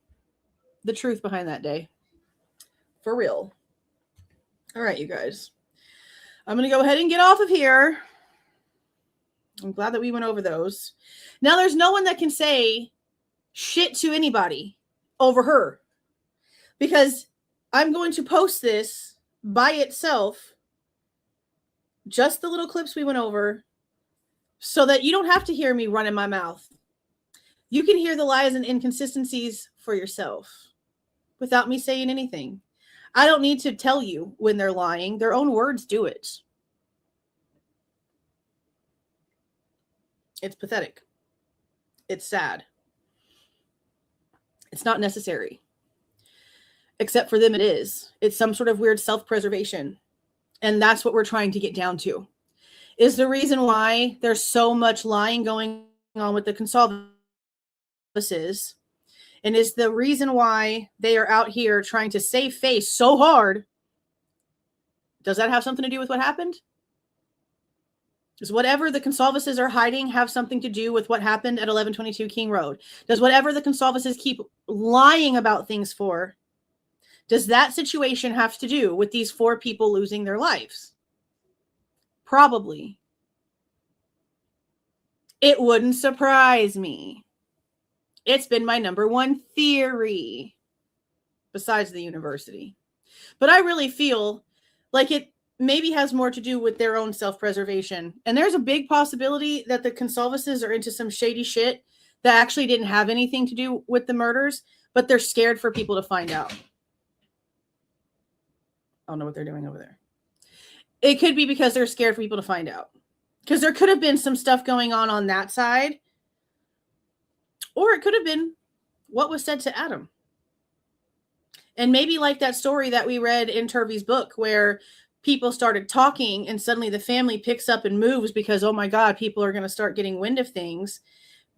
the truth behind that day. For real. All right, you guys. I'm going to go ahead and get off of here. I'm glad that we went over those. Now there's no one that can say shit to anybody over her, because I'm going to post this by itself, just the little clips we went over, so that you don't have to hear me running my mouth. You can hear the lies and inconsistencies for yourself without me saying anything. I don't need to tell you when they're lying. Their own words do it. It's pathetic. It's sad. It's not necessary. Except for them, it is. It's some sort of weird self-preservation. And that's what we're trying to get down to. Is the reason why there's so much lying going on with the Goncalves, and is the reason why they are out here trying to save face so hard. Does that have something to do with what happened? Does whatever the Goncalves are hiding have something to do with what happened at 1122 King Road? Does whatever the Goncalves keep lying about things for, does that situation have to do with these 4 people losing their lives? Probably. It wouldn't surprise me. It's been my number 1 theory, besides the university. But I really feel like it maybe has more to do with their own self-preservation. And there's a big possibility that the Goncalves are into some shady shit that actually didn't have anything to do with the murders, but they're scared for people to find out. I don't know what they're doing over there. It could be because they're scared for people to find out. Because there could have been some stuff going on that side. Or it could have been what was said to Adam. And maybe like that story that we read in Turvey's book, where people started talking and suddenly the family picks up and moves because, oh my God, people are going to start getting wind of things.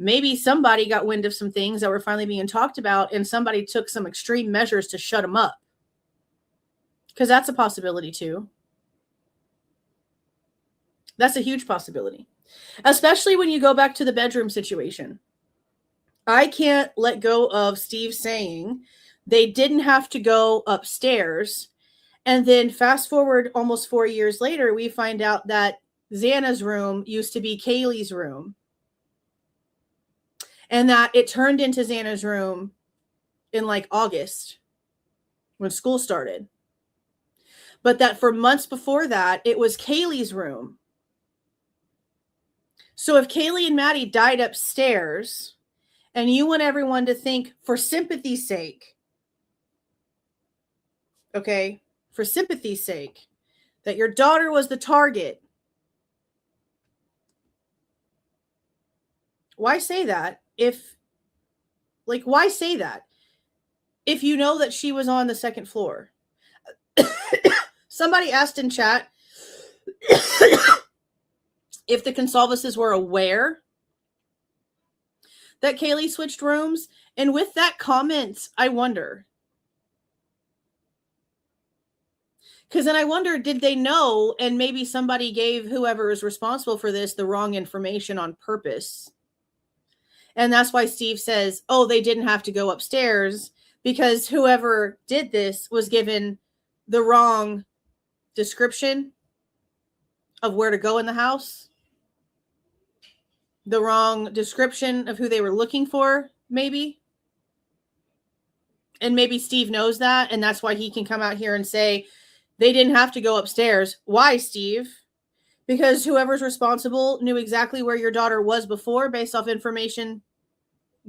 maybe somebody got wind of some things that were finally being talked about and somebody took some extreme measures to shut them up. Because that's a possibility too. That's a huge possibility. Especially when you go back to the bedroom situation. I can't let go of Steve saying they didn't have to go upstairs. And then fast forward almost 4 years later, we find out that Xana's room used to be Kaylee's room. And that it turned into Xana's room in like August when school started. But that for months before that, it was Kaylee's room. So if Kaylee and Maddie died upstairs, and you want everyone to think for sympathy's sake, okay, for sympathy's sake, that your daughter was the target, why say that? Why say that? If you know that she was on the second floor. Somebody asked in chat if the Goncalveses were aware that Kaylee switched rooms. And with that comment, I wonder. Because then I wonder, did they know and maybe somebody gave whoever is responsible for this the wrong information on purpose? And that's why Steve says, oh, they didn't have to go upstairs because whoever did this was given the wrong description of where to go in the house. The wrong description of who they were looking for, maybe. And maybe Steve knows that, and that's why he can come out here and say, they didn't have to go upstairs. Why, Steve? Because whoever's responsible knew exactly where your daughter was before based off information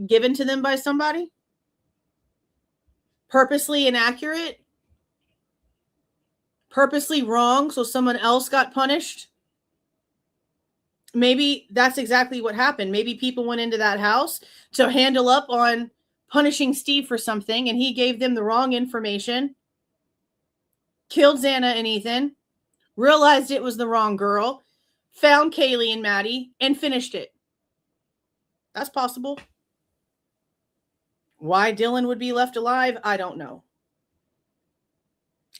given to them by somebody? Purposely inaccurate? Purposely wrong so someone else got punished? Maybe that's exactly what happened. Maybe people went into that house to handle up on punishing Steve for something, and he gave them the wrong information, killed Xana and Ethan, realized it was the wrong girl, found Kaylee and Maddie, and finished it. That's possible. Why Dylan would be left alive, I don't know.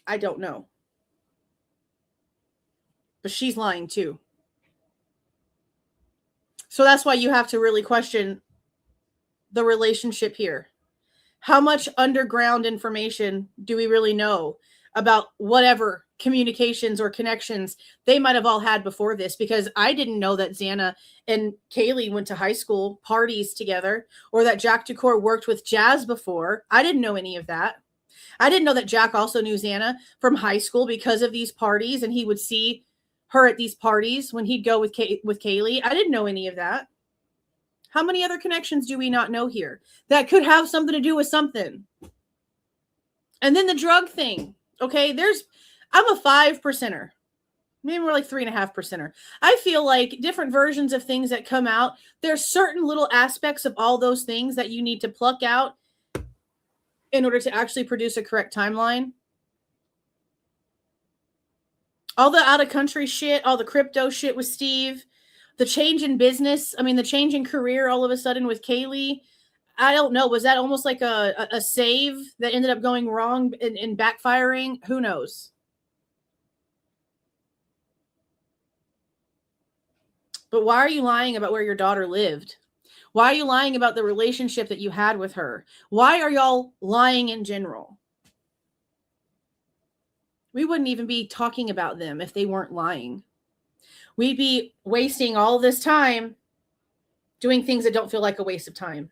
I don't know. But she's lying too. So that's why you have to really question the relationship here. How much underground information do we really know about whatever communications or connections they might have all had before this? Because I didn't know that Xana and Kaylee went to high school parties together, or that Jack Decor worked with Jazz before. I didn't know any of that. I didn't know that Jack also knew Xana from high school because of these parties, and he would see her at these parties when he'd go with Kaylee. I didn't know any of that. How many other connections do we not know here that could have something to do with something? And then the drug thing. Okay, I'm a 5%er. Maybe we're like 3.5%er. I feel like different versions of things that come out, there's certain little aspects of all those things that you need to pluck out in order to actually produce a correct timeline. All the out-of-country shit, all the crypto shit with Steve, the change in business, the change in career all of a sudden with Kaylee, I don't know. Was that almost like a save that ended up going wrong and backfiring? Who knows? But why are you lying about where your daughter lived? Why are you lying about the relationship that you had with her? Why are y'all lying in general? We wouldn't even be talking about them if they weren't lying. We'd be wasting all this time doing things that don't feel like a waste of time.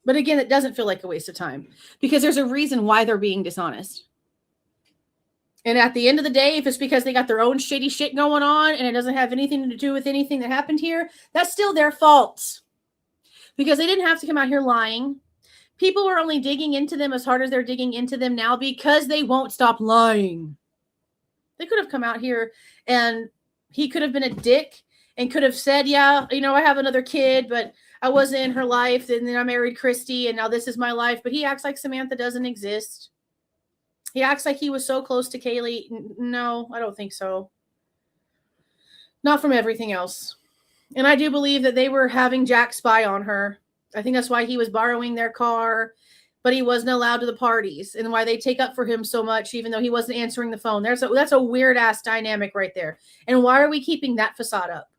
But again, it doesn't feel like a waste of time because there's a reason why they're being dishonest. And at the end of the day, if it's because they got their own shitty shit going on and it doesn't have anything to do with anything that happened here, that's still their fault. Because they didn't have to come out here lying. People are only digging into them as hard as they're digging into them now because they won't stop lying. They could have come out here and he could have been a dick and could have said, yeah, I have another kid, but I wasn't in her life. And then I married Kristi and now this is my life. But he acts like Samantha doesn't exist. He acts like he was so close to Kaylee. No, I don't think so. Not from everything else. And I do believe that they were having Jack spy on her. I think that's why he was borrowing their car, but he wasn't allowed to the parties, and why they take up for him so much, even though he wasn't answering the phone. That's a weird ass dynamic right there. And why are we keeping that facade up?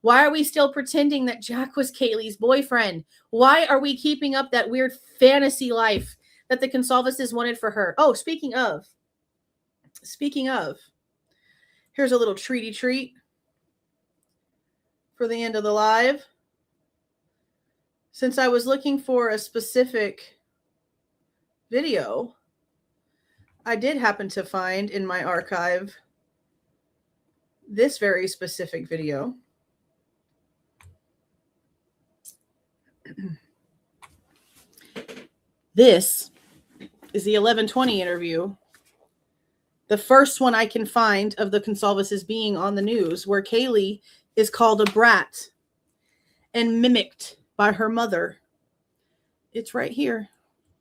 Why are we still pretending that Jack was Kaylee's boyfriend? Why are we keeping up that weird fantasy life that the Goncalveses wanted for her? Oh, speaking of, here's a little treat for the end of the live. Since I was looking for a specific video, I did happen to find in my archive this very specific video. This is the 11:20 interview. The first one I can find of the Goncalveses being on the news, where Kaylee is called a brat and mimicked by her mother. It's right here.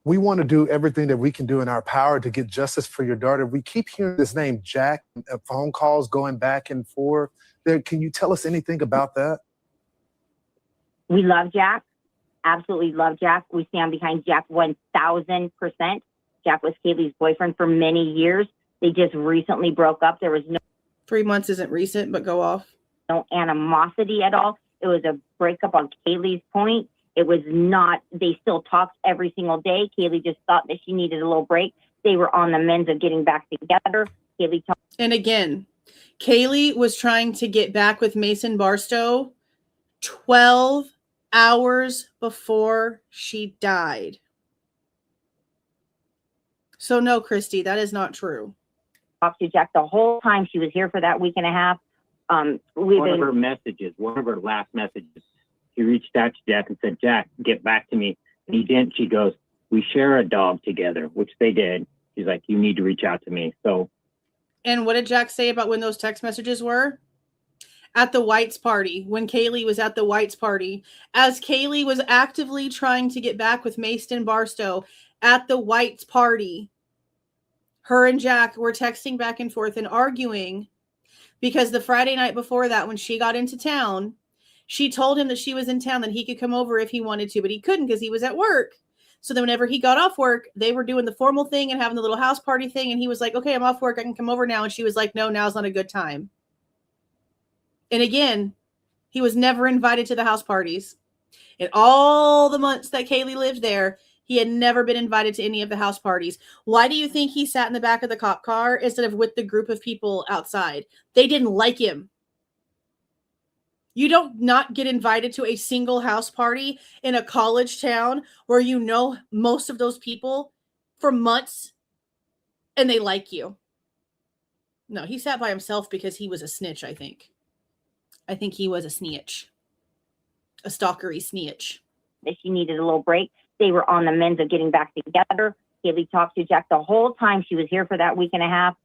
We want to do everything that we can do in our power to get justice for your daughter. We keep hearing this name, Jack, phone calls going back and forth. Can you tell us anything about that? We love Jack. Absolutely love Jack. We stand behind Jack 1,000%. Jack was Kaylee's boyfriend for many years. They just recently broke up. There was no 3 months isn't recent, but go off. No animosity at all. It was a breakup on Kaylee's point. It was not, they still talked every single day. Kaylee just thought that she needed a little break. They were on the mend of getting back together. Kaylee talked. And again, Kaylee was trying to get back with Mason Barstow 12 hours before she died. So no, Kristi, that is not true. Talked to Jack the whole time. She was here for that week and a half. One of her messages, one of her last messages, she reached out to Jack and said, Jack, get back to me. And he didn't. She goes, we share a dog together, which they did. She's like, you need to reach out to me. So. And what did Jack say about when those text messages were? At the Whites party, when Kaylee was at the Whites party, as Kaylee was actively trying to get back with Mason Barstow at the Whites party, her and Jack were texting back and forth and arguing because the Friday night before that, when she got into town, she told him that she was in town, that he could come over if he wanted to, but he couldn't because he was at work. So then whenever he got off work, they were doing the formal thing and having the little house party thing. And he was like, okay, I'm off work. I can come over now. And she was like, no, now's not a good time. And again, he was never invited to the house parties. In all the months that Kaylee lived there, he had never been invited to any of the house parties. Why do you think he sat in the back of the cop car instead of with the group of people outside? They didn't like him. You don't not get invited to a single house party in a college town where you know most of those people for months and they like you. No, he sat by himself because he was a snitch, I think. I think he was a snitch. A stalkery snitch. That she needed a little break. They were on the mend of getting back together. Kaylee talked to Jack the whole time. She was here for that week and a half.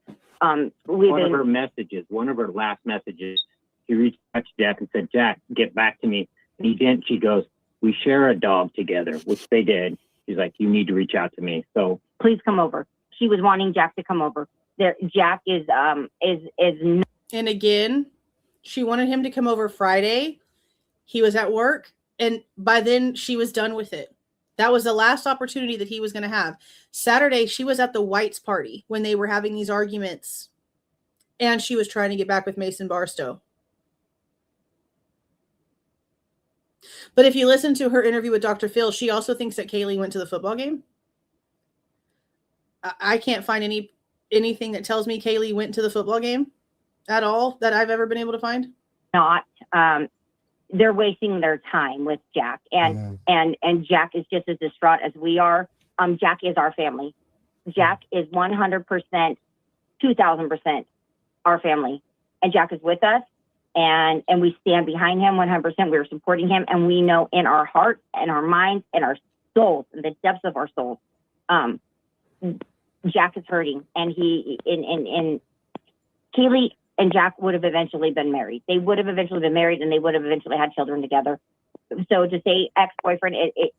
One of her messages, one of her last messages, she reached out to Jack and said, Jack, get back to me. And he didn't. She goes, we share a dog together, which they did. She's like, you need to reach out to me. So please come over. She was wanting Jack to come over. Jack is. And again, she wanted him to come over Friday. He was at work, and by then she was done with it. That was the last opportunity that he was going to have. Saturday, she was at the Whites party when they were having these arguments, and she was trying to get back with Mason Barstow. But if you listen to her interview with Dr. Phil, she also thinks that Kaylee went to the football game. I can't find anything that tells me Kaylee went to the football game at all that I've ever been able to find. Not. They're wasting their time with Jack, and Jack is just as distraught as we are. Jack is our family. Jack is 100%, 2,000% our family, and Jack is with us, and we stand behind him 100%. We're supporting him, and we know in our hearts and our minds and our souls, in the depths of our souls, Jack is hurting, and he in Kaylee and Jack would have eventually been married. They would have eventually been married, and they would have eventually had children together. So to say ex-boyfriend, it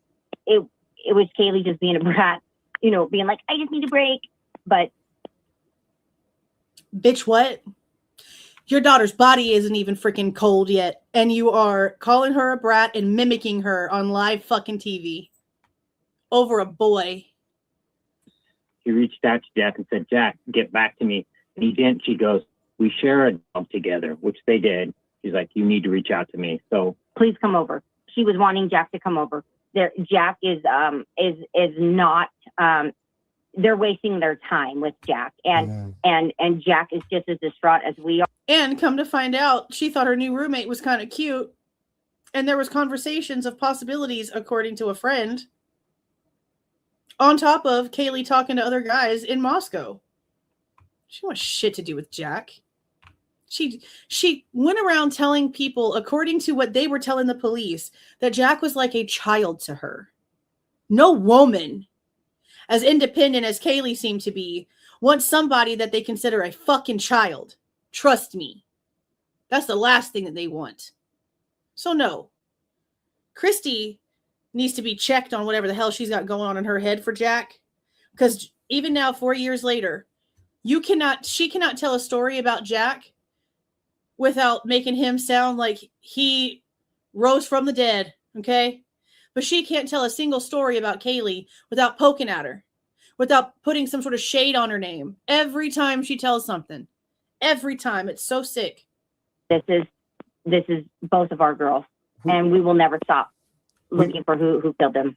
was Kaylee just being a brat, being like, I just need a break. But bitch, what? Your daughter's body isn't even freaking cold yet, and you are calling her a brat and mimicking her on live fucking TV over a boy. She reached out to Jack and said, Jack, get back to me. And he didn't. She goes, we share a dog together, which they did. She's like, you need to reach out to me. So Please come over. She was wanting Jack to come over. Jack is not. They're wasting their time with Jack, and Jack is just as distraught as we are. And come to find out, she thought her new roommate was kind of cute, and there was conversations of possibilities, according to a friend. On top of Kaylee talking to other guys in Moscow. She wants shit to do with Jack. She went around telling people, according to what they were telling the police, that Jack was like a child to her. No woman, as independent as Kaylee seemed to be, wants somebody that they consider a fucking child. Trust me. That's the last thing that they want. So no. Kristi needs to be checked on whatever the hell she's got going on in her head for Jack. Because even now, 4 years later, she cannot tell a story about Jack without making him sound like he rose from the dead, okay? But she can't tell a single story about Kaylee without poking at her, without putting some sort of shade on her name. Every time she tells something. Every time. It's so sick. This is both of our girls, and we will never stop looking for who killed them.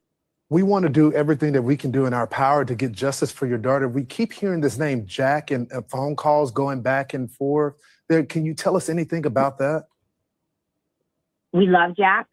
We want to do everything that we can do in our power to get justice for your daughter. We keep hearing this name, Jack, and phone calls going back and forth. Can you tell us anything about that? We love Jack.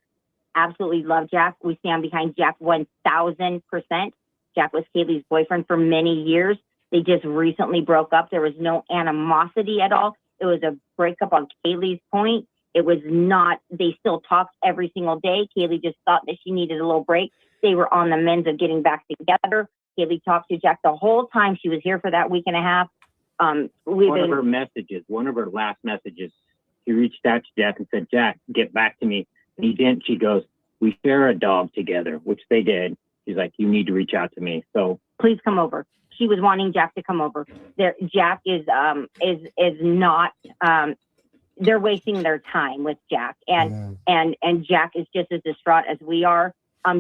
Absolutely love Jack. We stand behind Jack 1,000%. Jack was Kaylee's boyfriend for many years. They just recently broke up. There was no animosity at all. It was a breakup on Kaylee's point. It was not, they still talked every single day. Kaylee just thought that she needed a little break. They were on the mend of getting back together. Kaylee talked to Jack the whole time she was here for that week and a half. One of her last messages, she reached out to Jack and said, Jack, get back to me. And he didn't. She goes, we share a dog together, which they did. She's like, you need to reach out to me. So please come over. She was wanting Jack to come over. Jack is not. They're wasting their time with Jack, and Jack is just as distraught as we are.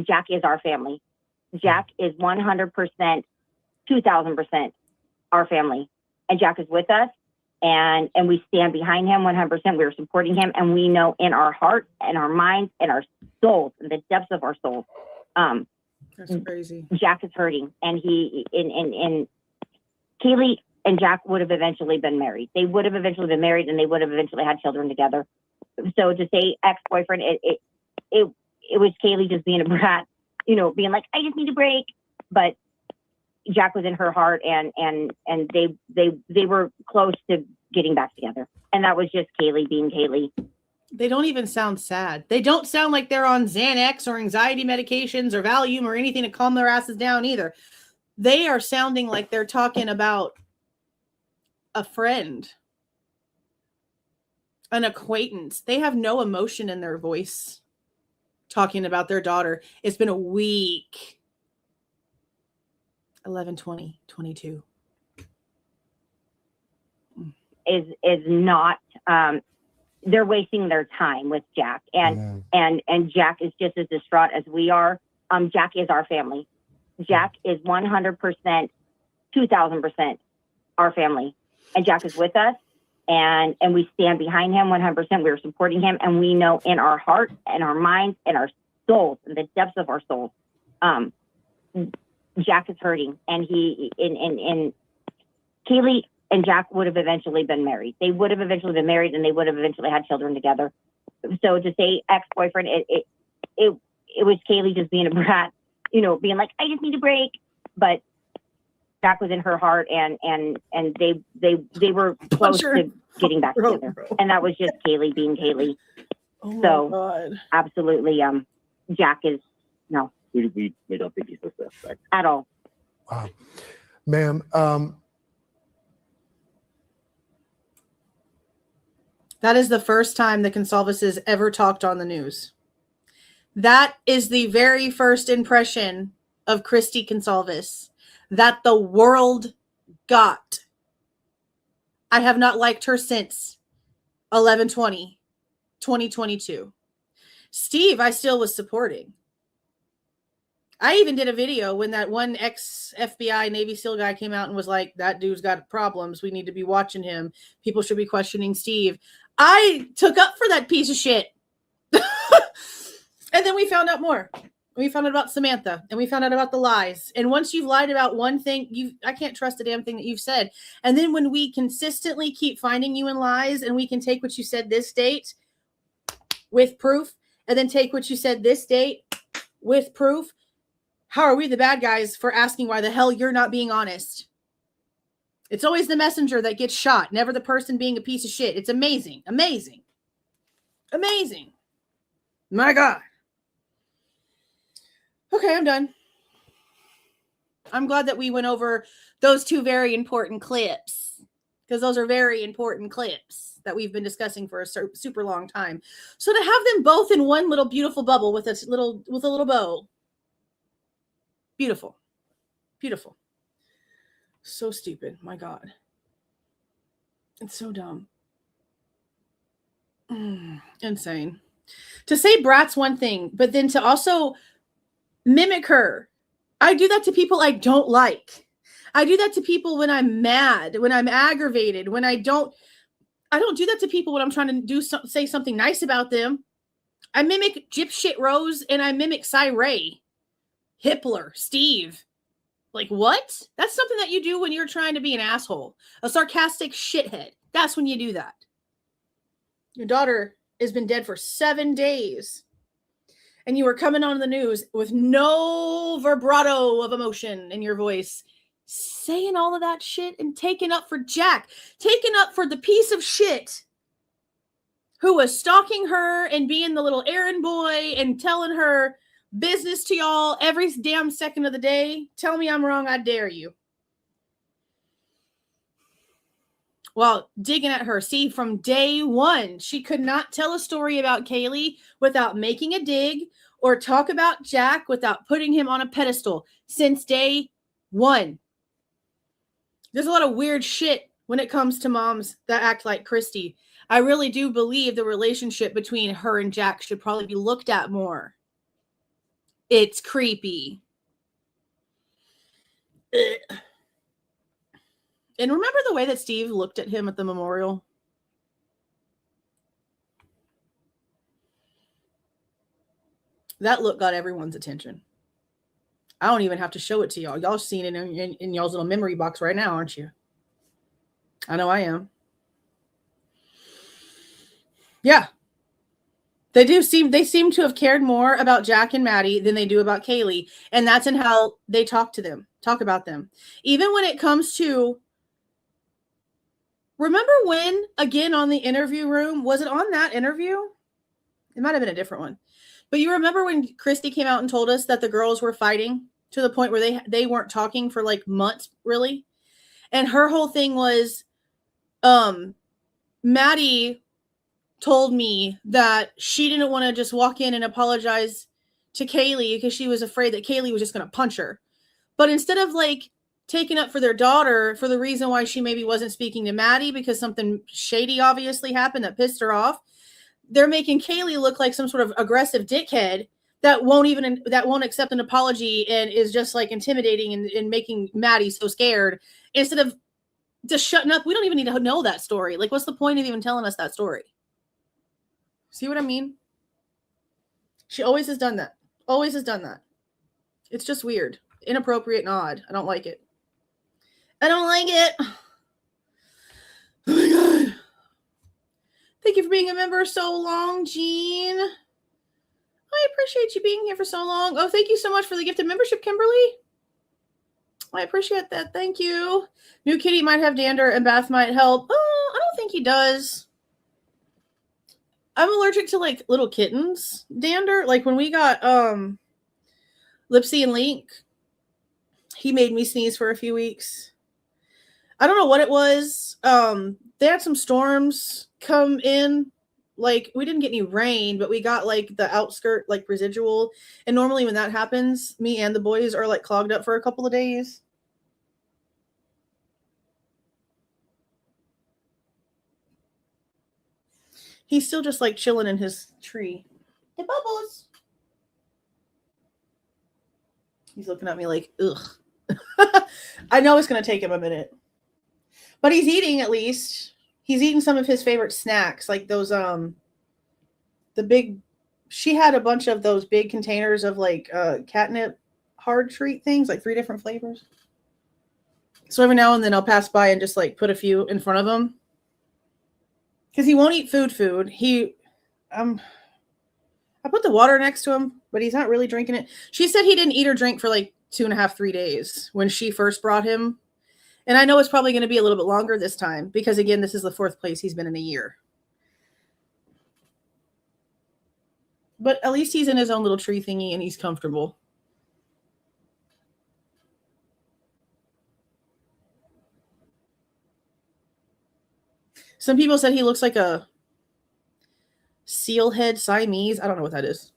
Jack is our family. Jack is 100%, 2,000% our family, and Jack is with us, and we stand behind him 100%. We're supporting him, and we know in our heart and our minds and our souls, in the depths of our souls, that's crazy. Jack is hurting, and Kaylee and Jack would have eventually been married. They would have eventually been married, and they would have eventually had children together. So to say ex-boyfriend, it was Kaylee just being a brat, being like, I just need a break. But Jack was in her heart, and they were close to getting back together. And that was just Kaylee being Kaylee. They don't even sound sad. They don't sound like they're on Xanax or anxiety medications or Valium or anything to calm their asses down either. They are sounding like they're talking about a friend, an acquaintance. They have no emotion in their voice talking about their daughter. It's been a week. 11/20/22 is not. They're wasting their time with Jack, and Jack is just as distraught as we are. Jack is our family. Jack is 100%, 2,000% our family, and Jack is with us, and we stand behind him 100%. We're supporting him, and we know in our heart and our minds and our souls, in the depths of our souls, Jack is hurting, and Kaylee and Jack would have eventually been married. They would have eventually been married, and they would have eventually had children together. So to say ex-boyfriend, it was Kaylee just being a brat, being like, I just need a break. But Jack was in her heart, and they were close to getting back together. And that was just Kaylee being Kaylee. Oh so God. Absolutely, Jack is no. We don't think he's a suspect at all. Wow, ma'am. That is the first time the Goncalveses ever talked on the news. That is the very first impression of Kristi Goncalves that the world got. I have not liked her since. 11/20/2022. Steve, I still was supporting. I even did a video when that one ex-FBI Navy SEAL guy came out and was like, that dude's got problems. We need to be watching him. People should be questioning Steve. I took up for that piece of shit. And then we found out more. We found out about Samantha, and we found out about the lies. And once you've lied about one thing, I can't trust a damn thing that you've said. And then when we consistently keep finding you in lies, and we can take what you said this date with proof, and then take what you said this date with proof, how are we the bad guys for asking why the hell you're not being honest? It's always the messenger that gets shot, never the person being a piece of shit. It's amazing. Amazing. Amazing. My God. Okay, I'm done. I'm glad that we went over those two very important clips, because those are very important clips that we've been discussing for a super long time. So to have them both in one little beautiful bubble with a little bow, beautiful, beautiful. So stupid, my God. It's so dumb. Insane. To say brat's one thing, but then to also mimic her. I do that to people I don't like. I do that to people when I'm mad, when I'm aggravated, when I don't do that to people when I'm trying to say something nice about them. I mimic Gypshit Rose and I mimic Cy Ray, Hippler, Steve. Like, what? That's something that you do when you're trying to be an asshole, a sarcastic shithead. That's when you do that. Your daughter has been dead for 7 days. And you were coming on the news with no vibrato of emotion in your voice, saying all of that shit and taking up for Jack, taking up for the piece of shit who was stalking her and being the little errand boy and telling her business to y'all every damn second of the day. Tell me I'm wrong, I dare you. Well, digging at her. See, from day one, she could not tell a story about Kaylee without making a dig or talk about Jack without putting him on a pedestal since day one. There's a lot of weird shit when it comes to moms that act like Kristi. I really do believe the relationship between her and Jack should probably be looked at more. It's creepy. Ugh. And remember the way that Steve looked at him at the memorial? That look got everyone's attention. I don't even have to show it to y'all. Y'all seen it in y'all's little memory box right now, aren't you? I know I am. Yeah. They seem to have cared more about Jack and Maddie than they do about Kaylee. And that's in how they talk about them. Even when it comes to, remember when, again, on the interview room, was it on that interview? It might have been a different one. But you remember when Kristi came out and told us that the girls were fighting to the point where they weren't talking for like months, really? And her whole thing was, Maddie told me that she didn't want to just walk in and apologize to Kaylee because she was afraid that Kaylee was just going to punch her. But instead of like taking up for their daughter for the reason why she maybe wasn't speaking to Maddie because something shady obviously happened that pissed her off, they're making Kaylee look like some sort of aggressive dickhead that won't accept an apology and is just like intimidating and making Maddie so scared instead of just shutting up. We don't even need to know that story. Like, what's the point of even telling us that story? See what I mean? She always has done that. Always has done that. It's just weird, inappropriate, and odd. I don't like it. I don't like it. Oh my God. Thank you for being a member so long, Jean. I appreciate you being here for so long. Oh, thank you so much for the gift of membership, Kimberly. I appreciate that. Thank you. New Kitty might have dander and Bath might help. Oh, I don't think he does. I'm allergic to like little kittens dander. Like when we got Lipsy and Link, he made me sneeze for a few weeks. I don't know what it was. They had some storms come in. Like we didn't get any rain, but we got like the outskirt, like residual. And normally when that happens, me and the boys are like clogged up for a couple of days. He's still just like chilling in his tree. The bubbles. He's looking at me like, ugh. I know it's going to take him a minute. But he's eating at least. He's eating some of his favorite snacks, like those, she had a bunch of those big containers of like catnip hard treat things, like 3 different flavors. So every now and then I'll pass by and just like put a few in front of him. Because he won't eat food. I put the water next to him, but he's not really drinking it. She said he didn't eat or drink for like 2.5, 3 days when she first brought him. And I know it's probably going to be a little bit longer this time because, again, this is the 4th place he's been in a year. But at least he's in his own little tree thingy and he's comfortable. Some people said he looks like a seal head Siamese. I don't know what that is.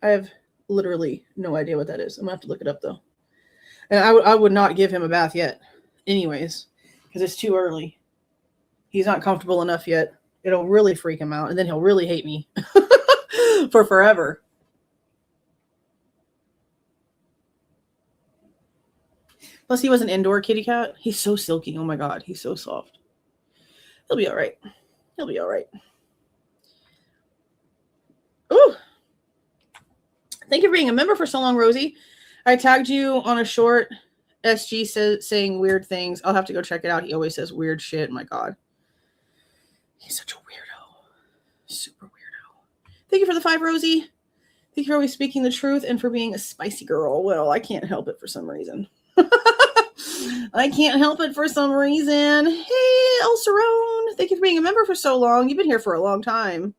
I have literally no idea what that is. I'm going to have to look it up, though. And I would not give him a bath yet anyways because it's too early. He's not comfortable enough yet. It'll really freak him out, and then he'll really hate me for forever. Plus, he was an indoor kitty cat. He's so silky. Oh, my God. He's so soft. He'll be all right. He'll be all right. Ooh. Thank you for being a member for so long, Rosie. I tagged you on a short. SG saying weird things. I'll have to go check it out. He always says weird shit. My God. He's such a weirdo. Super weirdo. Thank you for the 5, Rosie. Thank you for always speaking the truth and for being a spicy girl. Well, I can't help it for some reason. I can't help it for some reason. Hey, El Cerrone. Thank you for being a member for so long. You've been here for a long time.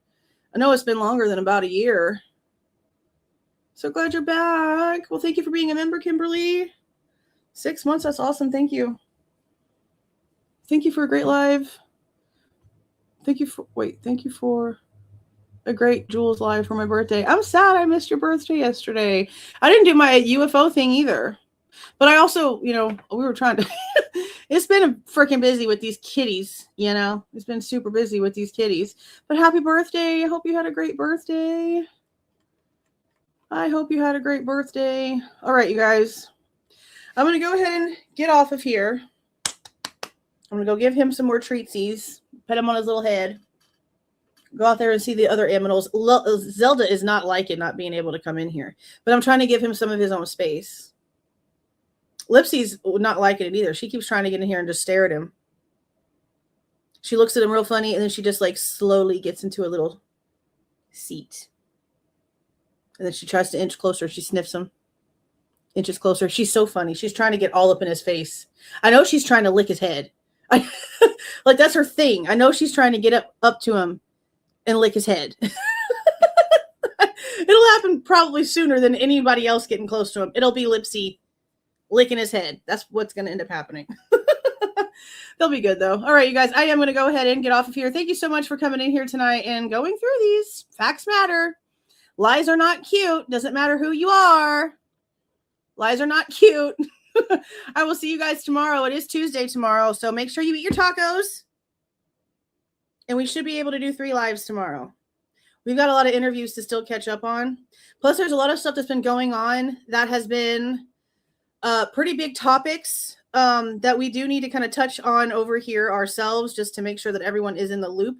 I know it's been longer than about a year. So glad you're back. Well, thank you for being a member, Kimberly. 6 months. That's awesome. Thank you. Thank you for a great live. Thank you for a great Julez live for my birthday. I'm sad I missed your birthday yesterday. I didn't do my UFO thing either. But I also, we were trying to, it's been freaking busy with these kitties, It's been super busy with these kitties. But happy birthday. I hope you had a great birthday. I hope you had a great birthday. All right, you guys. I'm going to go ahead and get off of here. I'm going to go give him some more treatsies. Pet him on his little head. Go out there and see the other aminals. Zelda is not like it not being able to come in here. But I'm trying to give him some of his own space. Lipsy's not liking it either. She keeps trying to get in here and just stare at him. She looks at him real funny, and then she just like slowly gets into a little seat. And then she tries to inch closer. She sniffs him. Inches closer. She's so funny. She's trying to get all up in his face. I know she's trying to lick his head. Like that's her thing. I know she's trying to get up to him and lick his head. It'll happen probably sooner than anybody else getting close to him. It'll be Lipsy licking his head. That's what's going to end up happening. They'll be good, though. All right, you guys, I am going to go ahead and get off of here. Thank you so much for coming in here tonight and going through these. Facts matter. Lies are not cute. Doesn't matter who you are. Lies are not cute. I will see you guys tomorrow. It is Tuesday tomorrow, so make sure you eat your tacos. And we should be able to do 3 lives tomorrow. We've got a lot of interviews to still catch up on. Plus, there's a lot of stuff that's been going on that has been pretty big topics that we do need to kind of touch on over here ourselves just to make sure that everyone is in the loop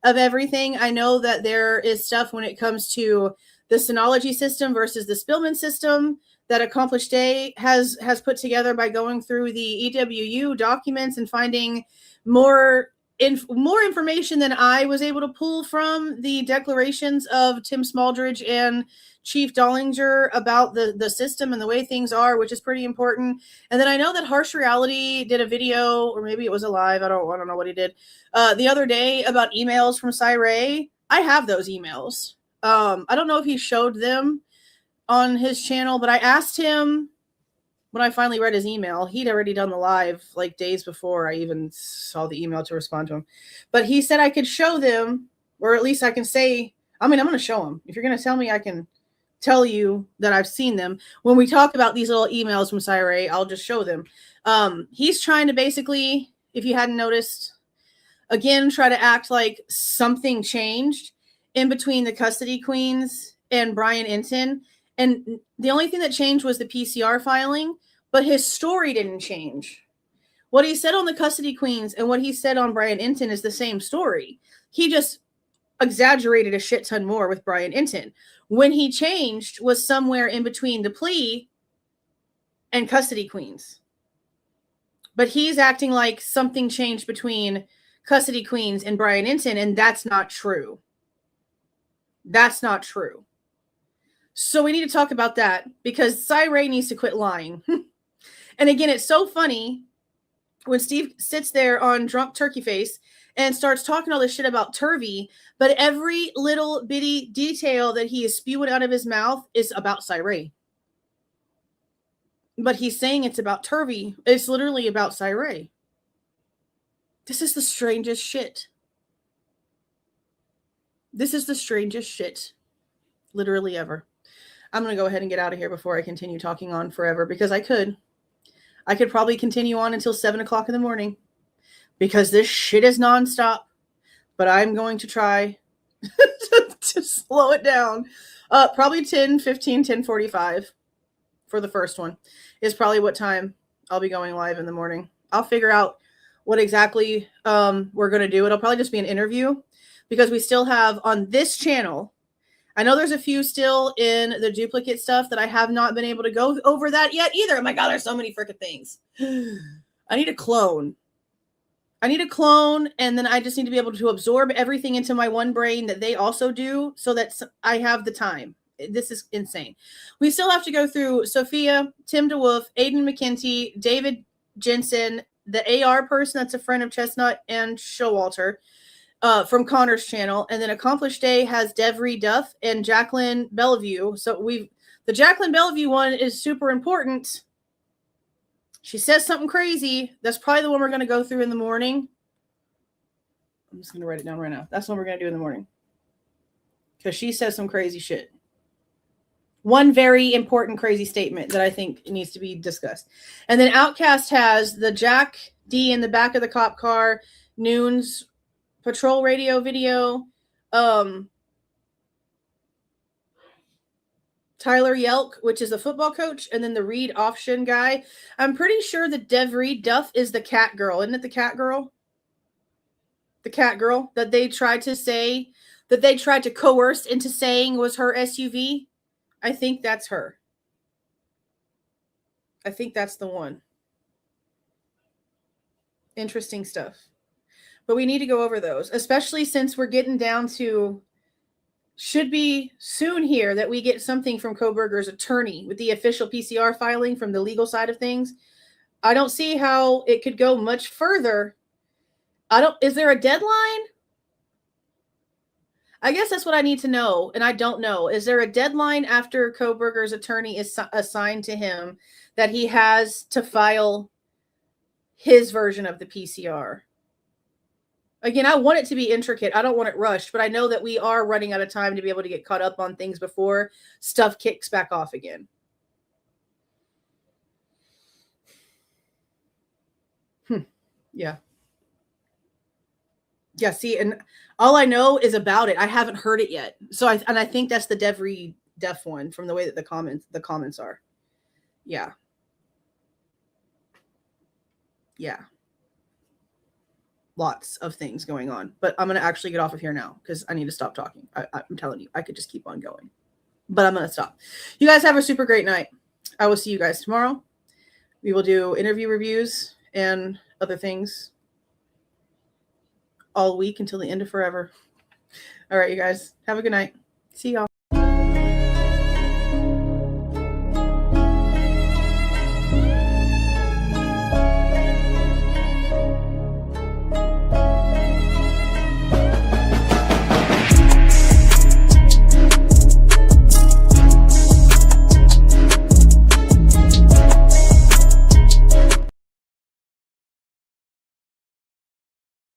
of everything. I know that there is stuff when it comes to the Synology system versus the Spillman system that Accomplished Day has put together by going through the EWU documents and finding more information than I was able to pull from the declarations of Tim Smaldridge and Chief Dollinger about the system and the way things are, which is pretty important. And then I know that Harsh Reality did a video, or maybe it was a live, I don't know what he did, the other day about emails from Cyray. I have those emails. I don't know if he showed them on his channel, but I asked him when I finally read his email. He'd already done the live like days before I even saw the email to respond to him. But he said I could show them, or at least I can say, I'm going to show him. If you're going to tell me, I can tell you that I've seen them. When we talk about these little emails from Cyray, I'll just show them. He's trying to basically, if you hadn't noticed, again try to act like something changed in between the custody queens and Bryan Inton. And the only thing that changed was the PCR filing, but his story didn't change. What he said on the custody queens and what he said on Bryan Inton is the same story. He just exaggerated a shit ton more with Bryan Inton. When he changed was somewhere in between the plea and custody queens. But he's acting like something changed between custody queens and Bryan Inton, and that's not true. That's not true. So we need to talk about that because Cy needs to quit lying. And again, it's so funny when Steve sits there on drunk turkey face and starts talking all this shit about Turvey, but every little bitty detail that he is spewing out of his mouth is about Cy. But he's saying it's about Turvey. It's literally about Cy. This is the strangest shit. This is the strangest shit literally ever. I'm going to go ahead and get out of here before I continue talking on forever because I could probably continue on until 7 o'clock in the morning because this shit is nonstop, but I'm going to try to slow it down. Probably 10:45 for the first one is probably what time I'll be going live in the morning. I'll figure out what exactly we're going to do. It'll probably just be an interview because we still have on this channel. I know there's a few still in the duplicate stuff that I have not been able to go over that yet either. Oh my God, there's so many freaking things. I need a clone. And then I just need to be able to absorb everything into my one brain that they also do so that I have the time. This is insane. We still have to go through Sophia, Tim DeWolf, Aiden McKenty, David Jensen, the AR person that's a friend of Chestnut and Showalter. From Connor's channel, and then Accomplished Day has Devry Duff and Jacqueline Bellevue. So the Jacqueline Bellevue one is super important. She says something crazy. That's probably the one we're going to go through in the morning. I'm just going to write it down right now. That's what we're going to do in the morning because she says some crazy shit. One very important crazy statement that I think needs to be discussed. And then Outcast has the Jack D in the back of the cop car, Noon's patrol radio video, Tyler Yelk, which is a football coach, and then the Reed Offshin guy. I'm pretty sure that Devry Duff is the cat girl. Isn't it the cat girl? The cat girl that they tried to coerce into saying was her SUV. I think that's her. I think that's the one. Interesting stuff. But we need to go over those, especially since we're getting down to, should be soon here that we get something from Kohberger's attorney with the official PCR filing from the legal side of things. I don't see how it could go much further. Is there a deadline? I guess that's what I need to know, and I don't know. Is there a deadline after Kohberger's attorney is assigned to him that he has to file his version of the PCR? Again, I want it to be intricate. I don't want it rushed, but I know that we are running out of time to be able to get caught up on things before stuff kicks back off again. Yeah. Yeah, see, and all I know is about it. I haven't heard it yet. So I think that's the Devry Def one from the way that the comments are. Yeah. Yeah. Lots of things going on, but I'm going to actually get off of here now because I need to stop talking. I'm telling you, I could just keep on going, but I'm going to stop. You guys have a super great night. I will see you guys tomorrow. We will do interview reviews and other things all week until the end of forever. All right, you guys have a good night. See y'all.